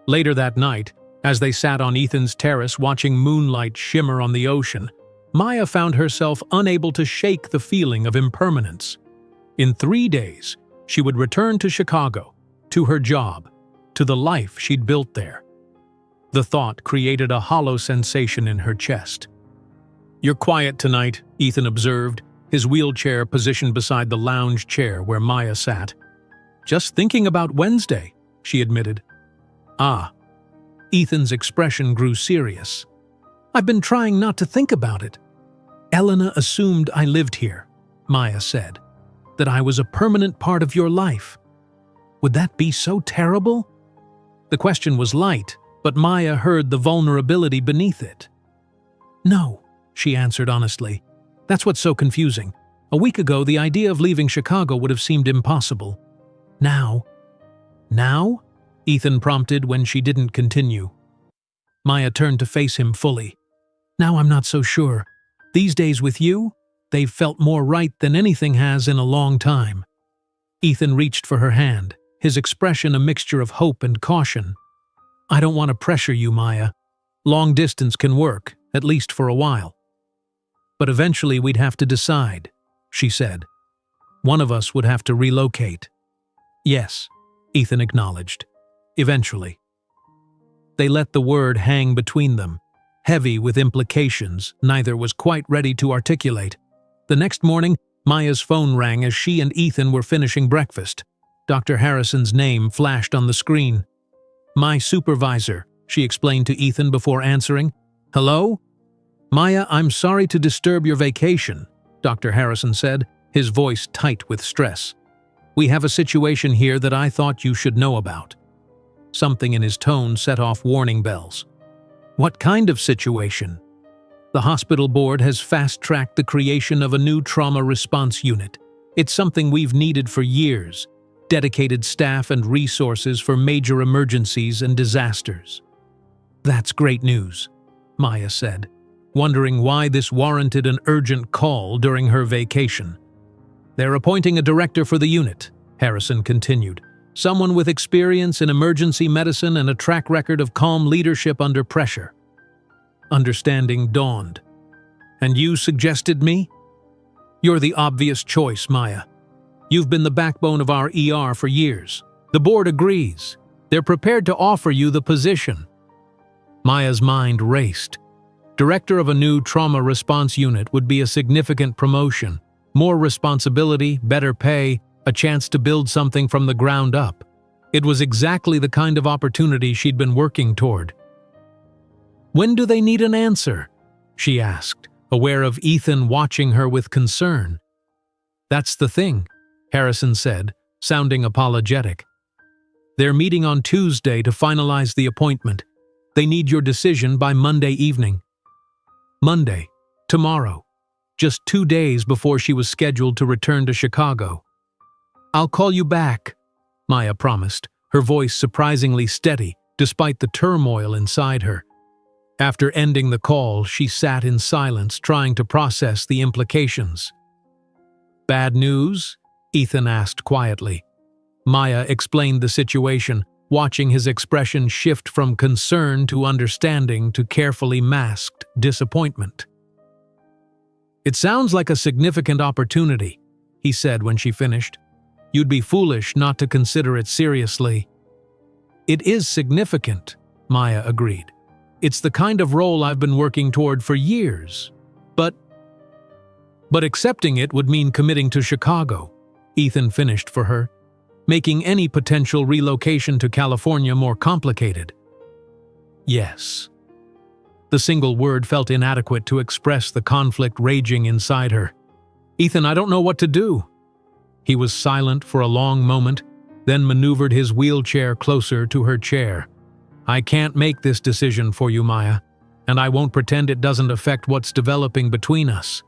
S1: Later that night, as they sat on Ethan's terrace watching moonlight shimmer on the ocean, Maya found herself unable to shake the feeling of impermanence. In 3 days, she would return to Chicago, to her job, to the life she'd built there. The thought created a hollow sensation in her chest. You're quiet tonight, Ethan observed, his wheelchair positioned beside the lounge chair where Maya sat. Just thinking about Wednesday, she admitted. Ah. Ethan's expression grew serious. I've been trying not to think about it. Elena assumed I lived here, Maya said, that I was a permanent part of your life. Would that be so terrible? The question was light, but Maya heard the vulnerability beneath it. No, she answered honestly. That's what's so confusing. A week ago, the idea of leaving Chicago would have seemed impossible. Now? Ethan prompted when she didn't continue. Maya turned to face him fully. Now I'm not so sure. These days with you, they've felt more right than anything has in a long time. Ethan reached for her hand, his expression a mixture of hope and caution. I don't want to pressure you, Maya. Long distance can work, at least for a while. But eventually we'd have to decide, she said. One of us would have to relocate. Yes, Ethan acknowledged. Eventually. They let the word hang between them, heavy with implications neither was quite ready to articulate. The next morning, Maya's phone rang as she and Ethan were finishing breakfast. Dr. Harrison's name flashed on the screen. My supervisor, she explained to Ethan before answering. Hello? Maya, I'm sorry to disturb your vacation, Dr. Harrison said, his voice tight with stress. We have a situation here that I thought you should know about. Something in his tone set off warning bells. What kind of situation? The hospital board has fast-tracked the creation of a new trauma response unit. It's something we've needed for years. Dedicated staff and resources for major emergencies and disasters. That's great news, Maya said, wondering why this warranted an urgent call during her vacation. They're appointing a director for the unit, Harrison continued. Someone with experience in emergency medicine and a track record of calm leadership under pressure. Understanding dawned. And you suggested me? You're the obvious choice, Maya. You've been the backbone of our ER for years. The board agrees. They're prepared to offer you the position. Maya's mind raced. Director of a new trauma response unit would be a significant promotion. More responsibility, better pay, a chance to build something from the ground up. It was exactly the kind of opportunity she'd been working toward. When do they need an answer? She asked, aware of Ethan watching her with concern. That's the thing, Harrison said, sounding apologetic. They're meeting on Tuesday to finalize the appointment. They need your decision by Monday evening. Monday, tomorrow, just 2 days before she was scheduled to return to Chicago. I'll call you back, Maya promised, her voice surprisingly steady despite the turmoil inside her. After ending the call, she sat in silence, trying to process the implications. Bad news? Ethan asked quietly. Maya explained the situation, watching his expression shift from concern to understanding to carefully masked disappointment. "It sounds like a significant opportunity," he said when she finished. "You'd be foolish not to consider it seriously." "It is significant," Maya agreed. "It's the kind of role I've been working toward for years. But accepting it would mean committing to Chicago," Ethan finished for her, "making any potential relocation to California more complicated." "Yes." The single word felt inadequate to express the conflict raging inside her. "Ethan, I don't know what to do." He was silent for a long moment, then maneuvered his wheelchair closer to her chair. "I can't make this decision for you, Maya, and I won't pretend it doesn't affect what's developing between us.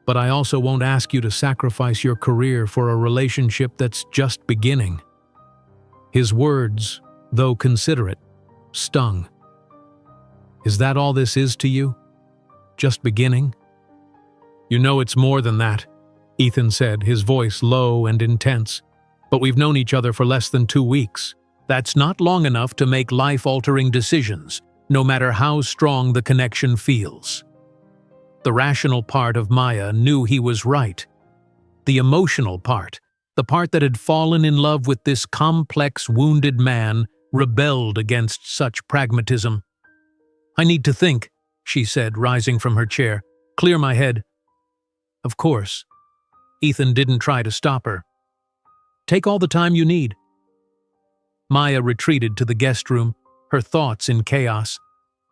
S1: But I also won't ask you to sacrifice your career for a relationship that's just beginning." His words, though considerate, stung. "Is that all this is to you? Just beginning?" "You know it's more than that," Ethan said, his voice low and intense. "But we've known each other for less than 2 weeks. That's not long enough to make life-altering decisions, no matter how strong the connection feels." The rational part of Maya knew he was right. The emotional part, the part that had fallen in love with this complex, wounded man, rebelled against such pragmatism. "I need to think," she said, rising from her chair. "Clear my head." "Of course." Ethan didn't try to stop her. "Take all the time you need." Maya retreated to the guest room, her thoughts in chaos.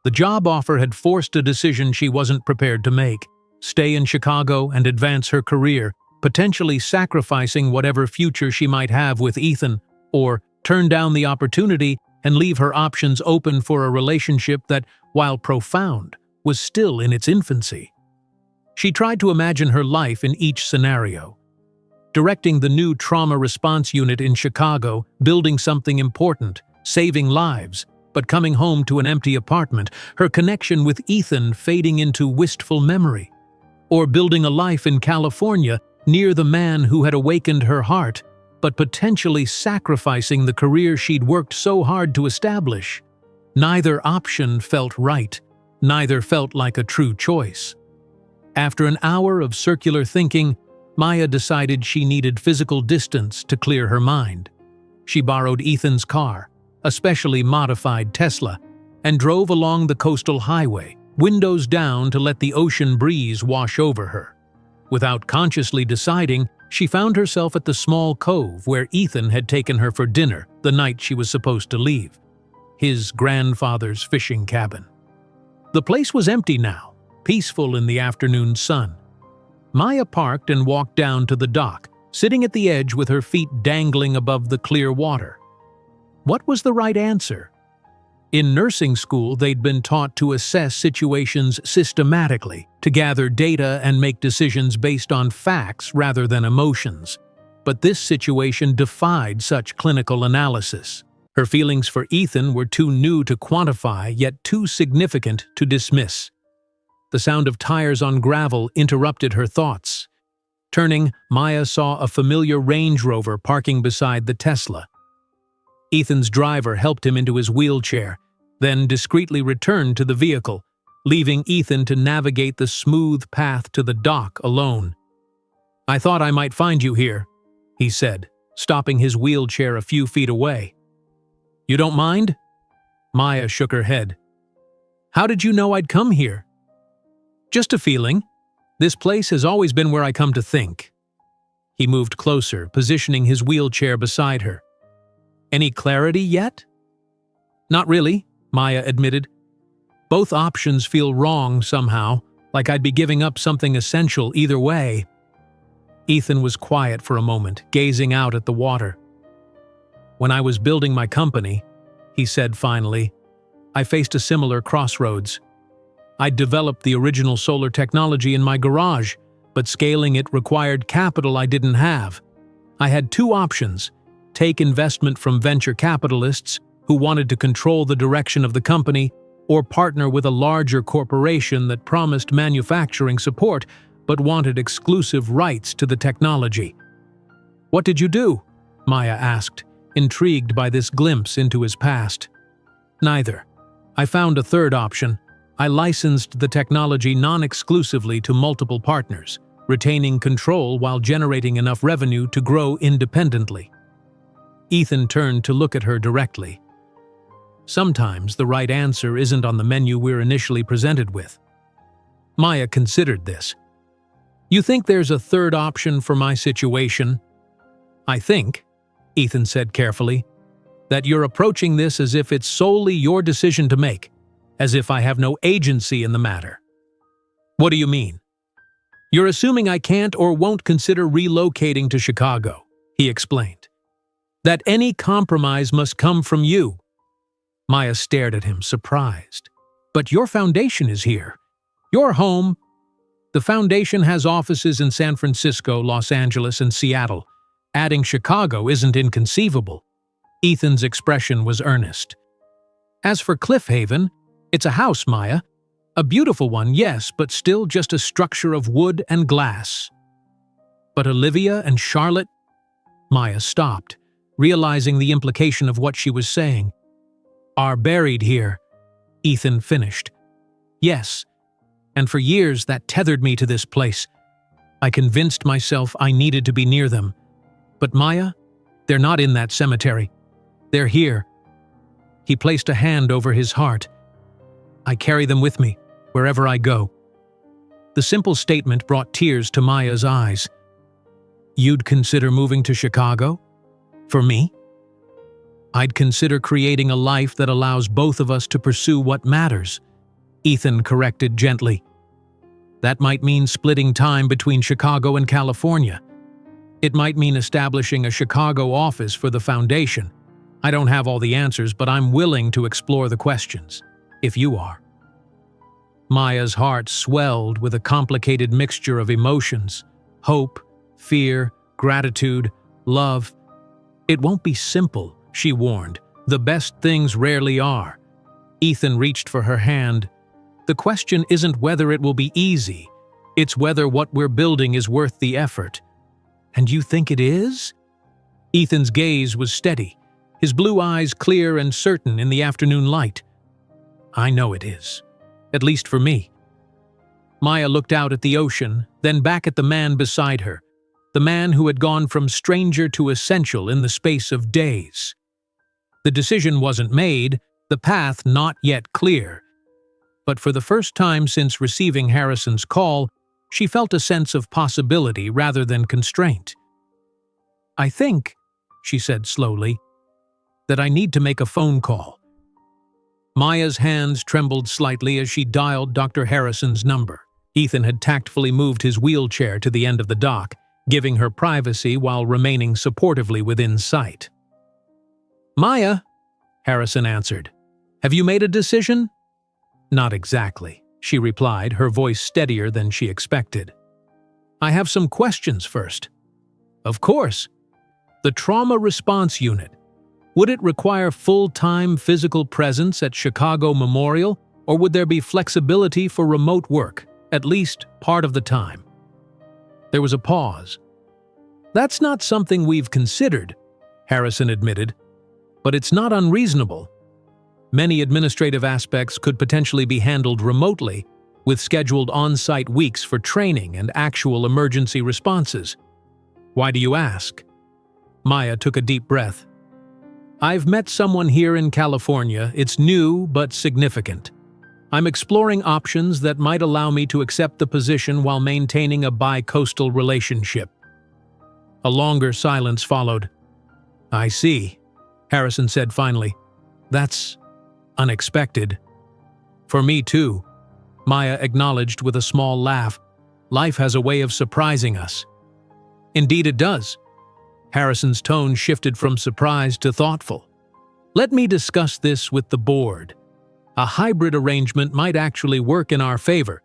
S1: The job offer had forced a decision she wasn't prepared to make: stay in Chicago and advance her career, potentially sacrificing whatever future she might have with Ethan, or turn down the opportunity and leave her options open for a relationship that, while profound, was still in its infancy. She tried to imagine her life in each scenario. Directing the new trauma response unit in Chicago, building something important, saving lives, but coming home to an empty apartment, her connection with Ethan fading into wistful memory. Or building a life in California, near the man who had awakened her heart, but potentially sacrificing the career she'd worked so hard to establish. Neither option felt right, neither felt like a true choice. After an hour of circular thinking, Maya decided she needed physical distance to clear her mind. She borrowed Ethan's car, a specially modified Tesla, and drove along the coastal highway, windows down to let the ocean breeze wash over her. Without consciously deciding, she found herself at the small cove where Ethan had taken her for dinner the night she was supposed to leave, his grandfather's fishing cabin. The place was empty now, peaceful in the afternoon sun. Maya parked and walked down to the dock, sitting at the edge with her feet dangling above the clear water. What was the right answer? In nursing school, they'd been taught to assess situations systematically, to gather data and make decisions based on facts rather than emotions. But this situation defied such clinical analysis. Her feelings for Ethan were too new to quantify, yet too significant to dismiss. The sound of tires on gravel interrupted her thoughts. Turning, Maya saw a familiar Range Rover parking beside the Tesla. Ethan's driver helped him into his wheelchair, then discreetly returned to the vehicle, leaving Ethan to navigate the smooth path to the dock alone. "I thought I might find you here," he said, stopping his wheelchair a few feet away. "You don't mind?" Maya shook her head. "How did you know I'd come here?" "Just a feeling. This place has always been where I come to think." He moved closer, positioning his wheelchair beside her. "Any clarity yet?" "Not really," Maya admitted. "Both options feel wrong somehow, like I'd be giving up something essential either way." Ethan was quiet for a moment, gazing out at the water. "When I was building my company," he said finally, "I faced a similar crossroads. I'd developed the original solar technology in my garage, but scaling it required capital I didn't have. I had 2 options: take investment from venture capitalists who wanted to control the direction of the company, or partner with a larger corporation that promised manufacturing support but wanted exclusive rights to the technology." "What did you do?" Maya asked, intrigued by this glimpse into his past. "Neither. I found a third option, I licensed the technology non-exclusively to multiple partners, retaining control while generating enough revenue to grow independently. Ethan turned to look at her directly. Sometimes the right answer isn't on the menu we're initially presented with. Maya considered this. You think there's a third option for my situation? I think, Ethan said carefully, that you're approaching this as if it's solely your decision to make, as if I have no agency in the matter. What do you mean? You're assuming I can't or won't consider relocating to Chicago, he explained. That any compromise must come from you. Maya stared at him, surprised. But your foundation is here. Your home. The foundation has offices in San Francisco, Los Angeles, and Seattle. Adding Chicago isn't inconceivable. Ethan's expression was earnest. As for Cliff Haven, it's a house, Maya. A beautiful one, yes, but still just a structure of wood and glass. But Olivia and Charlotte? Maya stopped, realizing the implication of what she was saying. Are buried here, Ethan finished. Yes, and for years that tethered me to this place. I convinced myself I needed to be near them. But Maya, they're not in that cemetery. They're here. He placed a hand over his heart. I carry them with me, wherever I go. The simple statement brought tears to Maya's eyes. You'd consider moving to Chicago? For me? I'd consider creating a life that allows both of us to pursue what matters, Ethan corrected gently. That might mean splitting time between Chicago and California. It might mean establishing a Chicago office for the foundation. I don't have all the answers, but I'm willing to explore the questions, if you are. Maya's heart swelled with a complicated mixture of emotions: hope, fear, gratitude, love. It won't be simple, she warned. The best things rarely are. Ethan reached for her hand. The question isn't whether it will be easy. It's whether what we're building is worth the effort. And you think it is? Ethan's gaze was steady, his blue eyes clear and certain in the afternoon light. I know it is. At least for me. Maya looked out at the ocean, then back at the man beside her, the man who had gone from stranger to essential in the space of days. The decision wasn't made, the path not yet clear. But for the first time since receiving Harrison's call, she felt a sense of possibility rather than constraint. I think, she said slowly, that I need to make a phone call. Maya's hands trembled slightly as she dialed Dr. Harrison's number. Ethan had tactfully moved his wheelchair to the end of the dock, giving her privacy while remaining supportively within sight. Maya, Harrison answered. Have you made a decision? Not exactly, she replied, her voice steadier than she expected. I have some questions first. Of course. The Trauma Response Unit. Would it require full-time physical presence at Chicago Memorial, or would there be flexibility for remote work, at least part of the time? There was a pause. That's not something we've considered, Harrison admitted, but it's not unreasonable. Many administrative aspects could potentially be handled remotely, with scheduled on-site weeks for training and actual emergency responses. Why do you ask? Maya took a deep breath. I've met someone here in California. It's new but significant. I'm exploring options that might allow me to accept the position while maintaining a bi-coastal relationship. A longer silence followed. I see, Harrison said finally. That's unexpected. For me too, Maya acknowledged with a small laugh. Life has a way of surprising us. Indeed it does. Harrison's tone shifted from surprise to thoughtful. Let me discuss this with the board. A hybrid arrangement might actually work in our favor,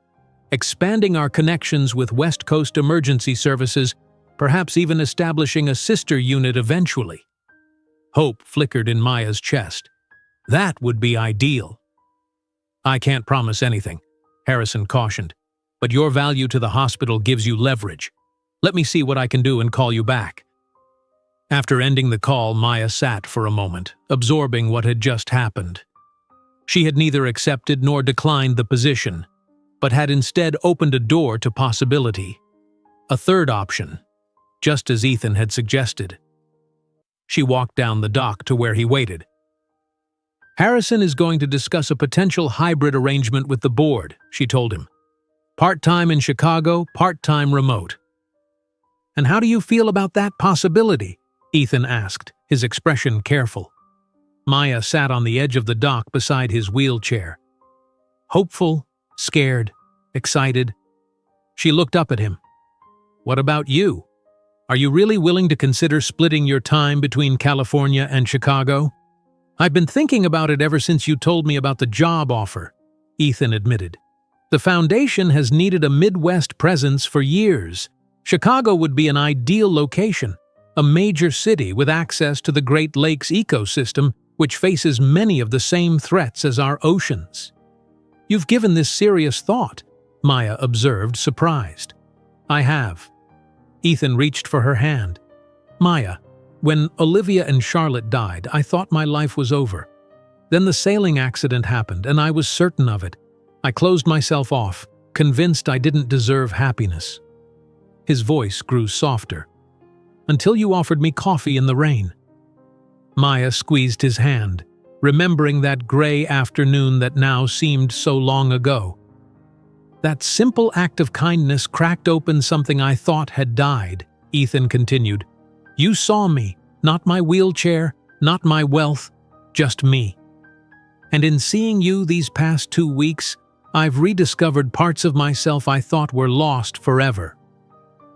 S1: expanding our connections with West Coast emergency services, perhaps even establishing a sister unit eventually. Hope flickered in Maya's chest. That would be ideal. I can't promise anything, Harrison cautioned, but your value to the hospital gives you leverage. Let me see what I can do and call you back. After ending the call, Maya sat for a moment, absorbing what had just happened. She had neither accepted nor declined the position, but had instead opened a door to possibility. A third option, just as Ethan had suggested. She walked down the dock to where he waited. "Harrison is going to discuss a potential hybrid arrangement with the board," she told him. "Part-time in Chicago, part-time remote." "And how do you feel about that possibility?" Ethan asked, his expression careful. Maya sat on the edge of the dock beside his wheelchair. Hopeful, scared, excited. She looked up at him. "What about you? Are you really willing to consider splitting your time between California and Chicago?" "I've been thinking about it ever since you told me about the job offer," Ethan admitted. "The foundation has needed a Midwest presence for years. Chicago would be an ideal location, a major city with access to the Great Lakes ecosystem, which faces many of the same threats as our oceans." "You've given this serious thought," Maya observed, surprised. "I have." Ethan reached for her hand. "Maya, when Olivia and Charlotte died, I thought my life was over. Then the sailing accident happened, and I was certain of it. I closed myself off, convinced I didn't deserve happiness." His voice grew softer. "Until you offered me coffee in the rain." Maya squeezed his hand, remembering that gray afternoon that now seemed so long ago. "That simple act of kindness cracked open something I thought had died," Ethan continued. "You saw me, not my wheelchair, not my wealth, just me. And in seeing you these past 2 weeks, I've rediscovered parts of myself I thought were lost forever."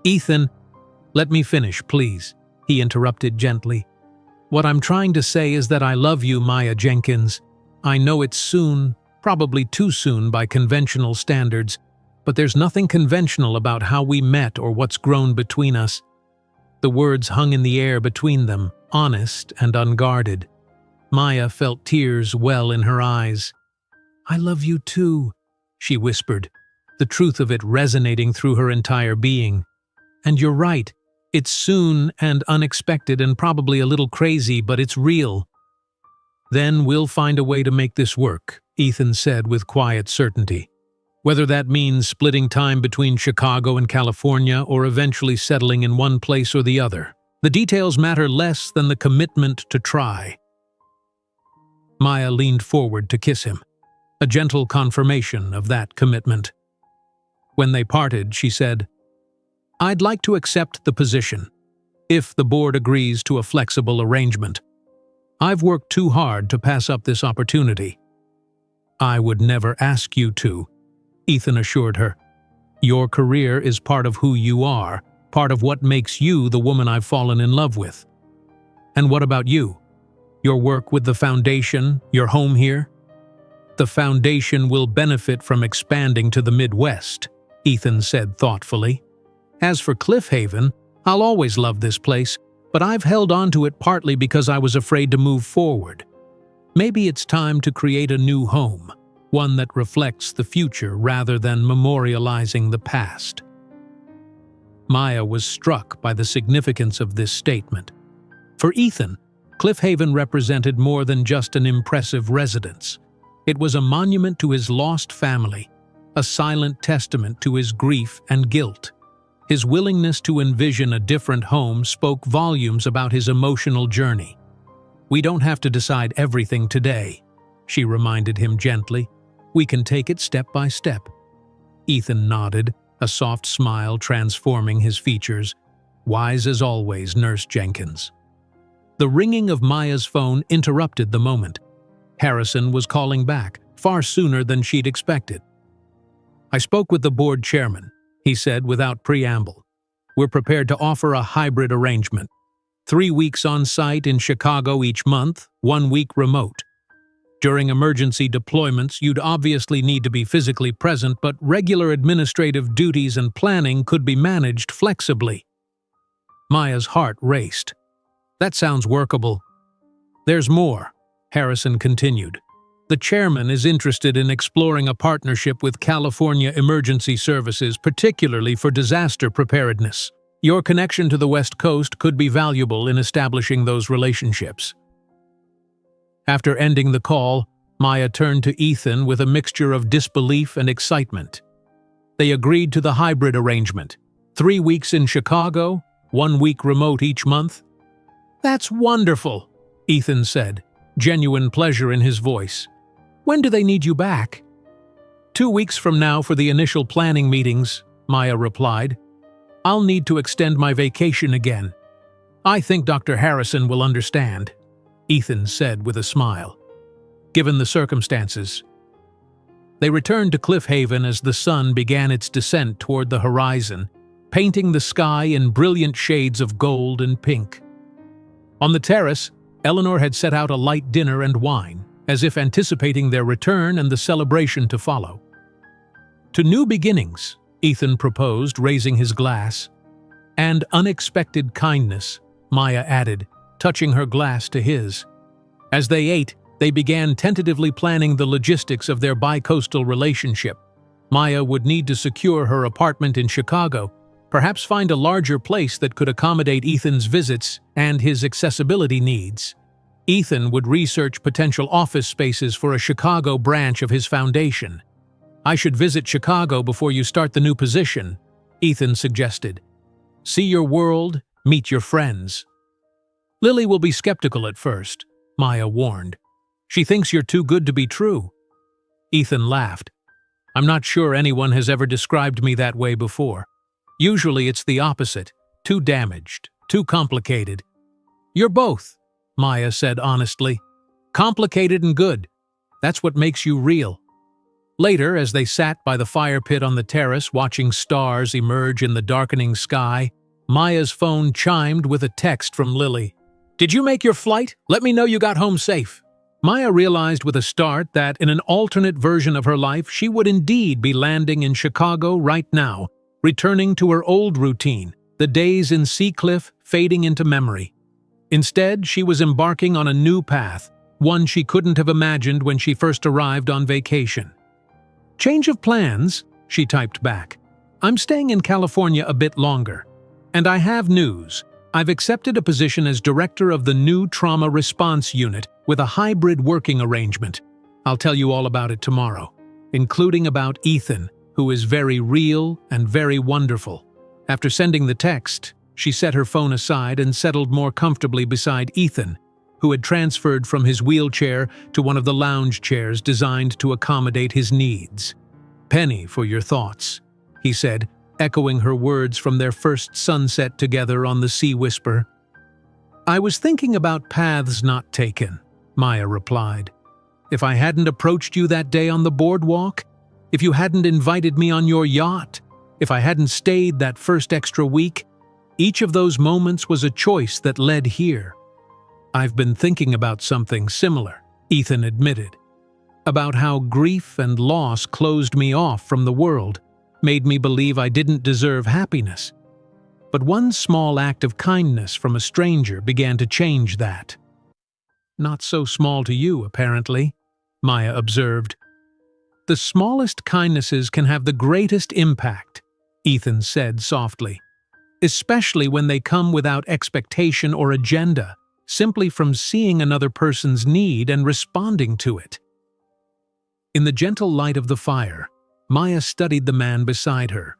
S1: "Ethan, let me finish, please," he interrupted gently. "What I'm trying to say is that I love you, Maya Jenkins. I know it's soon, probably too soon by conventional standards, but there's nothing conventional about how we met or what's grown between us." The words hung in the air between them, honest and unguarded. Maya felt tears well in her eyes. "I love you too," she whispered, the truth of it resonating through her entire being. "And you're right, it's soon and unexpected and probably a little crazy, but it's real." "Then we'll find a way to make this work," Ethan said with quiet certainty. "Whether that means splitting time between Chicago and California or eventually settling in one place or the other. The details matter less than the commitment to try." Maya leaned forward to kiss him, a gentle confirmation of that commitment. When they parted, she said, "I'd like to accept the position, if the board agrees to a flexible arrangement. I've worked too hard to pass up this opportunity." "I would never ask you to," Ethan assured her. "Your career is part of who you are, part of what makes you the woman I've fallen in love with." "And what about you? Your work with the foundation, your home here?" "The foundation will benefit from expanding to the Midwest," Ethan said thoughtfully. "As for Cliff Haven, I'll always love this place, but I've held on to it partly because I was afraid to move forward. Maybe it's time to create a new home, one that reflects the future rather than memorializing the past." Maya was struck by the significance of this statement. For Ethan, Cliff Haven represented more than just an impressive residence. It was a monument to his lost family, a silent testament to his grief and guilt. His willingness to envision a different home spoke volumes about his emotional journey. "We don't have to decide everything today," she reminded him gently. "We can take it step by step." Ethan nodded, a soft smile transforming his features. Wise as always, Nurse Jenkins. The ringing of Maya's phone interrupted the moment. Harrison was calling back, far sooner than she'd expected. "I spoke with the board chairman," he said without preamble. "We're prepared to offer a hybrid arrangement. 3 weeks on site in Chicago each month, 1 week remote. During emergency deployments, you'd obviously need to be physically present, but regular administrative duties and planning could be managed flexibly." Maya's heart raced. "That sounds workable." "There's more," Harrison continued. "The chairman is interested in exploring a partnership with California Emergency Services, particularly for disaster preparedness. Your connection to the West Coast could be valuable in establishing those relationships." After ending the call, Maya turned to Ethan with a mixture of disbelief and excitement. They agreed to the hybrid arrangement. 3 weeks in Chicago, 1 week remote each month. "That's wonderful," Ethan said, genuine pleasure in his voice. "When do they need you back?" 2 weeks from now for the initial planning meetings," Maya replied. "I'll need to extend my vacation again." "I think Dr. Harrison will understand," Ethan said with a smile, "given the circumstances." They returned to Cliff Haven as the sun began its descent toward the horizon, painting the sky in brilliant shades of gold and pink. On the terrace, Eleanor had set out a light dinner and wine, as if anticipating their return and the celebration to follow. "To new beginnings," Ethan proposed, raising his glass. "And unexpected kindness," Maya added, touching her glass to his. As they ate, they began tentatively planning the logistics of their bi-coastal relationship. Maya would need to secure her apartment in Chicago, perhaps find a larger place that could accommodate Ethan's visits and his accessibility needs. Ethan would research potential office spaces for a Chicago branch of his foundation. "I should visit Chicago before you start the new position," Ethan suggested. "See your world, meet your friends." "Lily will be skeptical at first," Maya warned. "She thinks you're too good to be true." Ethan laughed. "I'm not sure anyone has ever described me that way before. Usually it's the opposite, too damaged, too complicated." "You're both," Maya said honestly. "Complicated and good. That's what makes you real." Later, as they sat by the fire pit on the terrace watching stars emerge in the darkening sky, Maya's phone chimed with a text from Lily. "Did you make your flight? Let me know you got home safe." Maya realized with a start that in an alternate version of her life she would indeed be landing in Chicago right now, returning to her old routine, the days in Seacliff fading into memory. Instead, she was embarking on a new path, one she couldn't have imagined when she first arrived on vacation. "Change of plans," she typed back. "I'm staying in California a bit longer. And I have news. I've accepted a position as director of the new Trauma Response Unit with a hybrid working arrangement. I'll tell you all about it tomorrow, including about Ethan, who is very real and very wonderful." After sending the text, she set her phone aside and settled more comfortably beside Ethan, who had transferred from his wheelchair to one of the lounge chairs designed to accommodate his needs. "Penny for your thoughts," he said, echoing her words from their first sunset together on the Sea Whisper. "I was thinking about paths not taken," Maya replied. "If I hadn't approached you that day on the boardwalk, if you hadn't invited me on your yacht, if I hadn't stayed that first extra week, each of those moments was a choice that led here." "I've been thinking about something similar," Ethan admitted. "About how grief and loss closed me off from the world, made me believe I didn't deserve happiness. But one small act of kindness from a stranger began to change that." "Not so small to you, apparently," Maya observed. "The smallest kindnesses can have the greatest impact," Ethan said softly, "especially when they come without expectation or agenda, simply from seeing another person's need and responding to it." In the gentle light of the fire, Maya studied the man beside her.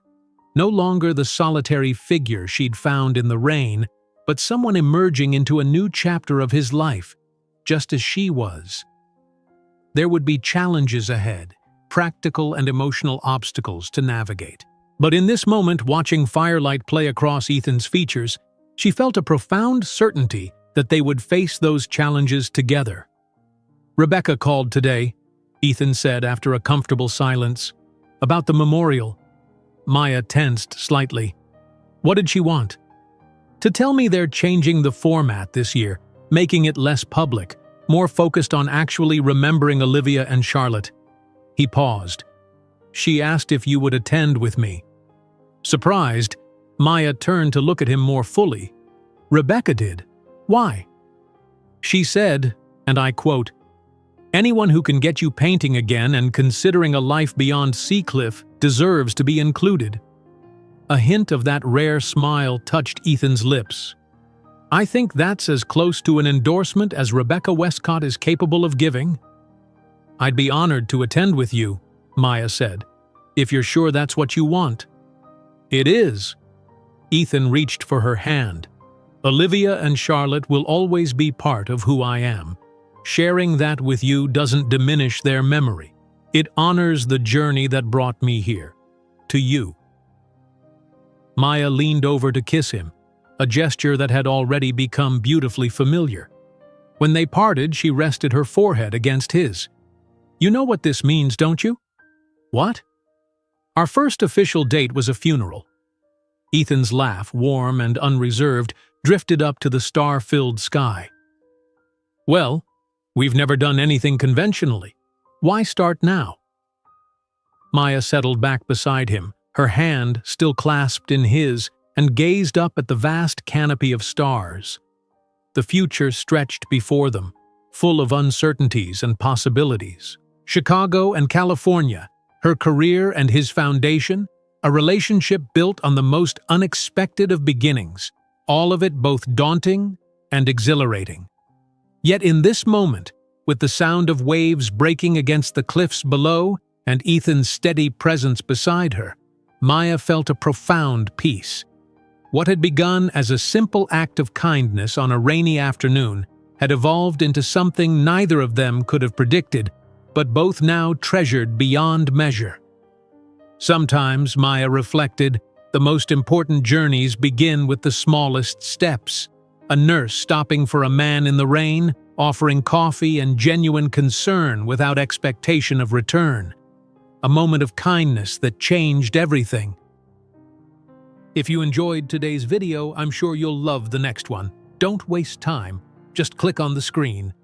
S1: No longer the solitary figure she'd found in the rain, but someone emerging into a new chapter of his life, just as she was. There would be challenges ahead, practical and emotional obstacles to navigate. But in this moment, watching firelight play across Ethan's features, she felt a profound certainty that they would face those challenges together. "Rebecca called today," Ethan said after a comfortable silence. "About the memorial." Maya tensed slightly. "What did she want?" "To tell me they're changing the format this year, making it less public, more focused on actually remembering Olivia and Charlotte." He paused. "She asked if you would attend with me." Surprised, Maya turned to look at him more fully. "Rebecca did. Why?" She said, and I quote, "Anyone who can get you painting again and considering a life beyond Seacliff deserves to be included." A hint of that rare smile touched Ethan's lips. "I think that's as close to an endorsement as Rebecca Westcott is capable of giving." "I'd be honored to attend with you," Maya said, "if you're sure that's what you want." "It is." Ethan reached for her hand. "Olivia and Charlotte will always be part of who I am. Sharing that with you doesn't diminish their memory. It honors the journey that brought me here. To you." Maya leaned over to kiss him, a gesture that had already become beautifully familiar. When they parted, she rested her forehead against his. "You know what this means, don't you?" "What?" "Our first official date was a funeral." Ethan's laugh, warm and unreserved, drifted up to the star-filled sky. "Well, we've never done anything conventionally. Why start now?" Maya settled back beside him, her hand still clasped in his, and gazed up at the vast canopy of stars. The future stretched before them, full of uncertainties and possibilities. Chicago and California, her career and his foundation, a relationship built on the most unexpected of beginnings, all of it both daunting and exhilarating. Yet in this moment, with the sound of waves breaking against the cliffs below and Ethan's steady presence beside her, Maya felt a profound peace. What had begun as a simple act of kindness on a rainy afternoon had evolved into something neither of them could have predicted, but both now treasured beyond measure. Sometimes, Maya reflected, the most important journeys begin with the smallest steps. A nurse stopping for a man in the rain, offering coffee and genuine concern without expectation of return. A moment of kindness that changed everything. If you enjoyed today's video, I'm sure you'll love the next one. Don't waste time. Just click on the screen.